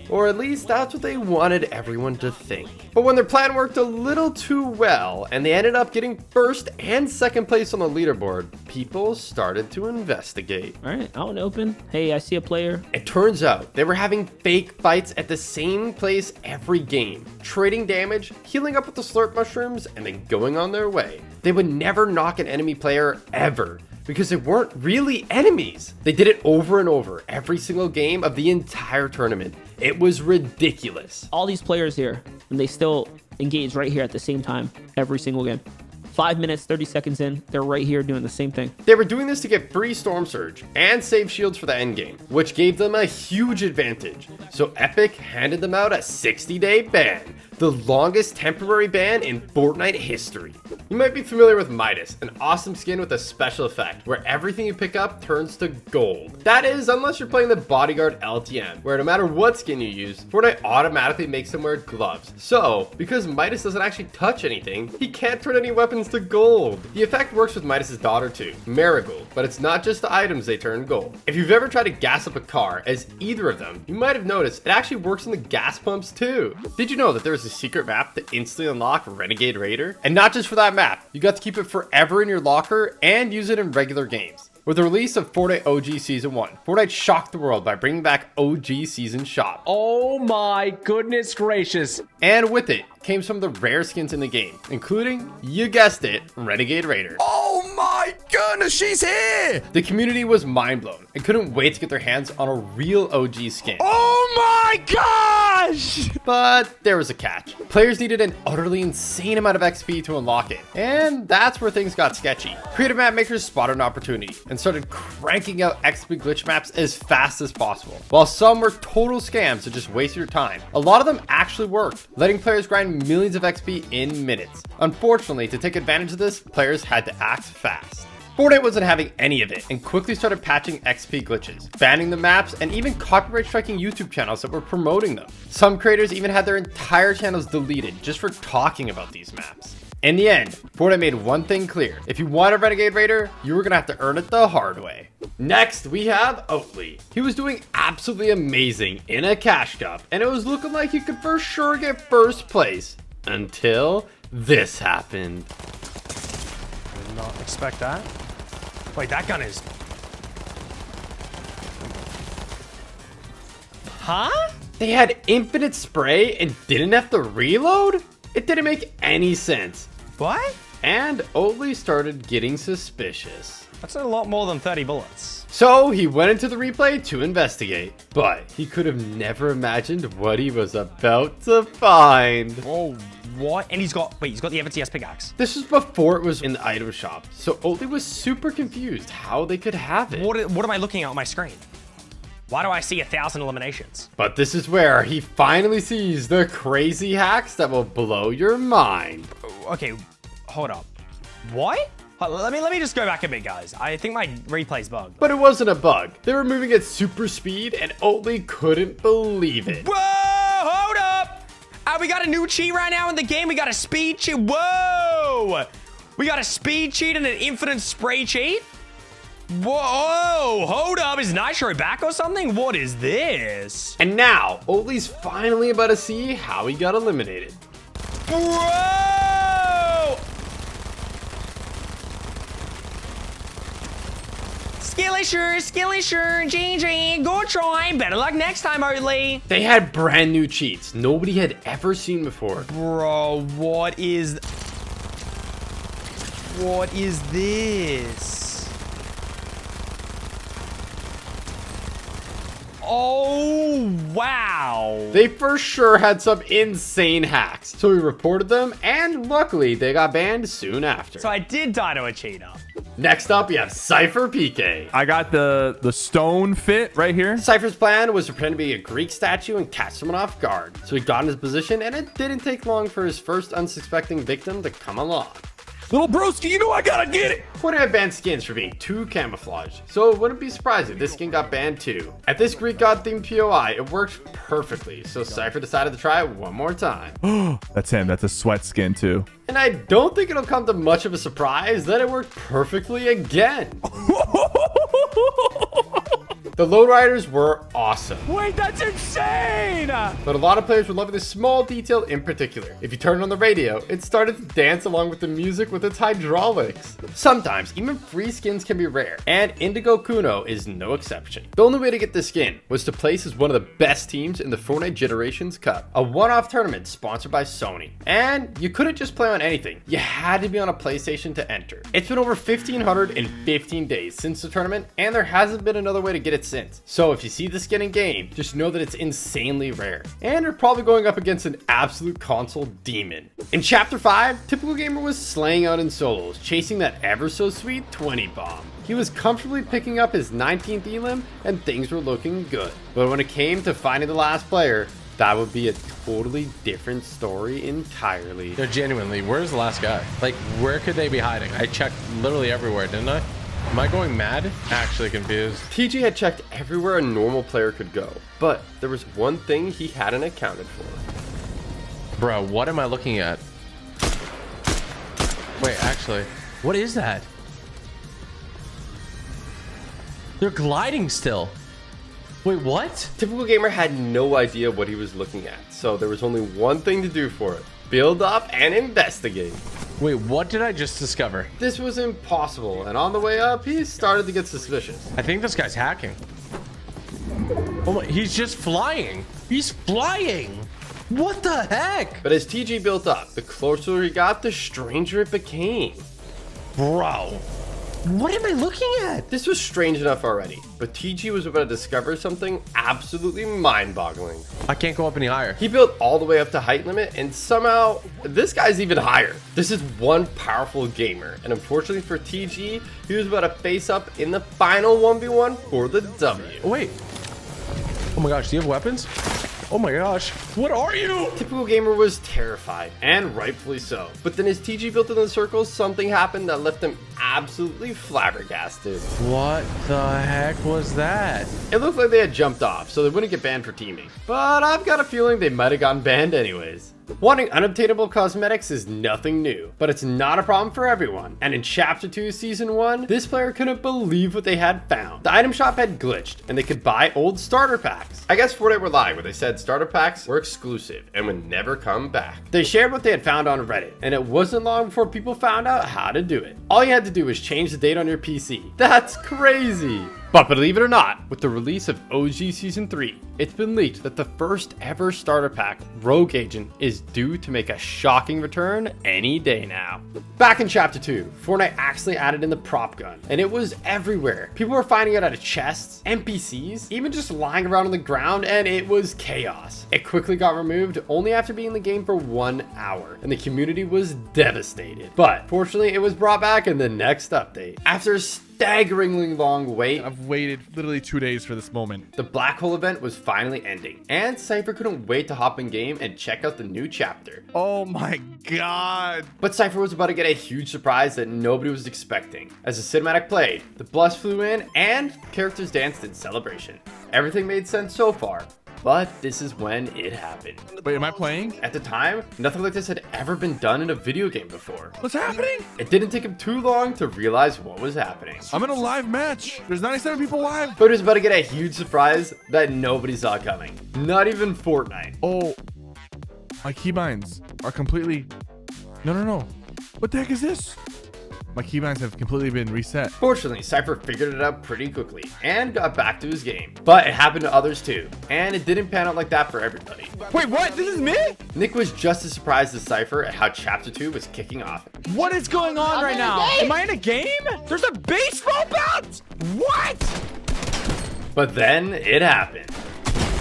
Or at least that's what they wanted everyone to think. But when their plan worked a little too well, and they ended up getting first and second place on the leaderboard, people started to investigate. All right, out and open. Hey, I see a player. It turns out they were having fake fights at the same place every game, trading damage, healing up with the slurp mushrooms, and then going on their way. They would never knock an enemy player ever, because they weren't really enemies. They did it over and over every single game of the entire tournament. It was ridiculous. All these players here, and they still engage right here at the same time every single game. 5 minutes, 30 seconds in, they're right here doing the same thing. They were doing this to get free Storm Surge and save shields for the endgame, which gave them a huge advantage. So Epic handed them out a 60-day ban, the longest temporary ban in Fortnite history. You might be familiar with Midas, an awesome skin with a special effect where everything you pick up turns to gold. That is, unless you're playing the Bodyguard LTM, where no matter what skin you use, Fortnite automatically makes him wear gloves. So, because Midas doesn't actually touch anything, he can't turn any weapons to gold. The effect works with Midas's daughter too, Marigold, but it's not just the items they turn gold. If you've ever tried to gas up a car as either of them, you might have noticed it actually works in the gas pumps too. Did you know that there's a secret map to instantly unlock Renegade Raider? And not just for that map, you got to keep it forever in your locker and use it in regular games. With the release of Fortnite OG Season 1, Fortnite shocked the world by bringing back OG Season Shop. Oh my goodness gracious. And with it came some of the rare skins in the game, including, you guessed it, Renegade Raider. Oh my goodness, she's here! The community was mind blown and couldn't wait to get their hands on a real OG skin. Oh my gosh! But there was a catch. Players needed an utterly insane amount of XP to unlock it, and that's where things got sketchy. Creative map makers spotted an opportunity and started cranking out XP glitch maps as fast as possible. While some were total scams to just waste your time, a lot of them actually worked, letting players grind millions of XP in minutes. Unfortunately, to take advantage of this, players had to act fast. Fortnite wasn't having any of it and quickly started patching XP glitches, banning the maps, and even copyright striking YouTube channels that were promoting them. Some creators even had their entire channels deleted just for talking about these maps. In the end, Fortnite made one thing clear. If you want a Renegade Raider, you were gonna have to earn it the hard way. Next, we have Oatly. He was doing absolutely amazing in a cash cup, and it was looking like he could for sure get first place. Until this happened. Did not expect that. Wait, that gun is... Huh? They had infinite spray and didn't have to reload? It didn't make any sense. What? And Oatly started getting suspicious. That's a lot more than 30 bullets. So he went into the replay to investigate, but he could have never imagined what he was about to find. Oh, what? And he's got the FTS pickaxe. This was before it was in the item shop, so Oatly was super confused how they could have it. What am I looking at on my screen? Why do I see 1,000 eliminations? But this is where he finally sees the crazy hacks that will blow your mind. Okay, hold up. What? Let me just go back a bit, guys. I think my replay's bugged. But it wasn't a bug. They were moving at super speed and Oatly couldn't believe it. Whoa, hold up. We got a new cheat right now in the game. We got a speed cheat. Whoa. We got a speed cheat and an infinite spray cheat. Whoa, hold up. Is Nitro back or something? What is this? And now, Oatly's finally about to see how he got eliminated. Whoa! Skilly sure, GG, go try. Better luck next time, Oatly. They had brand new cheats nobody had ever seen before. Bro, what is this? Oh, wow. They for sure had some insane hacks, so we reported them, and luckily they got banned soon after. So I did die to a cheater. Next up, we have Cypher PK. I got the stone fit right here. Cypher's plan was to pretend to be a Greek statue and catch someone off guard. So he got in his position, and it didn't take long for his first unsuspecting victim to come along. Little broski, you know I gotta get it. Fortnite banned skins for being too camouflaged, so it wouldn't be surprising if this skin got banned too. At this Greek god themed POI, it worked perfectly, so Cypher decided to try it one more time. That's him. That's a sweat skin too. And I don't think it'll come to much of a surprise that it worked perfectly again. The lowriders were awesome. Wait, that's insane! But a lot of players were loving this small detail in particular. If you turn on the radio, it started to dance along with the music with its hydraulics. Sometimes, even free skins can be rare, and Indigo Kuno is no exception. The only way to get this skin was to place as one of the best teams in the Fortnite Generations Cup, a one-off tournament sponsored by Sony. And you couldn't just play on anything. You had to be on a PlayStation to enter. It's been over 1,515 days since the tournament, and there hasn't been another way to get its it since. So if you see the skin in game, just know that it's insanely rare. And you're probably going up against an absolute console demon. In Chapter 5, Typical Gamer was slaying out in solos, chasing that ever so sweet 20 bomb. He was comfortably picking up his 19th elim and things were looking good. But when it came to finding the last player, that would be a totally different story entirely. No, genuinely, where's the last guy? Like, where could they be hiding? I checked literally everywhere, didn't I? Am I going mad? Actually confused. TG had checked everywhere a normal player could go, but there was one thing he hadn't accounted for. Bro, what am I looking at? Wait, actually, what is that? They're gliding still. Wait, what? Typical Gamer had no idea what he was looking at, so there was only one thing to do for it. Build up and investigate. Wait, what did I just discover? This was impossible, and on the way up, he started to get suspicious. I think this guy's hacking. Oh my, he's just flying. He's flying. What the heck? But as TG built up, the closer he got, the stranger it became. Bro. What am I looking at? This was strange enough already, but TG was about to discover something absolutely mind-boggling. I can't go up any higher. He built all the way up to height limit, and somehow, this guy's even higher. This is one powerful gamer, and unfortunately for TG, he was about to face up in the final 1v1 for the W. Oh, wait. Oh my gosh, do you have weapons? Oh my gosh, what are you? Typical Gamer was terrified, and rightfully so. But then as TG built in the circles, something happened that left him absolutely flabbergasted. What the heck was that? It looked like they had jumped off, so they wouldn't get banned for teaming. But I've got a feeling they might have gotten banned anyways. Wanting unobtainable cosmetics is nothing new, but it's not a problem for everyone. And in Chapter 2 Season 1, this player couldn't believe what they had found. The item shop had glitched, and they could buy old starter packs. I guess Fortnite were lying when they said starter packs were exclusive and would never come back. They shared what they had found on Reddit, and it wasn't long before people found out how to do it. All you had to do was change the date on your PC. That's crazy! But believe it or not, with the release of OG Season 3, it's been leaked that the first ever starter pack, Rogue Agent, is due to make a shocking return any day now. Back in Chapter 2, Fortnite actually added in the prop gun, and it was everywhere. People were finding it out of chests, NPCs, even just lying around on the ground, and it was chaos. It quickly got removed only after being in the game for 1 hour, and the community was devastated. But fortunately, it was brought back in the next update. After a staggeringly long wait, I've waited literally 2 days for this moment. The Black Hole event was finally ending, and Cypher couldn't wait to hop in game and check out the new chapter. Oh my god. But Cypher was about to get a huge surprise that nobody was expecting. As the cinematic played, the bus flew in, and characters danced in celebration. Everything made sense so far. But this is when it happened. Wait, am I playing? At the time, nothing like this had ever been done in a video game before. What's happening? It didn't take him too long to realize what was happening. I'm in a live match. There's 97 people live. But he was about to get a huge surprise that nobody saw coming. Not even Fortnite. Oh, my keybinds are completely... No. What the heck is this? My keybinds have completely been reset. Fortunately, Cypher figured it out pretty quickly and got back to his game. But it happened to others too, and it didn't pan out like that for everybody. Wait, what? This is me? Nick was just as surprised as Cypher at how Chapter 2 was kicking off. What is going on right now? Am I in a game? There's a baseball bat? What? But then it happened.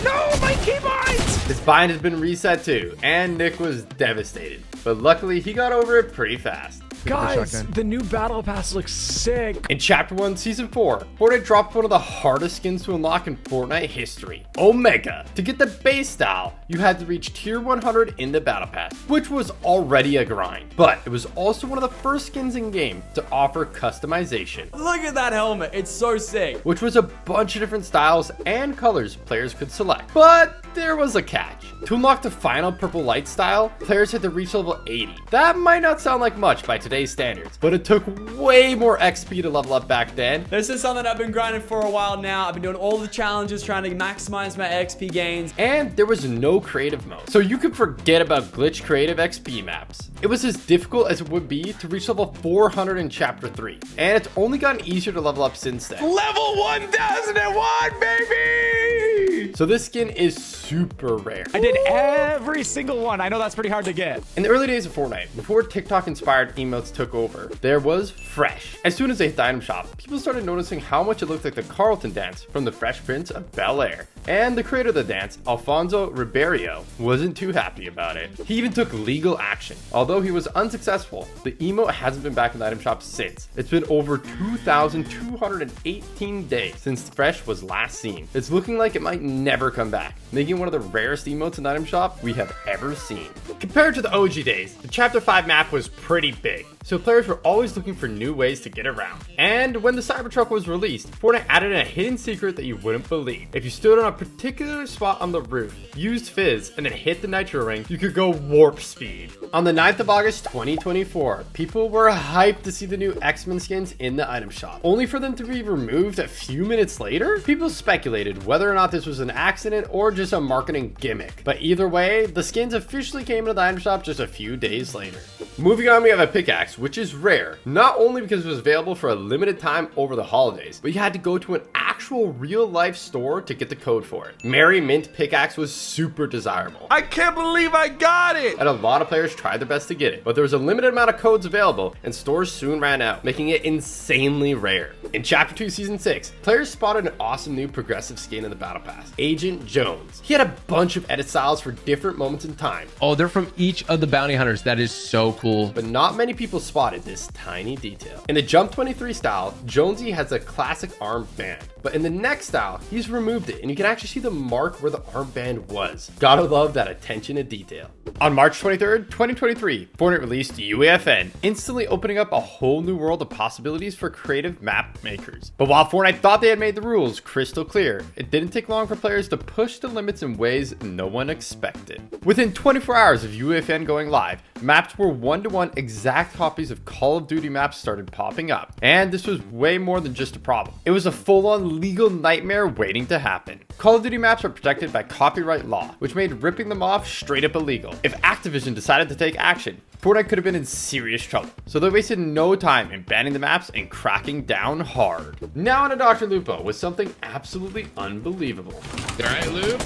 No, my keybinds! His bind has been reset too, and Nick was devastated. But luckily, he got over it pretty fast. Guys, the new battle pass looks sick. In Chapter 1, Season 4, Fortnite dropped one of the hardest skins to unlock in Fortnite history, Omega. To get the base style, you had to reach Tier 100 in the battle pass, which was already a grind. But it was also one of the first skins in game to offer customization. Look at that helmet, it's so sick. Which was a bunch of different styles and colors players could select. But there was a catch. To unlock the final purple light style, players had to reach level 80. That might not sound like much by today's standards, but it took way more XP to level up back then. This is something I've been grinding for a while now. I've been doing all the challenges, trying to maximize my XP gains. And there was no creative mode, so you could forget about glitch creative XP maps. It was as difficult as it would be to reach level 400 in Chapter 3, and it's only gotten easier to level up since then. Level 1001, baby! So this skin is super rare. I did every single one. I know that's pretty hard to get. In the early days of Fortnite, before TikTok-inspired emotes took over, there was Fresh. As soon as they hit the item shop, people started noticing how much it looked like the Carlton dance from the Fresh Prince of Bel-Air. And the creator of the dance, Alfonso Ribeiro, wasn't too happy about it. He even took legal action. Although he was unsuccessful, the emote hasn't been back in the item shop since. It's been over 2,218 days since Fresh was last seen. It's looking like it might never come back, making one of the rarest emotes in the item shop we have ever seen. Compared to the OG days, the Chapter 5 map was pretty big, so players were always looking for new ways to get around. And when the Cybertruck was released, Fortnite added in a hidden secret that you wouldn't believe. If you stood on a particular spot on the roof, used Fizz, and then hit the Nitro Ring, you could go warp speed. On the 9th of August 2024, people were hyped to see the new X-Men skins in the item shop, only for them to be removed a few minutes later. People speculated whether or not this was an accident or just a marketing gimmick, but either way, the skins officially came into the item shop just a few days later. Moving on, we have a pickaxe, which is rare, not only because it was available for a limited time over the holidays, but you had to go to an actual real-life store to get the code for it. Merry Mint pickaxe was super desirable. I can't believe I got it! And a lot of players tried their best to get it, but there was a limited amount of codes available, and stores soon ran out, making it insanely rare. In Chapter 2 Season 6, players spotted an awesome new progressive skin in the Battle Pass, Agent Jones. He had a bunch of edit styles for different moments in time. Oh, they're from each of the bounty hunters. That is so cool. But not many people spotted this tiny detail. In the Jump 23 style, Jonesy has a classic armband, but in the next style, he's removed it, and you can actually see the mark where the armband was. Gotta love that attention to detail. On March 23rd, 2023, Fortnite released UEFN, instantly opening up a whole new world of possibilities for creative map makers. But while Fortnite thought they had made the rules crystal clear, it didn't take long for players to push the limits in ways no one expected. Within 24 hours of UEFN going live, maps were one-to-one exact copies of Call of Duty maps started popping up. And this was way more than just a problem. It was a full-on legal nightmare waiting to happen. Call of Duty maps are protected by copyright law, which made ripping them off straight up illegal. If Activision decided to take action, Fortnite could have been in serious trouble. So they wasted no time in banning the maps and cracking down hard. Now on to Dr. Lupo with something absolutely unbelievable. All right, Lupe.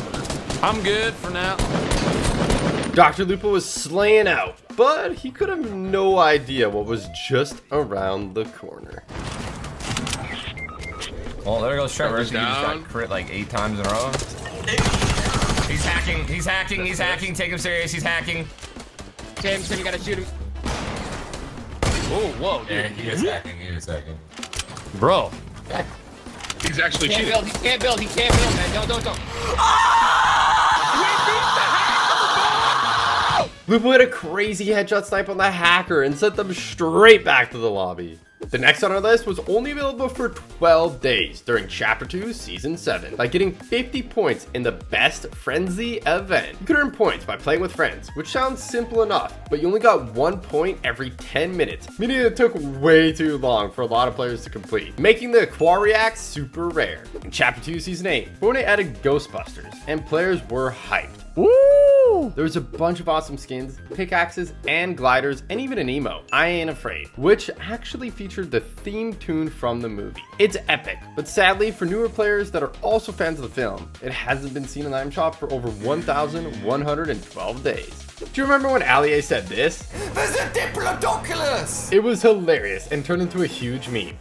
I'm good for now. Dr. Lupo was slaying out, but he could have no idea what was just around the corner. Well, there goes Trevor. He just down. got crit like 8 times in a row. He's hacking. He's hacking. He's hacking. Take him serious. He's hacking. Tim, you gotta shoot him. Oh, whoa, dude. Yeah, he is hacking. He is hacking. Bro. He's actually He cheating. can't build. He can't build. He can't build, man. Don't. Lupo hit a crazy headshot snipe on the hacker and sent them straight back to the lobby. The next on our list was only available for 12 days during Chapter 2 Season 7 by getting 50 points in the Best Frenzy event. You could earn points by playing with friends, which sounds simple enough, but you only got 1 point every 10 minutes, meaning it took way too long for a lot of players to complete, making the Quarry Act super rare. In Chapter 2 Season 8, Fortnite added Ghostbusters, and players were hyped. Woo! There was a bunch of awesome skins, pickaxes, and gliders, and even an emote, I Ain't Afraid, which actually featured the theme tune from the movie. It's epic, but sadly for newer players that are also fans of the film, it hasn't been seen in the item shop for over 1,112 days. Do you remember when Allier said this? There's a Diplodocus! It was hilarious and turned into a huge meme.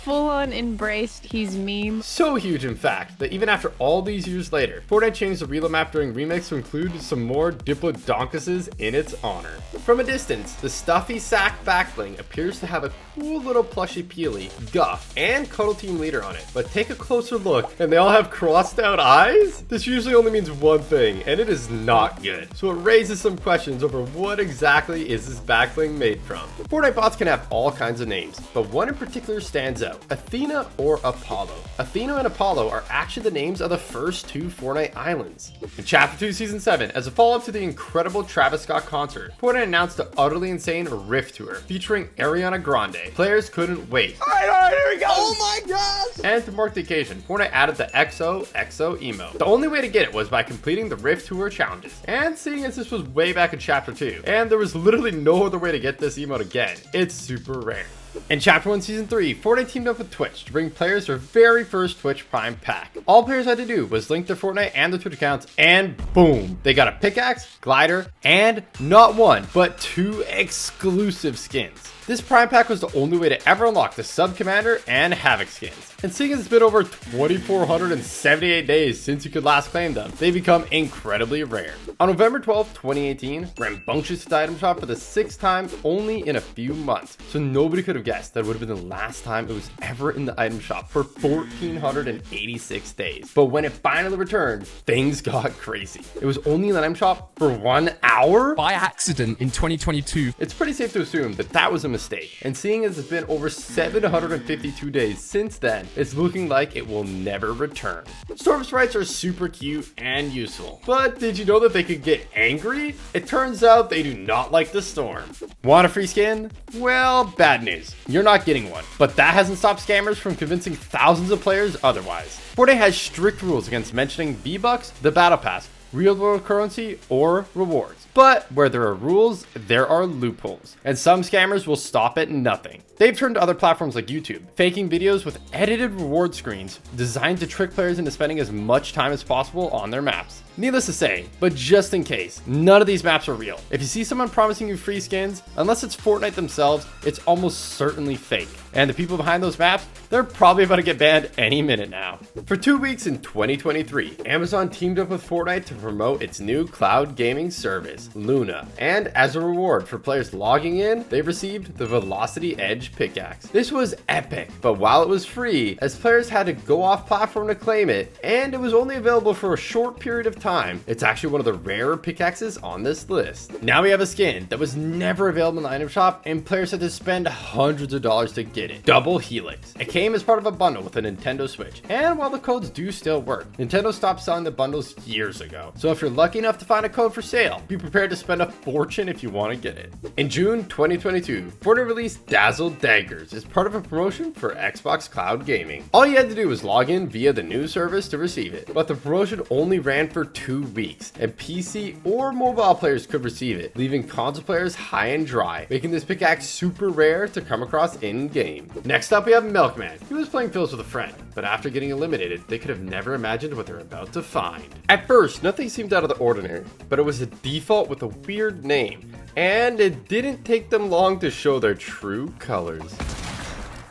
Full-on embraced his meme. So huge, in fact, that even after all these years later, Fortnite changed the reload map during Remix to include some more Diplodoncuses in its honor. From a distance, the stuffy sack backbling appears to have a cool little plushy Peely, Guff, and Cuddle Team Leader on it. But take a closer look, and they all have crossed out eyes? This usually only means one thing, and it is not good. So it raises some questions over what exactly is this backbling made from. Fortnite bots can have all kinds of names, but one in particular stands out. Athena or Apollo. Athena and Apollo are actually the names of the first 2 Fortnite islands. In Chapter 2 Season 7, as a follow-up to the incredible Travis Scott concert, Fortnite announced the utterly insane Rift Tour featuring Ariana Grande. Players couldn't wait. Alright, here we go. Oh my gosh. And to mark the occasion, Fortnite added the XOXO emote. The only way to get it was by completing the Rift Tour challenges. And seeing as this was way back in Chapter 2, and there was literally no other way to get this emote again, it's super rare. In Chapter 1, Season 3, Fortnite teamed up with Twitch to bring players their very first Twitch Prime pack. All players had to do was link their Fortnite and their Twitch accounts, and boom, they got a pickaxe, glider, and not one, but 2 exclusive skins. This Prime Pack was the only way to ever unlock the Sub Commander and Havoc skins. And seeing as it's been over 2,478 days since you could last claim them, they become incredibly rare. On November 12, 2018, rambunctious hit the item shop for the 6th time only in a few months. So nobody could have guessed that it would have been the last time it was ever in the item shop for 1,486 days. But when it finally returned, things got crazy. It was only in the item shop for 1 hour? By accident in 2022. It's pretty safe to assume that that was a mistake. And seeing as it's been over 752 days since then, it's looking like it will never return. Storm sprites are super cute and useful, but did you know that they could get angry? It turns out they do not like the storm. Want a free skin? Well, bad news. You're not getting one, but that hasn't stopped scammers from convincing thousands of players otherwise. Fortnite has strict rules against mentioning V-Bucks, the Battle Pass, real world currency, or rewards. But where there are rules, there are loopholes, and some scammers will stop at nothing. They've turned to other platforms like YouTube, faking videos with edited reward screens designed to trick players into spending as much time as possible on their maps. Needless to say, but just in case, none of these maps are real. If you see someone promising you free skins, unless it's Fortnite themselves, it's almost certainly fake. And the people behind those maps, they're probably about to get banned any minute now. For 2 weeks in 2023, Amazon teamed up with Fortnite to promote its new cloud gaming service, Luna. And as a reward for players logging in, they received the Velocity Edge pickaxe. This was epic, but while it was free, as players had to go off platform to claim it, and it was only available for a short period of time, it's actually one of the rarer pickaxes on this list. Now we have a skin that was never available in the item shop, and players had to spend hundreds of dollars to get it. Double Helix. It came as part of a bundle with a Nintendo Switch, and while the codes do still work, Nintendo stopped selling the bundles years ago. So if you're lucky enough to find a code for sale, be prepared to spend a fortune if you want to get it. In June 2022, Fortnite released Dazzle Daggers as part of a promotion for Xbox Cloud Gaming. All you had to do was log in via the new service to receive it, but the promotion only ran for 2 weeks, and PC or mobile players could receive it, leaving console players high and dry, making this pickaxe super rare to come across in-game. Next up, we have Milkman. He was playing fields with a friend, but after getting eliminated, they could have never imagined what they're about to find. At first, nothing seemed out of the ordinary, but it was a default with a weird name, and it didn't take them long to show their true colors.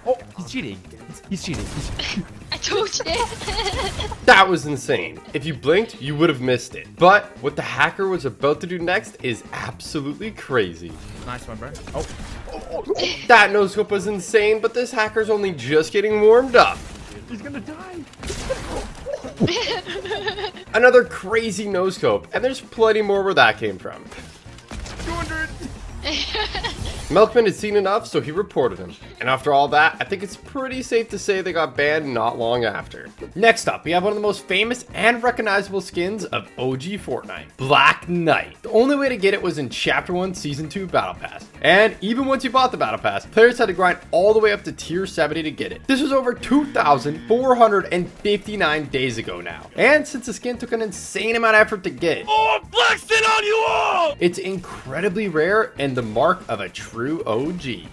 Oh, he's cheating. He's cheating. I told you. That was insane. If you blinked, you would have missed it. But what the hacker was about to do next is absolutely crazy. Nice one, bro. Oh. That no-scope was insane, but this hacker's only just getting warmed up. He's gonna die. Another crazy no-scope, and there's plenty more where that came from. 200. Milkman had seen enough, so he reported him. And after all that, I think it's pretty safe to say they got banned not long after. Next up, we have one of the most famous and recognizable skins of OG Fortnite, Black Knight. The only way to get it was in Chapter 1, Season 2 Battle Pass. And even once you bought the Battle Pass, players had to grind all the way up to Tier 70 to get it. This was over 2,459 days ago now. And since the skin took an insane amount of effort to get, Oh, I'm flexing on you all! it's incredibly rare and the mark of a true OG.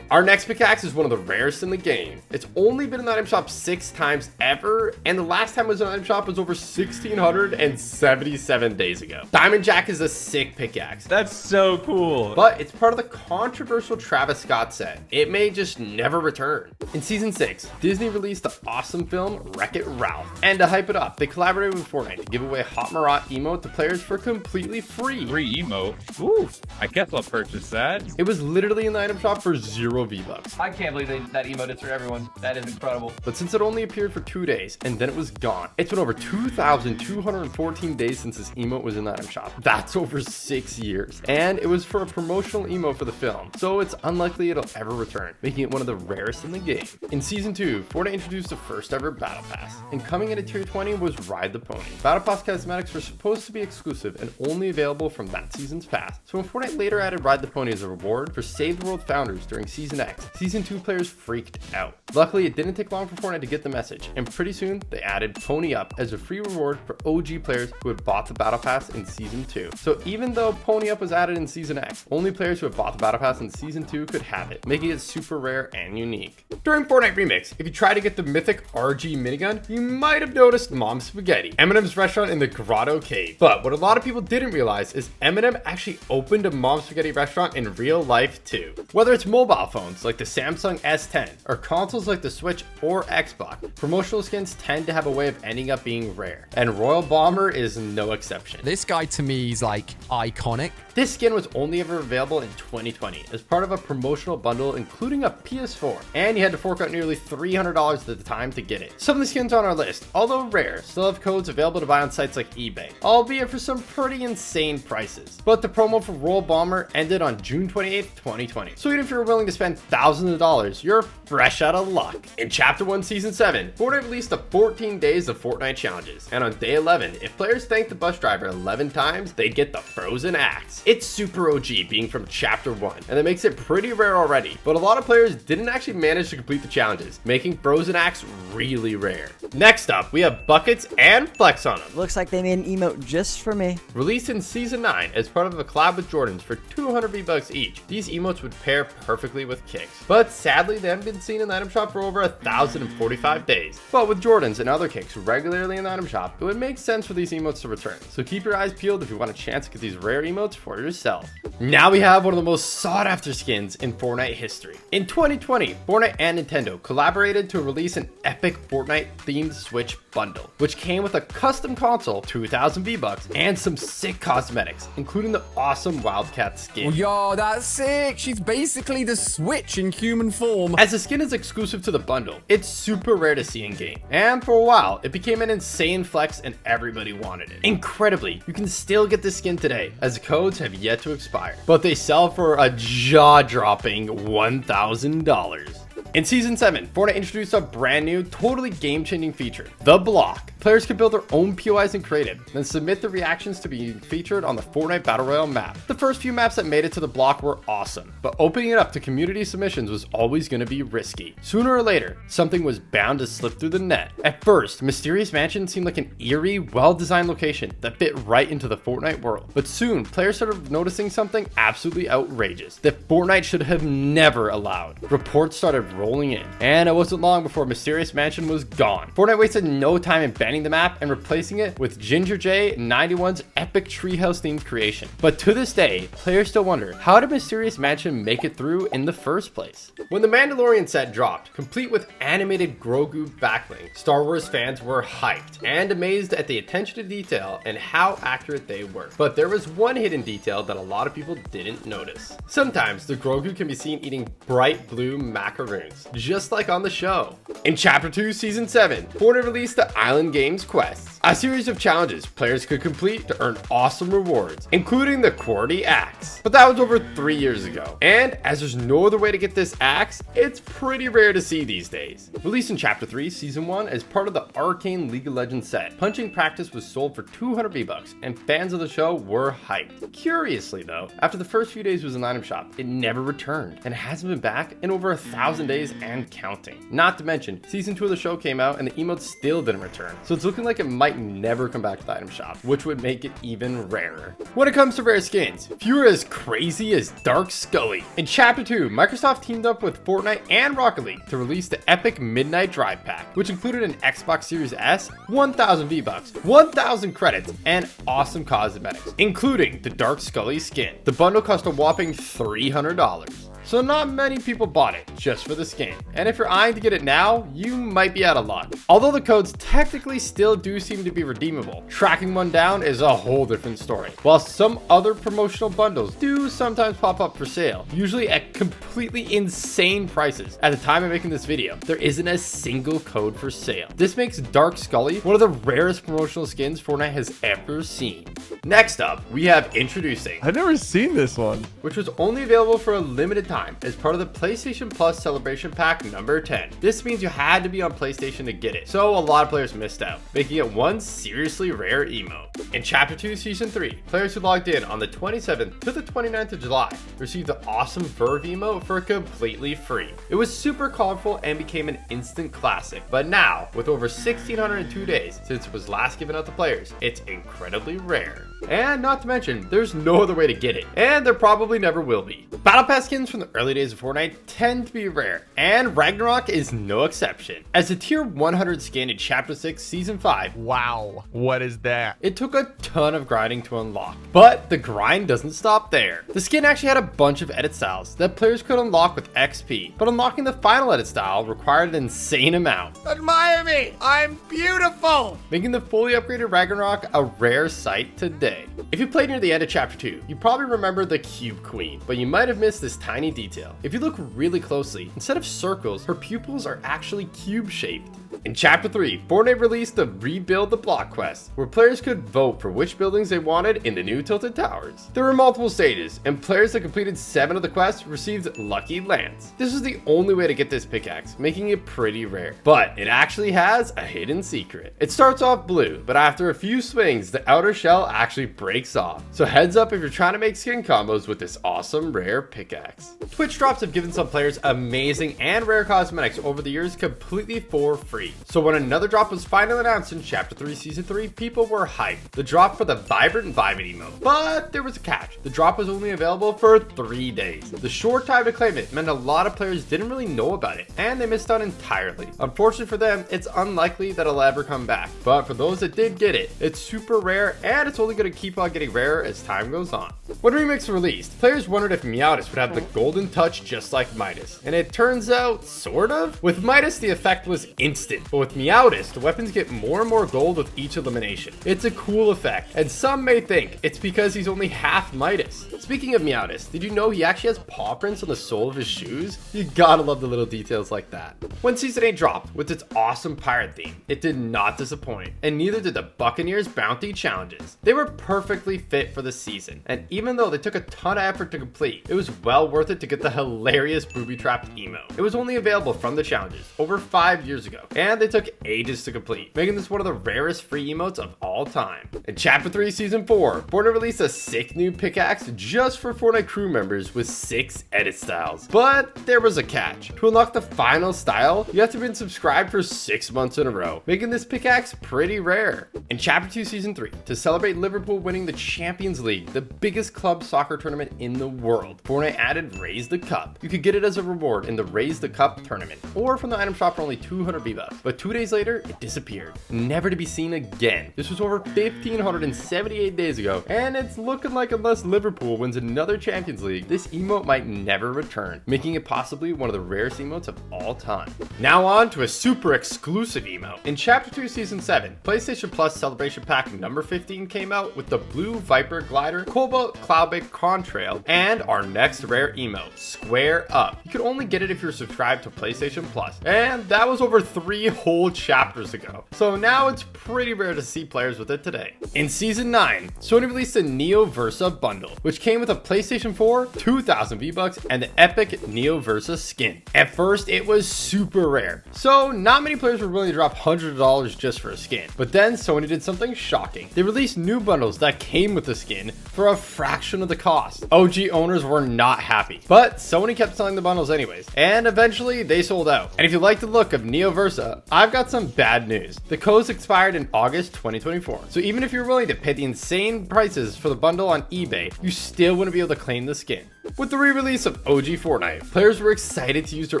Our next pickaxe is one of the rarest in the game. It's only been in the item shop 6 times ever, and the last time it was in the item shop was over 1,677 days ago. Diamond Jack is a sick pickaxe. That's so cool. But it's part of the controversial Travis Scott set. It may just never return. In Season 6, Disney released the awesome film Wreck-It Ralph. And to hype it up, they collaborated with Fortnite to give away Hot Marat emote to players for completely free. Free emote? Ooh, I guess I'll purchase that. It was literally in the item shop for 0 V-Bucks. I can't believe that emote is for everyone. That is incredible. But since it only appeared for 2 days and then it was gone, it's been over 2,214 days since this emote was in the item shop. That's over 6 years. And it was for a promotional emote for the film, so it's unlikely it'll ever return, making it one of the rarest in the game. In Season 2, Fortnite introduced the first ever Battle Pass, and coming in at Tier 20 was Ride the Pony. Battle Pass cosmetics were supposed to be exclusive and only available from that season's pass, so when Fortnite later added Ride the Pony as a reward for Save the World founders during Season Season X, Season 2 players freaked out. Luckily, it didn't take long for Fortnite to get the message, and pretty soon they added Pony Up as a free reward for OG players who had bought the Battle Pass in Season 2. So even though Pony Up was added in Season X, only players who had bought the Battle Pass in Season 2 could have it, making it super rare and unique. During Fortnite Remix, if you try to get the mythic RG minigun, you might have noticed Mom's Spaghetti, Eminem's restaurant in the Grotto Cave. But what a lot of people didn't realize is Eminem actually opened a Mom's Spaghetti restaurant in real life too. Whether it's mobile phones like the Samsung S10 or consoles like the Switch or Xbox, promotional skins tend to have a way of ending up being rare, and Royal Bomber is no exception. This guy to me is like iconic. This skin was only ever available in 2020 as part of a promotional bundle including a PS4, and you had to fork out nearly $300 at the time to get it. Some of the skins on our list, although rare, still have codes available to buy on sites like eBay, albeit for some pretty insane prices. But the promo for Royal Bomber ended on June 28th, 2020. So even if you're willing to spend thousands of dollars, you're fresh out of luck. In Chapter 1 Season 7, Fortnite released the 14 days of Fortnite challenges, and on day 11, if players thanked the bus driver 11 times, they'd get the frozen axe. It's super OG being from Chapter 1, and that makes it pretty rare already, but a lot of players didn't actually manage to complete the challenges, making frozen axe really rare. Next up, we have buckets and flex on them. Looks like they made an emote just for me. Released in Season 9 as part of a collab with Jordans for 200 V-Bucks each, these emotes would pair perfectly with kicks. But sadly, they haven't been seen in the item shop for over 1,045 days. But with Jordans and other kicks regularly in the item shop, it would make sense for these emotes to return. So keep your eyes peeled if you want a chance to get these rare emotes for yourself. Now we have one of the most sought after skins in Fortnite history. In 2020, Fortnite and Nintendo collaborated to release an epic Fortnite themed Switch bundle, which came with a custom console, 2,000 V-Bucks, and some sick cosmetics, including the awesome Wildcat skin. Yo, that's sick. She's basically the Switch in human form. As the skin is exclusive to the bundle, it's super rare to see in game, and for a while, it became an insane flex and everybody wanted it. Incredibly, you can still get this skin today, as the codes have yet to expire, but they sell for a jaw-dropping $1,000. In Season 7, Fortnite introduced a brand new, totally game-changing feature, the block. Players could build their own POIs in creative, then submit the reactions to be featured on the Fortnite Battle Royale map. The first few maps that made it to the block were awesome, but opening it up to community submissions was always going to be risky. Sooner or later, something was bound to slip through the net. At first, Mysterious Mansion seemed like an eerie, well-designed location that fit right into the Fortnite world. But soon, players started noticing something absolutely outrageous that Fortnite should have never allowed. Reports started rolling in, and it wasn't long before Mysterious Mansion was gone. Fortnite wasted no time in banning the map and replacing it with Ginger J 91's epic treehouse themed creation. But to this day, players still wonder, how did Mysterious Mansion make it through in the first place? When the Mandalorian set dropped, complete with animated Grogu backlink, Star Wars fans were hyped and amazed at the attention to detail and how accurate they were. But there was one hidden detail that a lot of people didn't notice. Sometimes the Grogu can be seen eating bright blue macaroons, just like on the show. In Chapter 2, Season 7, Fortnite released the Island Games Quests, a series of challenges players could complete to earn awesome rewards, including the QWERTY axe. But that was over 3 years ago, and as there's no other way to get this axe, it's pretty rare to see these days. Released in Chapter 3, Season 1 as part of the Arcane League of Legends set, Punching Practice was sold for 200 V-Bucks, and fans of the show were hyped. Curiously though, after the first few days it was in the item shop, it never returned, and hasn't been back in over 1,000 days and counting. Not to mention, Season 2 of the show came out and the emote still didn't return, so it's looking like it might never come back to the item shop, which would make it even rarer. When it comes to rare skins, few are as crazy as Dark Scully. In Chapter 2, Microsoft teamed up with Fortnite and Rocket League to release the epic Midnight Drive Pack, which included an Xbox Series S, 1,000 V-Bucks, 1,000 credits, and awesome cosmetics, including the Dark Scully skin. The bundle cost a whopping $300. So not many people bought it just for the skin, and if you're eyeing to get it now, you might be out of luck. Although the codes technically still do seem to be redeemable, tracking one down is a whole different story. While some other promotional bundles do sometimes pop up for sale, usually at completely insane prices. At the time of making this video, there isn't a single code for sale. This makes Dark Scully one of the rarest promotional skins Fortnite has ever seen. Next up, we have Introducing. I've never seen this one. Which was only available for a limited time time as part of the PlayStation Plus Celebration Pack number 10. This means you had to be on PlayStation to get it, so a lot of players missed out, making it one seriously rare emote. In Chapter 2 Season 3, players who logged in on the 27th to the 29th of July received the awesome Verve emote for completely free. It was super colorful and became an instant classic, but now, with over 1,602 days since it was last given out to players, it's incredibly rare. And not to mention, there's no other way to get it, and there probably never will be. Battle Pass skins from the early days of Fortnite tend to be rare, and Ragnarok is no exception. As a tier 100 skin in Chapter 6 Season 5, wow, what is that? It took a ton of grinding to unlock, but the grind doesn't stop there. The skin actually had a bunch of edit styles that players could unlock with XP, but unlocking the final edit style required an insane amount. Admire me, I'm beautiful! Making the fully upgraded Ragnarok a rare sight today. If you played near the end of Chapter 2, you probably remember the Cube Queen, but you might have missed this tiny detail. If you look really closely, instead of circles, her pupils are actually cube-shaped. In Chapter 3, Fortnite released the Rebuild the Block quest, where players could vote for which buildings they wanted in the new Tilted Towers. There were multiple stages, and players that completed 7 of the quests received Lucky Lance. This was the only way to get this pickaxe, making it pretty rare, but it actually has a hidden secret. It starts off blue, but after a few swings, the outer shell actually breaks off. So heads up if you're trying to make skin combos with this awesome rare pickaxe. Twitch drops have given some players amazing and rare cosmetics over the years completely for free. So when another drop was finally announced in Chapter 3 Season 3, people were hyped. The drop for the Vibrant Vibing emote. But there was a catch. The drop was only available for 3 days. The short time to claim it meant a lot of players didn't really know about it, and they missed out entirely. Unfortunately for them, it's unlikely that it'll ever come back. But for those that did get it, it's super rare, and it's only going to keep on getting rarer as time goes on. When Remix wreleased, players wondered if Meowtis would have the golden touch just like Midas, and it turns out, sort of. With Midas, the effect was instant. But with Meowtis, the weapons get more and more gold with each elimination. It's a cool effect, and some may think it's because he's only half Midas. Speaking of Meowtis, did you know he actually has paw prints on the sole of his shoes? You gotta love the little details like that. When Season 8 dropped, with its awesome pirate theme, it did not disappoint, and neither did the Buccaneers Bounty Challenges. They were perfectly fit for the season, and even though they took a ton of effort to complete, it was well worth it to get the hilarious booby-trapped emote. It was only available from the challenges over 5 years ago, and they took ages to complete, making this one of the rarest free emotes of all time. In Chapter 3 Season 4, Fortnite released a sick new pickaxe just for Fortnite crew members with 6 edit styles. But there was a catch. To unlock the final style, you have to have been subscribed for 6 months in a row, making this pickaxe pretty rare. In Chapter 2 Season 3, to celebrate Liverpool winning the Champions League, the biggest club soccer tournament in the world, Fortnite added Raise the Cup. You could get it as a reward in the Raise the Cup tournament, or from the item shop for only 200 V-Bucks. But 2 days later, it disappeared, never to be seen again. This was over 1,578 days ago, and it's looking like unless Liverpool wins another Champions League, this emote might never return, making it possibly one of the rarest emotes of all time. Now on to a super exclusive emote. In Chapter 2 Season 7, PlayStation Plus Celebration Pack number 15 came out with the Blue Viper Glider, Cobalt Cloudbait Contrail, and our next rare emote, Square Up. You could only get it if you're subscribed to PlayStation Plus, and that was over 3 whole chapters ago. So now it's pretty rare to see players with it today. In Season 9, Sony released the Neo Versa bundle, which came with a PlayStation 4, 2,000 V-Bucks, and the epic Neo Versa skin. At first, it was super rare, so not many players were willing to drop hundreds of dollars just for a skin. But then Sony did something shocking. They released new bundles that came with the skin for a fraction of the cost. OG owners were not happy, but Sony kept selling the bundles anyways, and eventually they sold out. And if you like the look of Neo Versa, I've got some bad news. The codes expired in August 2024, so even if you're willing to pay the insane prices for the bundle on eBay, you still wouldn't be able to claim the skin. With the re-release of OG Fortnite, players were excited to use their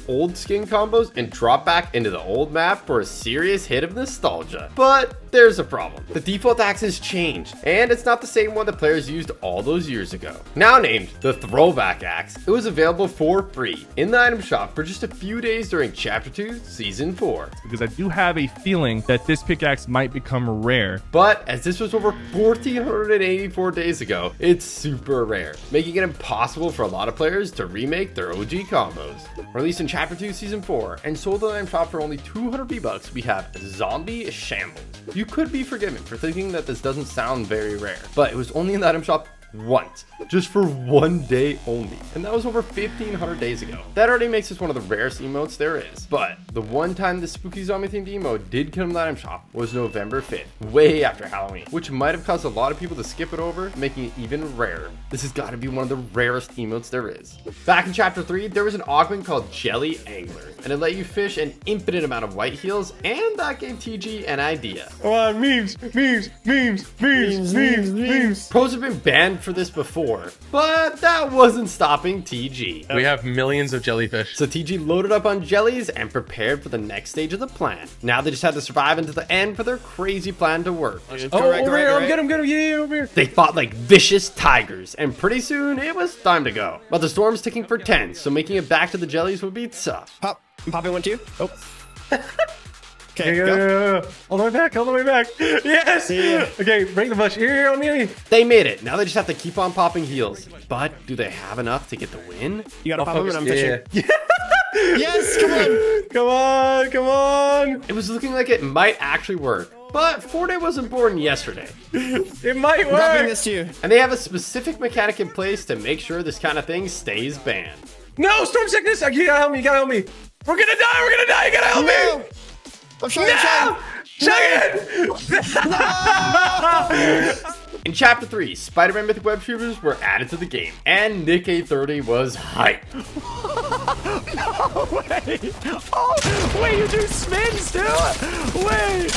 old skin combos and drop back into the old map for a serious hit of nostalgia. But there's a problem. The default axe has changed, and it's not the same one that players used all those years ago. Now named the Throwback Axe, it was available for free in the item shop for just a few days during Chapter 2 Season 4. Because I do have a feeling that this pickaxe might become rare. But as this was over 1,484 days ago, it's super rare, making it impossible for a lot of players to remake their OG combos. Released in Chapter 2 Season 4 and sold in the item shop for only 200 V-Bucks, we have Zombie Shambles. You could be forgiven for thinking that this doesn't sound very rare, but it was only in the item shop once, just for 1 day only. And that was over 1,500 days ago. That already makes this one of the rarest emotes there is. But the one time the spooky zombie themed emote did come to the item shop was November 5th, way after Halloween, which might have caused a lot of people to skip it over, making it even rarer. This has got to be one of the rarest emotes there is. Back in chapter 3, there was an augment called Jelly Angler, and it let you fish an infinite amount of white heels, and that gave TG an idea. Come on, memes. Pros have been banned for this before, but that wasn't stopping TG. We have millions of jellyfish. So TG loaded up on jellies and prepared for the next stage of the plan. Now they just had to survive until the end for their crazy plan to work. Over here. Get him. Yeah, over here. They fought like vicious tigers, and pretty soon it was time to go. But the storm's ticking for 10, so making it back to the jellies would be tough. Pop. I'm popping one too. Oh. Okay, go. All the way back. Yes. Yeah. Okay, break the bush. Here, on me. They made it. Now they just have to keep on popping heals. But do they have enough to get the win? You gotta pop them and I'm fishing. Yes, come on. It was looking like it might actually work. But Fortnite wasn't born yesterday. It might work. I'm dropping this to you. And they have a specific mechanic in place to make sure this kind of thing stays banned. No, storm sickness. You gotta help me. We're gonna die. You gotta help me. I'm trying. In chapter 3, Spider-Man Mythic Web Shooters were added to the game, and Nick A30 was hyped. No way! Oh, wait, you do spins too? Wait!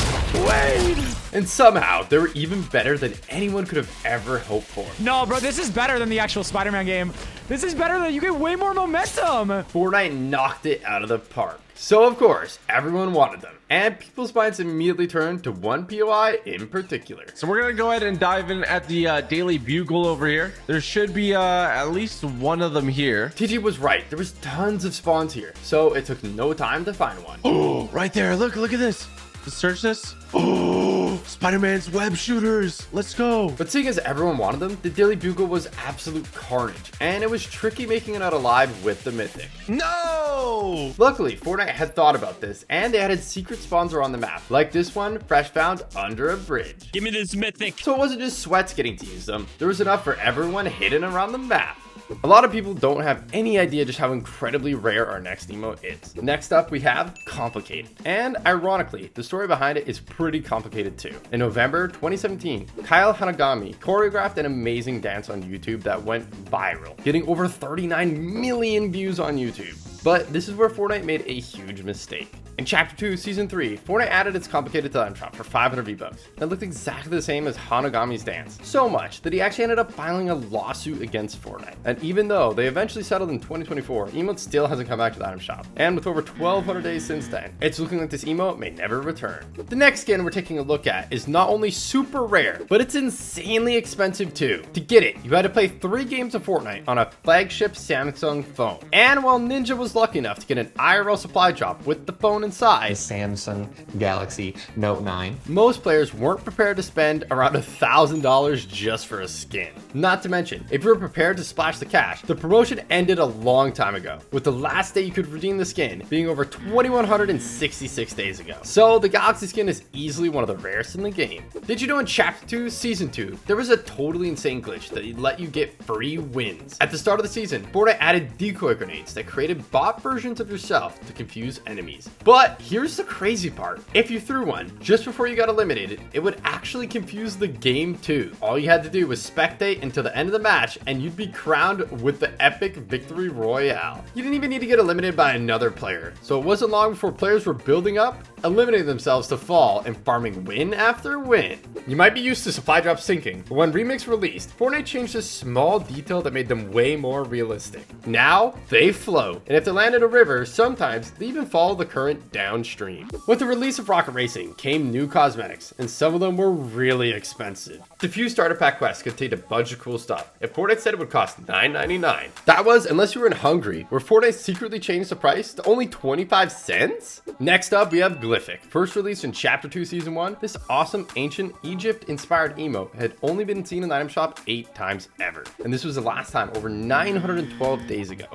And somehow, they were even better than anyone could have ever hoped for. No, bro, this is better than the actual Spider-Man game. This is better than you get way more momentum. Fortnite knocked it out of the park. So, of course, everyone wanted them. And people's minds immediately turned to one POI in particular. So we're going to go ahead and dive in at the Daily Bugle over here. There should be at least one of them here. TG was right. There was tons of spawns here. So it took no time to find one. Oh, right there. Look at this. Let's search this. Oh, Spider-Man's web shooters. Let's go. But seeing as everyone wanted them, the Daily Bugle was absolute carnage. And it was tricky making it out alive with the Mythic. No! Luckily, Fortnite had thought about this, and they added secret spawns around the map, like this one, fresh found under a bridge. Give me this Mythic. So it wasn't just sweats getting to use them. There was enough for everyone hidden around the map. A lot of people don't have any idea just how incredibly rare our next emote is. Next up, we have Complicated. And ironically, the story behind it is pretty complicated too. In November 2017, Kyle Hanagami choreographed an amazing dance on YouTube that went viral, getting over 39 million views on YouTube. But this is where Fortnite made a huge mistake. In Chapter 2, Season 3, Fortnite added its complicated item shop for 500 V-Bucks. That looked exactly the same as Hanagami's dance. So much that he actually ended up filing a lawsuit against Fortnite. And even though they eventually settled in 2024, emote still hasn't come back to the item shop. And with over 1,200 days since then, it's looking like this emote may never return. The next skin we're taking a look at is not only super rare, but it's insanely expensive too. To get it, you had to play 3 games of Fortnite on a flagship Samsung phone. And while Ninja was lucky enough to get an IRL supply drop with the phone inside, the Samsung Galaxy Note 9, most players weren't prepared to spend around $1,000 just for a skin. Not to mention, if you were prepared to splash the cash, the promotion ended a long time ago, with the last day you could redeem the skin being over 2,166 days ago. So the Galaxy skin is easily one of the rarest in the game. Did you know in Chapter 2, Season 2, there was a totally insane glitch that let you get free wins? At the start of the season, Fortnite added decoy grenades that created bot versions of yourself to confuse enemies. But here's the crazy part. If you threw one just before you got eliminated, it would actually confuse the game too. All you had to do was spectate until the end of the match and you'd be crowned with the epic victory royale. You didn't even need to get eliminated by another player. So it wasn't long before players were building up, eliminating themselves to fall and farming win after win. You might be used to supply drops sinking, but when Remix released, Fortnite changed a small detail that made them way more realistic. Now they float, and if they land in a river, sometimes they even follow the current downstream. With the release of Rocket Racing came new cosmetics, and some of them were really expensive. The few starter pack quests contained a bunch of cool stuff, and Fortnite said it would cost $9.99. That was unless you were in Hungary, where Fortnite secretly changed the price to only 25 cents? Next up, we have Glyphic. First released in Chapter 2 Season 1, this awesome ancient Egypt-inspired emote had only been seen in the item shop 8 times ever, and this was the last time over 912 days ago.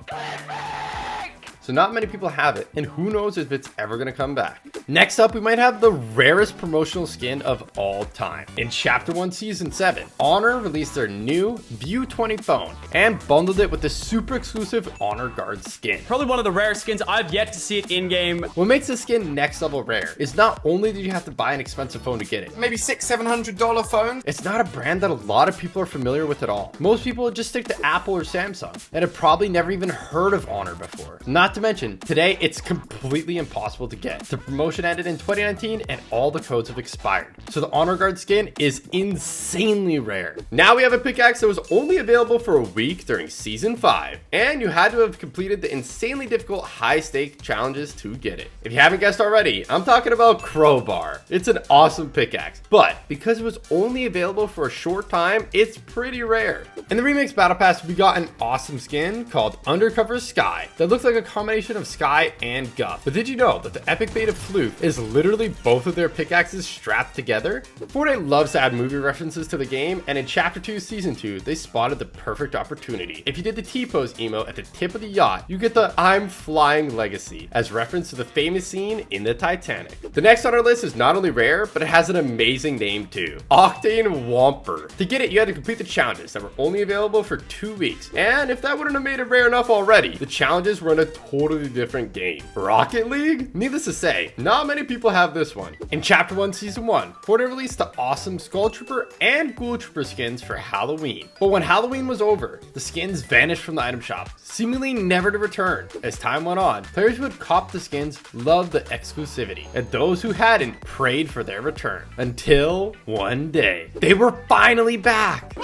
so not many people have it, and who knows if it's ever gonna come back. Next up, we might have the rarest promotional skin of all time. In Chapter 1 Season 7, Honor released their new View 20 phone and bundled it with the super exclusive Honor Guard skin. Probably one of the rarest skins. I've yet to see it in-game. What makes this skin next level rare is not only did you have to buy an expensive phone to get it, Maybe $600-700 phone. it's not a brand that a lot of people are familiar with at all. Most people just stick to Apple or Samsung and have probably never even heard of Honor before. Not to mention, today it's completely impossible to get. The promotion ended in 2019 and all the codes have expired. So the Honor Guard skin is insanely rare. Now we have a pickaxe that was only available for a week during Season 5, and you had to have completed the insanely difficult high-stake challenges to get it. If you haven't guessed already, I'm talking about Crowbar. It's an awesome pickaxe, but because it was only available for a short time, it's pretty rare. In the Remix Battle Pass, we got an awesome skin called Undercover Sky that looks like a combination of Sky and Guff. But did you know that the epic bait of Floof is literally both of their pickaxes strapped together? Fortnite loves to add movie references to the game, and in Chapter 2 Season 2, they spotted the perfect opportunity. If you did the T-pose emote at the tip of the yacht, you get the I'm Flying Legacy as reference to the famous scene in the Titanic. The next on our list is not only rare, but it has an amazing name too. Octane Whomper. To get it, you had to complete the challenges that were only available for 2 weeks. And if that wouldn't have made it rare enough already, the challenges were in a totally different game. Rocket League? Needless to say, not many people have this one. In Chapter 1 Season 1, Fortnite released the awesome Skull Trooper and Ghoul Trooper skins for Halloween. But when Halloween was over, the skins vanished from the item shop, seemingly never to return. As time went on, players who had copped the skins loved the exclusivity, and those who hadn't prayed for their return. Until one day, they were finally back!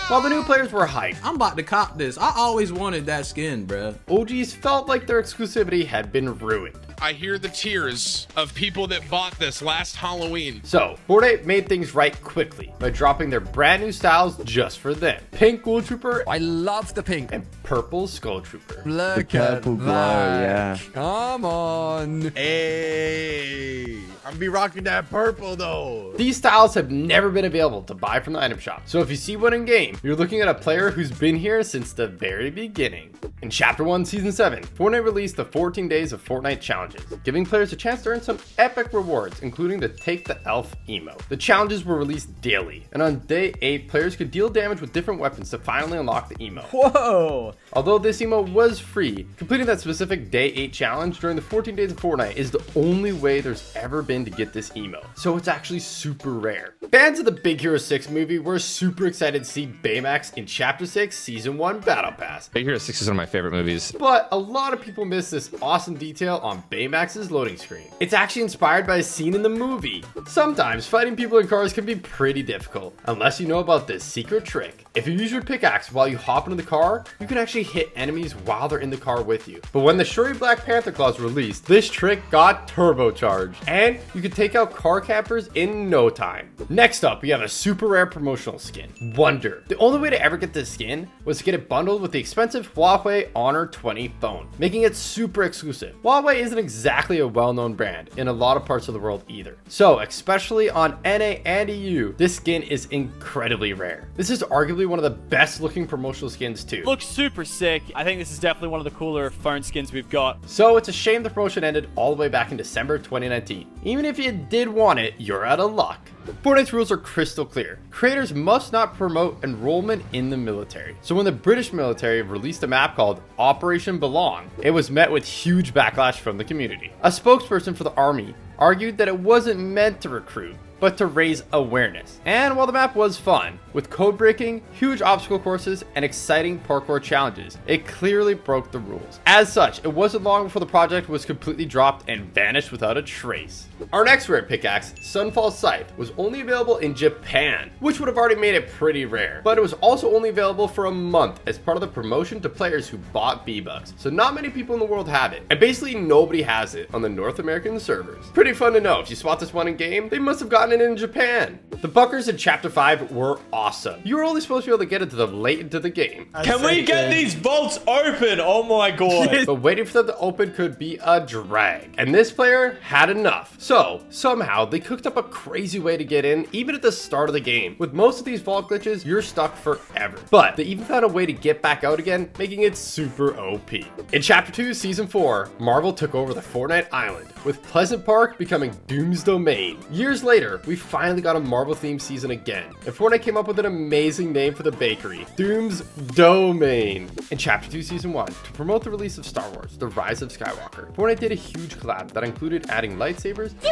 While the new players were hyped, I'm about to cop this. I always wanted that skin, bruh. OGs felt like their exclusivity had been ruined. I hear the tears of people that bought this last Halloween. So, Fortnite made things right quickly by dropping their brand new styles just for them. Pink Ghoul Trooper, I love the pink, and purple Skull Trooper. Look The purple at glow, that. yeah. Come on. Hey, I'm be rocking that purple though. These styles have never been available to buy from the item shop. So if you see one in game, you're looking at a player who's been here since the very beginning. In Chapter 1 Season 7, Fortnite released the 14 Days of Fortnite challenges, giving players a chance to earn some epic rewards, including the Take the Elf emote. The challenges were released daily, and on day 8, players could deal damage with different weapons to finally unlock the emote. Whoa! Although this emote was free, completing that specific day 8 challenge during the 14 Days of Fortnite is the only way there's ever been to get this emote, so it's actually super rare. Fans of the Big Hero 6 movie were super excited to see Baymax in Chapter 6 Season 1 Battle Pass. Big Hero 6 is one of my favorite movies. But a lot of people miss this awesome detail on Baymax's loading screen. It's actually inspired by a scene in the movie. Sometimes fighting people in cars can be pretty difficult, unless you know about this secret trick. If you use your pickaxe while you hop into the car, you can actually hit enemies while they're in the car with you. But when the Shuri Black Panther claws released, this trick got turbocharged, and you can take out car campers in no time. Next up, we have a super rare promotional skin, Wonder. The only way to ever get this skin was to get it bundled with the expensive Huawei Honor 20 phone, making it super exclusive. Huawei isn't exactly a well-known brand in a lot of parts of the world either. So, especially on NA and EU, this skin is incredibly rare. This is arguably one of the best looking promotional skins too. Looks super sick. I think this is definitely one of the cooler phone skins we've got. So it's a shame the promotion ended all the way back in December 2019. Even if you did want it, you're out of luck. Fortnite's rules are crystal clear. Creators must not promote enrollment in the military. So when the British military released a map called Operation Belong, it was met with huge backlash from the community. A spokesperson for the army argued that it wasn't meant to recruit, but to raise awareness. And while the map was fun, with code breaking, huge obstacle courses, and exciting parkour challenges, it clearly broke the rules. As such, it wasn't long before the project was completely dropped and vanished without a trace. Our next rare pickaxe, Sunfall Scythe, was only available in Japan, which would have already made it pretty rare, but it was also only available for a month as part of the promotion to players who bought V-Bucks, so not many people in the world have it, and basically nobody has it on the North American servers. Pretty fun to know, if you spot this one in game, they must have gotten gotten it in Japan. The bunkers in Chapter 5 were awesome. You were only supposed to be able to get into them late into the game. Can we get these vaults open? Oh my god. But waiting for them to open could be a drag. And this player had enough. So, somehow, they cooked up a crazy way to get in, even at the start of the game. With most of these vault glitches, you're stuck forever. But they even found a way to get back out again, making it super OP. In Chapter 2, Season 4, Marvel took over the Fortnite island, with Pleasant Park becoming Doom's Domain. Years later, we finally got a Marvel-themed season again, and Fortnite came up with an amazing name for the bakery, Doom's Domain. In Chapter 2, Season 1, to promote the release of Star Wars, The Rise of Skywalker, Fortnite did a huge collab that included adding lightsabers. There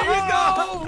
you go!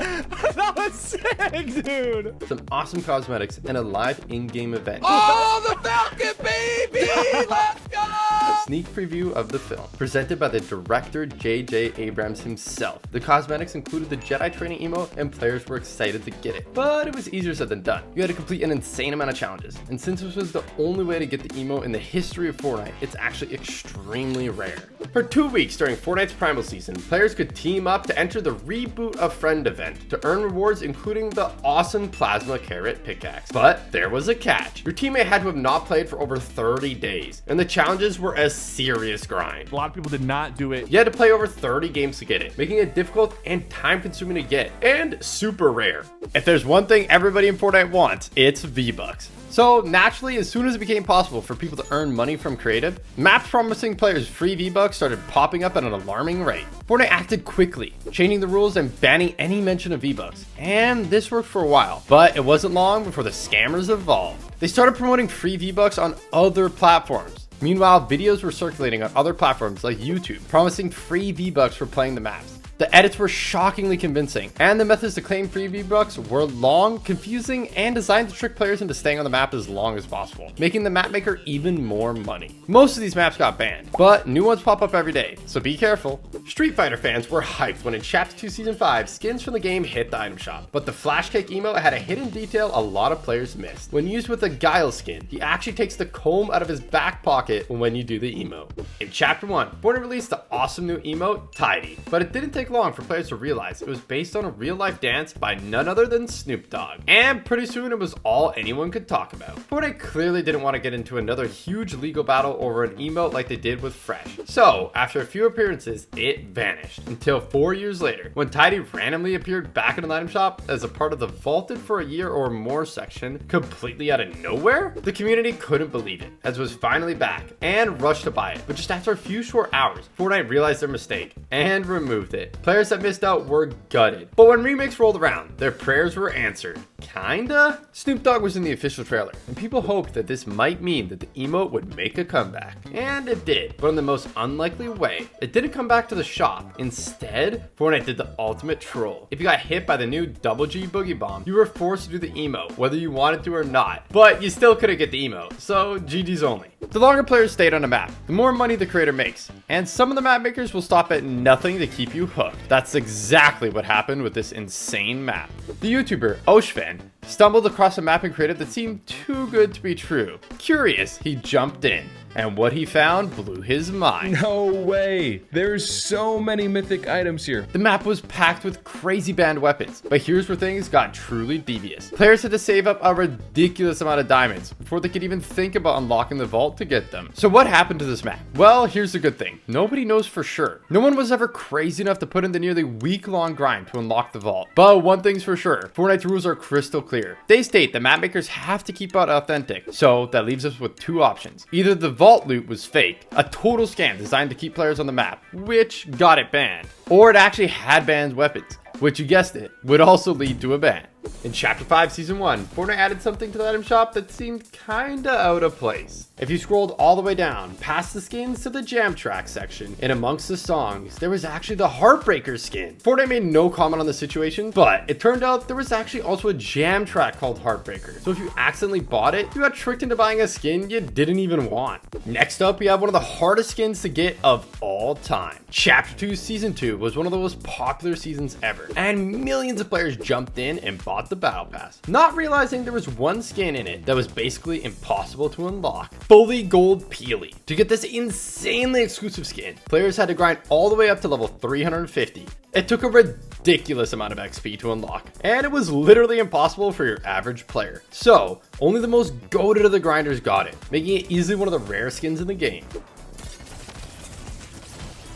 That was sick, dude! Some awesome cosmetics, and a live in-game event. Oh, the Falcon, baby! Let's go! A sneak preview of the film, presented by the director J.J. Abrams himself. The cosmetics included the Jedi training emote, and players were excited to get it. But it was easier said than done. You had to complete an insane amount of challenges, and since this was the only way to get the emote in the history of Fortnite, it's actually extremely rare. For 2 weeks during Fortnite's Primal season, players could team up to enter the Reboot a Friend event to earn rewards, including the awesome Plasma Carrot pickaxe. But there was a catch. Your teammate had to have not played for over 30 days, and the challenges were a serious grind. A lot of people did not do it. You had to play over 30 games to get it, making it difficult and time-consuming to get, and super rare. If there's one thing everybody in Fortnite wants, it's V-Bucks. So naturally, as soon as it became possible for people to earn money from creative, maps promising players free V-Bucks started popping up at an alarming rate. Fortnite acted quickly, changing the rules and banning any mention of V-Bucks. And this worked for a while, but it wasn't long before the scammers evolved. They started promoting free V-Bucks on other platforms. Meanwhile, videos were circulating on other platforms like YouTube, promising free V-Bucks for playing the maps. The edits were shockingly convincing, and the methods to claim free V-Bucks were long, confusing, and designed to trick players into staying on the map as long as possible, making the map maker even more money. Most of these maps got banned, but new ones pop up every day, so be careful. Street Fighter fans were hyped when in Chapter 2 Season 5, skins from the game hit the item shop, but the Flash Cake emote had a hidden detail a lot of players missed. When used with a Guile skin, he actually takes the comb out of his back pocket when you do the emote. In Chapter 1, Fortnite released the awesome new emote, Tidy, but it didn't take long for players to realize it was based on a real-life dance by none other than Snoop Dogg. And pretty soon it was all anyone could talk about. Fortnite clearly didn't want to get into another huge legal battle over an emote like they did with Fresh. So, after a few appearances, it vanished. Until 4 years later, when Tidy randomly appeared back in an item shop as a part of the Vaulted for a Year or More section, completely out of nowhere? The community couldn't believe it, as it was finally back, and rushed to buy it. But just after a few short hours, Fortnite realized their mistake, and removed it. Players that missed out were gutted. But when remix rolled around, their prayers were answered. Kinda? Snoop Dogg was in the official trailer, and people hoped that this might mean that the emote would make a comeback. And it did, but in the most unlikely way. It didn't come back to the shop. Instead, Fortnite did the ultimate troll. If you got hit by the new Double G Boogie Bomb, you were forced to do the emote, whether you wanted to or not. But you still couldn't get the emote, so GG's only. The longer players stayed on a map, the more money the creator makes. And some of the map makers will stop at nothing to keep you hooked. That's exactly what happened with this insane map. The YouTuber Oshvan stumbled across a mapping creative that seemed too good to be true. Curious, he jumped in, and what he found blew his mind. No way! There's so many mythic items here. The map was packed with crazy banned weapons, but here's where things got truly devious. Players had to save up a ridiculous amount of diamonds before they could even think about unlocking the vault to get them. So what happened to this map? Well, here's the good thing. Nobody knows for sure. No one was ever crazy enough to put in the nearly week-long grind to unlock the vault. But one thing's for sure, Fortnite's rules are crystal clear. They state that map makers have to keep it authentic, so that leaves us with two options. Either the vault loot was fake, a total scam designed to keep players on the map, which got it banned, or it actually had banned weapons, which, you guessed it, would also lead to a ban. In Chapter 5 Season 1, Fortnite added something to the item shop that seemed kinda out of place. If you scrolled all the way down, past the skins to the jam track section, and amongst the songs, there was actually the Heartbreaker skin. Fortnite made no comment on the situation, but it turned out there was actually also a jam track called Heartbreaker. So if you accidentally bought it, you got tricked into buying a skin you didn't even want. Next up, we have one of the hardest skins to get of all time. Chapter 2 Season 2 was one of the most popular seasons ever, and millions of players jumped in and bought bought the Battle Pass, not realizing there was one skin in it that was basically impossible to unlock. Fully Gold Peely. To get this insanely exclusive skin, players had to grind all the way up to level 350. It took a ridiculous amount of XP to unlock, and it was literally impossible for your average player. So, only the most goated of the grinders got it, making it easily one of the rare skins in the game.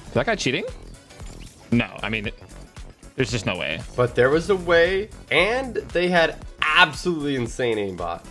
Is that guy cheating? No, I mean, there's just no way. But there was a way, and they had absolutely insane aimbot.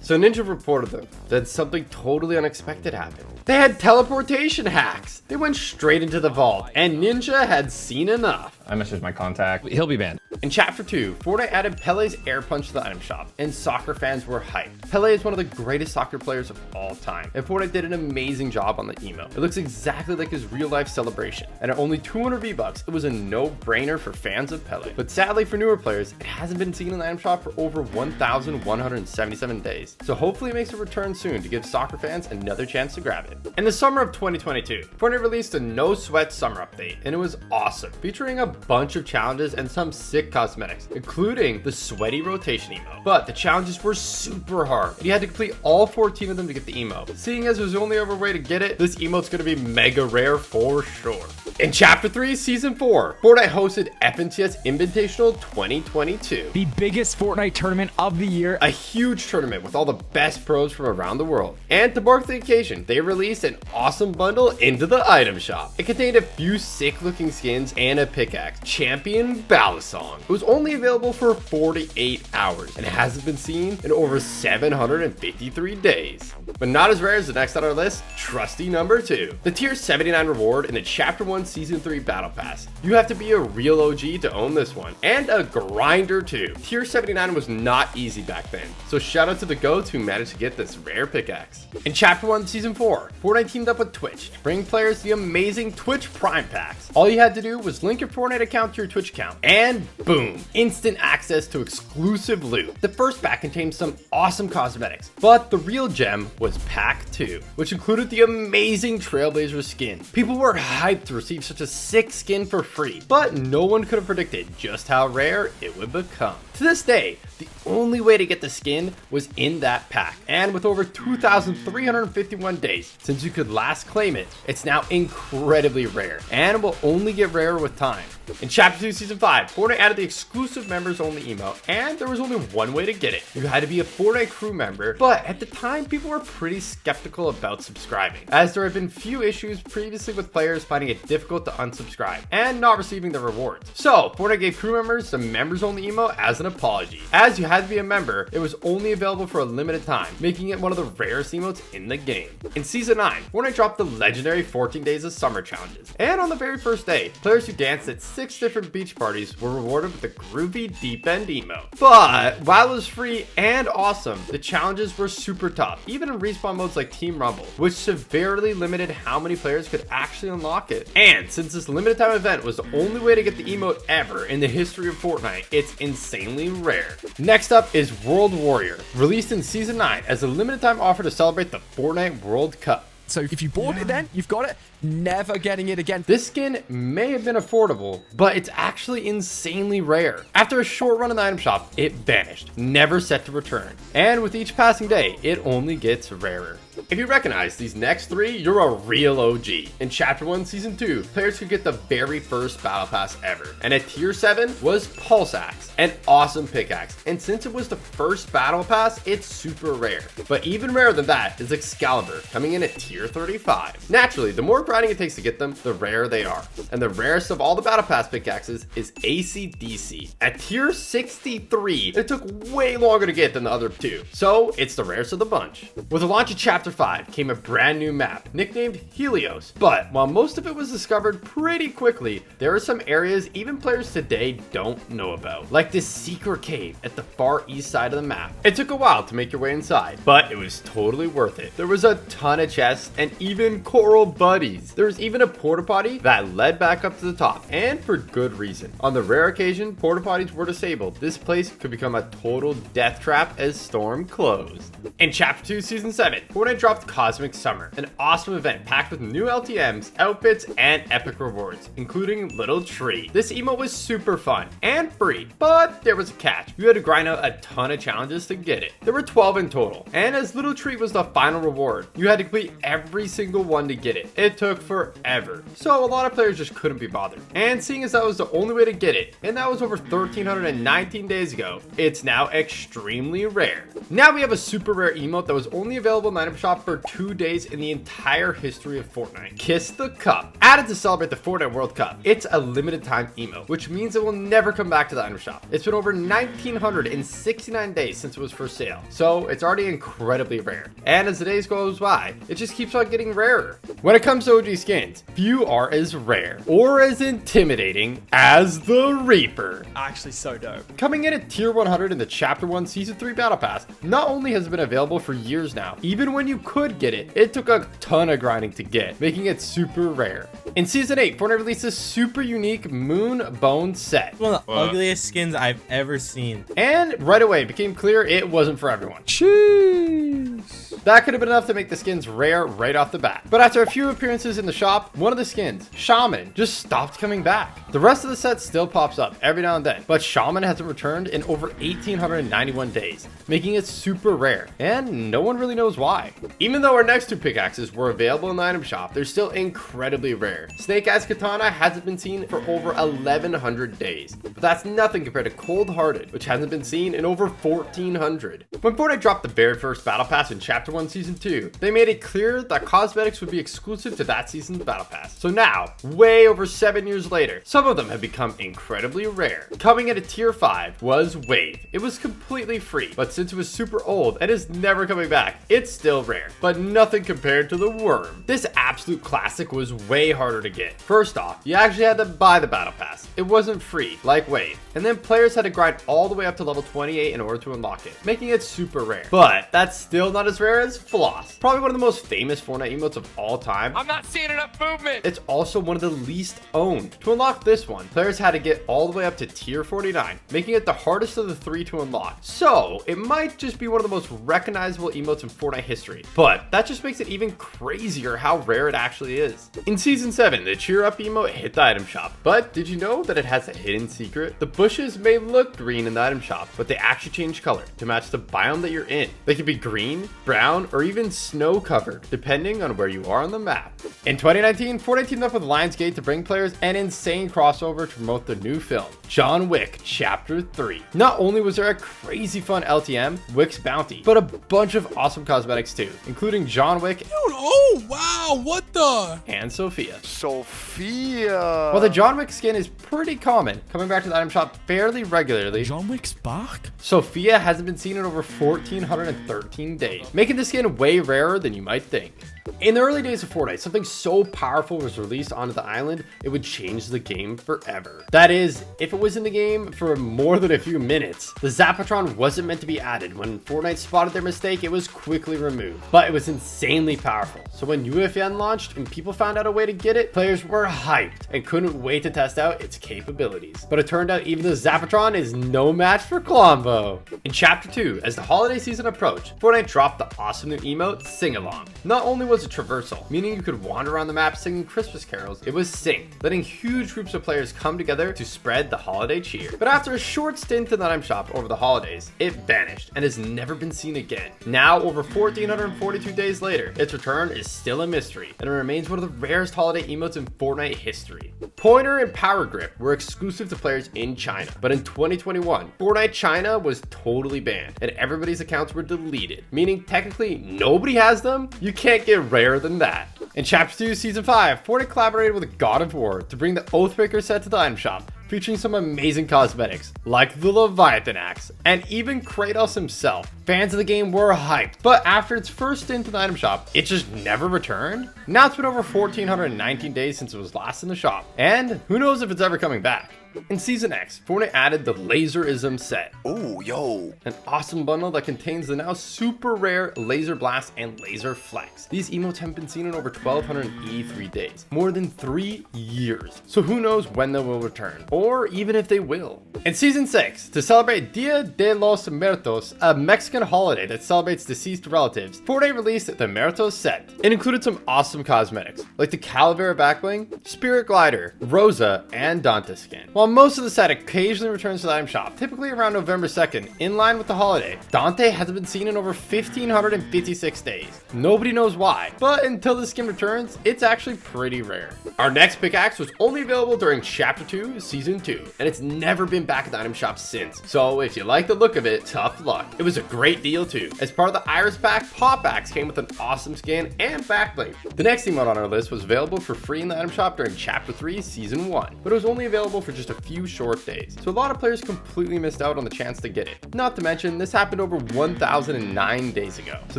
So Ninja reported them that something totally unexpected happened. They had teleportation hacks. They went straight into the vault, and Ninja had seen enough. I messaged my contact. He'll be banned. In Chapter 2, Fortnite added Pele's air punch to the item shop, and soccer fans were hyped. Pele is one of the greatest soccer players of all time, and Fortnite did an amazing job on the emote. It looks exactly like his real-life celebration, and at only 200 V-Bucks, it was a no-brainer for fans of Pele. But sadly for newer players, it hasn't been seen in the item shop for over 1,177 days, so hopefully it makes a return soon to give soccer fans another chance to grab it. In the summer of 2022, Fortnite released a No Sweat summer update, and it was awesome, featuring a bunch of challenges and some sick cosmetics, including the sweaty rotation emote. But the challenges were super hard, and you had to complete all 14 of them to get the emote. Seeing as there's only ever way to get it, this emote's gonna be mega rare for sure. In Chapter 3, Season 4, Fortnite hosted FNCS Invitational 2022. The biggest Fortnite tournament of the year. A huge tournament with all the best pros from around the world. And to mark the occasion, they released an awesome bundle into the item shop. It contained a few sick looking skins and a pickaxe, Champion Balisong. It was only available for 48 hours, and it hasn't been seen in over 753 days. But not as rare as the next on our list, trusty number 2. The tier 79 reward in the Chapter 1 Season 3 Battle Pass. You have to be a real OG to own this one, and a grinder too. Tier 79 was not easy back then, so shout out to the goats who managed to get this rare pickaxe. In Chapter 1 Season 4, Fortnite teamed up with Twitch to bring players the amazing Twitch Prime Packs. All you had to do was link your Fortnite account to your Twitch account, and boom, instant access to exclusive loot. The first pack contained some awesome cosmetics, but the real gem was Pack 2, which included the amazing Trailblazer skin. People were hyped to receive such a sick skin for free, but no one could have predicted just how rare it would become. To this day, the only way to get the skin was in that pack, and with over 2,351 days since you could last claim it, it's now incredibly rare, and will only get rarer with time. In Chapter 2 Season 5, Fortnite added the exclusive members only emote, and there was only one way to get it. You had to be a Fortnite crew member, but at the time people were pretty skeptical about subscribing, as there had been few issues previously with players finding it difficult to unsubscribe and not receiving the rewards. So Fortnite gave crew members the members only emote as an apology. As you had to be a member, it was only available for a limited time, making it one of the rarest emotes in the game. In Season 9, Fortnite dropped the legendary 14 Days of Summer challenges, and on the very first day, players who danced at 6 different beach parties were rewarded with the groovy deep end emote. But while it was free and awesome, the challenges were super tough, even in respawn modes like Team Rumble, which severely limited how many players could actually unlock it. And since this limited time event was the only way to get the emote ever in the history of Fortnite, it's insanely rare. Next up is World Warrior, released in Season 9 as a limited time offer to celebrate the Fortnite World Cup. So if you bought it then, you've got it, never getting it again. This skin may have been affordable, but it's actually insanely rare. After a short run in the item shop, it vanished, never set to return. And with each passing day, it only gets rarer. If you recognize these next 3, you're a real OG. In Chapter 1 Season 2, players could get the very first Battle Pass ever. And at Tier 7 was Pulse Axe, an awesome pickaxe. And since it was the first Battle Pass, it's super rare. But even rarer than that is Excalibur, coming in at Tier 35. Naturally, the more grinding it takes to get them, the rarer they are. And the rarest of all the Battle Pass pickaxes is AC/DC. At Tier 63, it took way longer to get than the other 2. So it's the rarest of the bunch. With the launch of Chapter 5 came a brand new map, nicknamed Helios. But while most of it was discovered pretty quickly, there are some areas even players today don't know about, like this secret cave at the far east side of the map. It took a while to make your way inside, but it was totally worth it. There was a ton of chests and even coral buddies. There was even a porta potty that led back up to the top, and for good reason. On the rare occasion porta potties were disabled, this place could become a total death trap as Storm closed. In Chapter 2 Season 7, Fortnite Fortnite dropped Cosmic Summer, an awesome event packed with new LTMs, outfits, and epic rewards, including Little Tree. This emote was super fun and free, but there was a catch. You had to grind out a ton of challenges to get it. There were 12 in total, and as Little Tree was the final reward, you had to complete every single one to get it. It took forever, so a lot of players just couldn't be bothered. And seeing as that was the only way to get it, and that was over 1,319 days ago, it's now extremely rare. Now we have a super rare emote that was only available in the item shop for 2 days in the entire history of Fortnite. Kiss the Cup. Added to celebrate the Fortnite World Cup. It's a limited time emote, which means it will never come back to the item shop. It's been over 1,969 days since it was for sale, so it's already incredibly rare. And as the days goes by, it just keeps on getting rarer. When it comes to OG skins, few are as rare or as intimidating as the Reaper. Actually so dope. Coming in at tier 100 in the Chapter 1 Season 3 Battle Pass, not only has it been available for years now, even when you could get it, it took a ton of grinding to get, making it super rare. In Season 8, Fortnite released a super unique Moon Bone set. One of the ugliest skins I've ever seen. And right away, it became clear it wasn't for everyone. Jeez. That could have been enough to make the skins rare right off the bat. But after a few appearances in the shop, one of the skins, Shaman, just stopped coming back. The rest of the set still pops up every now and then, but Shaman hasn't returned in over 1,891 days, making it super rare, and no one really knows why. Even though our next two pickaxes were available in the item shop, they're still incredibly rare. Snake Eyes Katana hasn't been seen for over 1,100 days, but that's nothing compared to Cold Hearted, which hasn't been seen in over 1,400. When Fortnite dropped the very first Battle Pass in Chapter 1 Season 2, they made it clear that cosmetics would be exclusive to that season's Battle Pass. So now, way over 7 years later, some of them have become incredibly rare. Coming at a tier 5 was Wave. It was completely free, but since it was super old and is never coming back, it's still rare, but nothing compared to the Worm. This absolute classic was way harder to get. First off, you actually had to buy the Battle Pass. It wasn't free, like Wave. And then players had to grind all the way up to level 28 in order to unlock it, making it super rare. But that's still not as rare as Floss. Probably one of the most famous Fortnite emotes of all time. I'm not seeing enough movement. It's also one of the least owned. To unlock this one, players had to get all the way up to tier 49, making it the hardest of the 3 to unlock. So it might just be one of the most recognizable emotes in Fortnite history, but that just makes it even crazier how rare it actually is. In Season 7, the Cheer Up emote hit the item shop, but did you know that it has a hidden secret? The bushes may look green in the item shop, but they actually change color to match the biome that you're in. They can be green, brown, or even snow covered, depending on where you are on the map. In 2019, Fortnite teamed up with Lionsgate to bring players an insane crossover to promote the new film, John Wick Chapter 3. Not only was there a crazy fun LTM, Wick's Bounty, but a bunch of awesome cosmetics too, including John Wick. Dude, oh wow, what the? And Sophia. Sophia. While the John Wick skin is pretty common, coming back to the item shop fairly regularly, John Wick's back? Sophia hasn't been seen in over 1,413 days, making the skin way rarer than you might think. In the early days of Fortnite, something so powerful was released onto the island, it would change the game forever. That is, if it was in the game for more than a few minutes. The Zapatron wasn't meant to be added. When Fortnite spotted their mistake, it was quickly removed. But it was insanely powerful. So when UFN launched and people found out a way to get it, players were hyped and couldn't wait to test out its capabilities. But it turned out even the Zapatron is no match for Klombo. In Chapter 2, as the holiday season approached, Fortnite dropped the awesome new emote, Sing Along. Not only was it traversal, meaning you could wander around the map singing Christmas carols, it was synced, letting huge groups of players come together to spread the holiday cheer. But after a short stint in the item shop over the holidays, it vanished and has never been seen again. Now, over 1,442 days later, its return is still a mystery, and it remains one of the rarest holiday emotes in Fortnite history. Pointer and Power Grip were exclusive to players in China, but in 2021, Fortnite China was totally banned, and everybody's accounts were deleted, meaning technically nobody has them. You can't get rarer than that. In Chapter 2, Season 5, Fortnite collaborated with God of War to bring the Oathbreaker set to the item shop, featuring some amazing cosmetics, like the Leviathan Axe, and even Kratos himself. Fans of the game were hyped, but after its first stint in the item shop, it just never returned. Now it's been over 1,419 days since it was last in the shop, and who knows if it's ever coming back. In Season X, Fortnite added the Laserism set. Oh, yo. An awesome bundle that contains the now super rare Laser Blast and Laser Flex. These emotes have been seen in over 1,283 days, more than 3 years. So who knows when they will return, or even if they will. In Season 6, to celebrate Dia de los Muertos, a Mexican holiday that celebrates deceased relatives, Fortnite released the Muertos set. It included some awesome cosmetics, like the Calavera backbling, Spirit Glider, Rosa, and Dante skin. While most of the set occasionally returns to the item shop, typically around November 2nd, in line with the holiday, Dante hasn't been seen in over 1,556 days. Nobody knows why, but until the skin returns, it's actually pretty rare. Our next pickaxe was only available during Chapter 2, Season 2, and it's never been back at the item shop since. So if you like the look of it, tough luck. It was a great deal too. As part of the Iris pack, Pop Axe came with an awesome skin and backbling. The next emote on our list was available for free in the item shop during Chapter 3, Season 1, but it was only available for just a few short days. So a lot of players completely missed out on the chance to get it. Not to mention, this happened over 1,009 days ago. So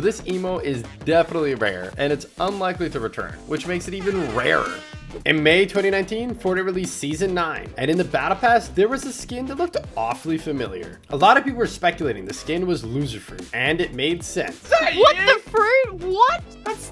this emote is definitely rare, and it's unlikely to return, which makes it even rarer. In May 2019, Fortnite released Season 9, and in the Battle Pass, there was a skin that looked awfully familiar. A lot of people were speculating the skin was Loser Fruit, and it made sense. What the fruit? What?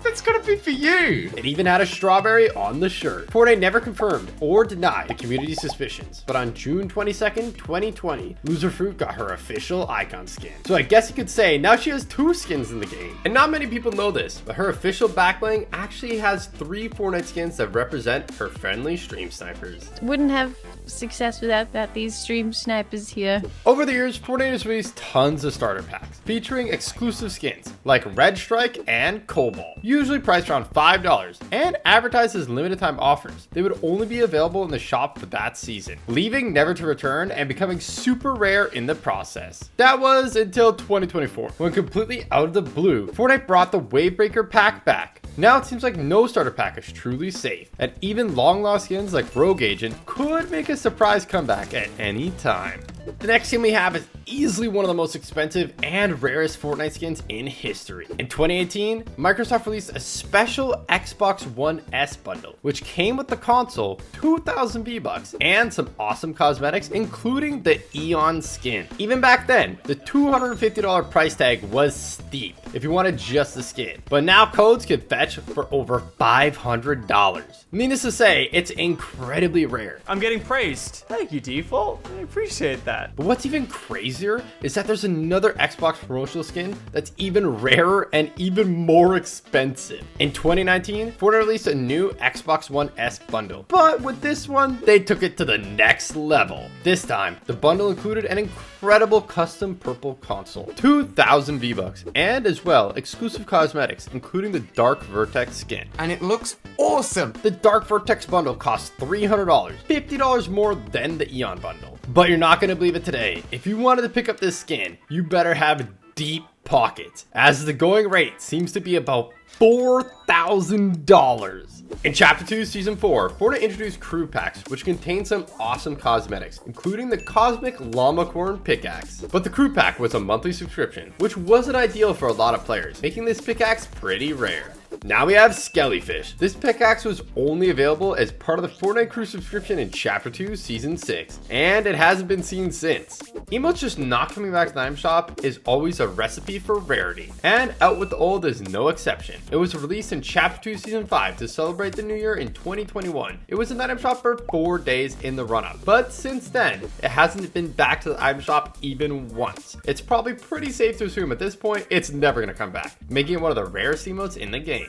That's gonna be for you. It even had a strawberry on the shirt. Fortnite never confirmed or denied the community's suspicions, but on June 22nd, 2020, Loser Fruit got her official icon skin. So I guess you could say now she has 2 skins in the game. And not many people know this, but her official backbling actually has 3 Fortnite skins that represent her friendly stream snipers. Wouldn't have success without these stream snipers here. Over the years, Fortnite has released tons of starter packs featuring exclusive skins like Red Strike and Cobalt, usually priced around $5 and advertised as limited time offers. They would only be available in the shop for that season, leaving never to return and becoming super rare in the process. That was until 2024, when completely out of the blue, Fortnite brought the Wavebreaker pack back. Now it seems like no starter pack is truly safe, and even long lost skins like Rogue Agent could make a surprise comeback at any time. The next skin we have is easily one of the most expensive and rarest Fortnite skins in history. In 2018, Microsoft released a special Xbox One S bundle, which came with the console, 2,000 V-Bucks, and some awesome cosmetics, including the Eon skin. Even back then, the $250 price tag was steep if you wanted just the skin, but now codes could fetch for over $500. Needless to say, it's incredibly rare. I'm getting praised. Thank you, Default. I appreciate that. But what's even crazier is that there's another Xbox promotional skin that's even rarer and even more expensive. In 2019, Fortnite released a new Xbox One S bundle, but with this one, they took it to the next level. This time, the bundle included an incredible custom purple console, 2,000 V-Bucks, and as well, exclusive cosmetics, including the Dark Vertex skin. And it looks awesome. The Dark Vertex bundle costs $300, $50 more than the Eon bundle. But you're not going to believe it today. If you wanted to pick up this skin, you better have deep pockets, as the going rate seems to be about $4,000. In Chapter 2, Season 4, Fortnite introduced crew packs, which contain some awesome cosmetics, including the Cosmic Llamacorn pickaxe. But the crew pack was a monthly subscription, which wasn't ideal for a lot of players, making this pickaxe pretty rare. Now we have Skellyfish. This pickaxe was only available as part of the Fortnite crew subscription in Chapter 2, Season 6, and it hasn't been seen since. Emotes just not coming back to the item shop is always a recipe for rarity, and Out with the Old is no exception. It was released in Chapter 2, Season 5 to celebrate the new year in 2021. It was in the item shop for 4 days in the run-up, but since then, it hasn't been back to the item shop even once. It's probably pretty safe to assume at this point, it's never going to come back, making it one of the rarest emotes in the game.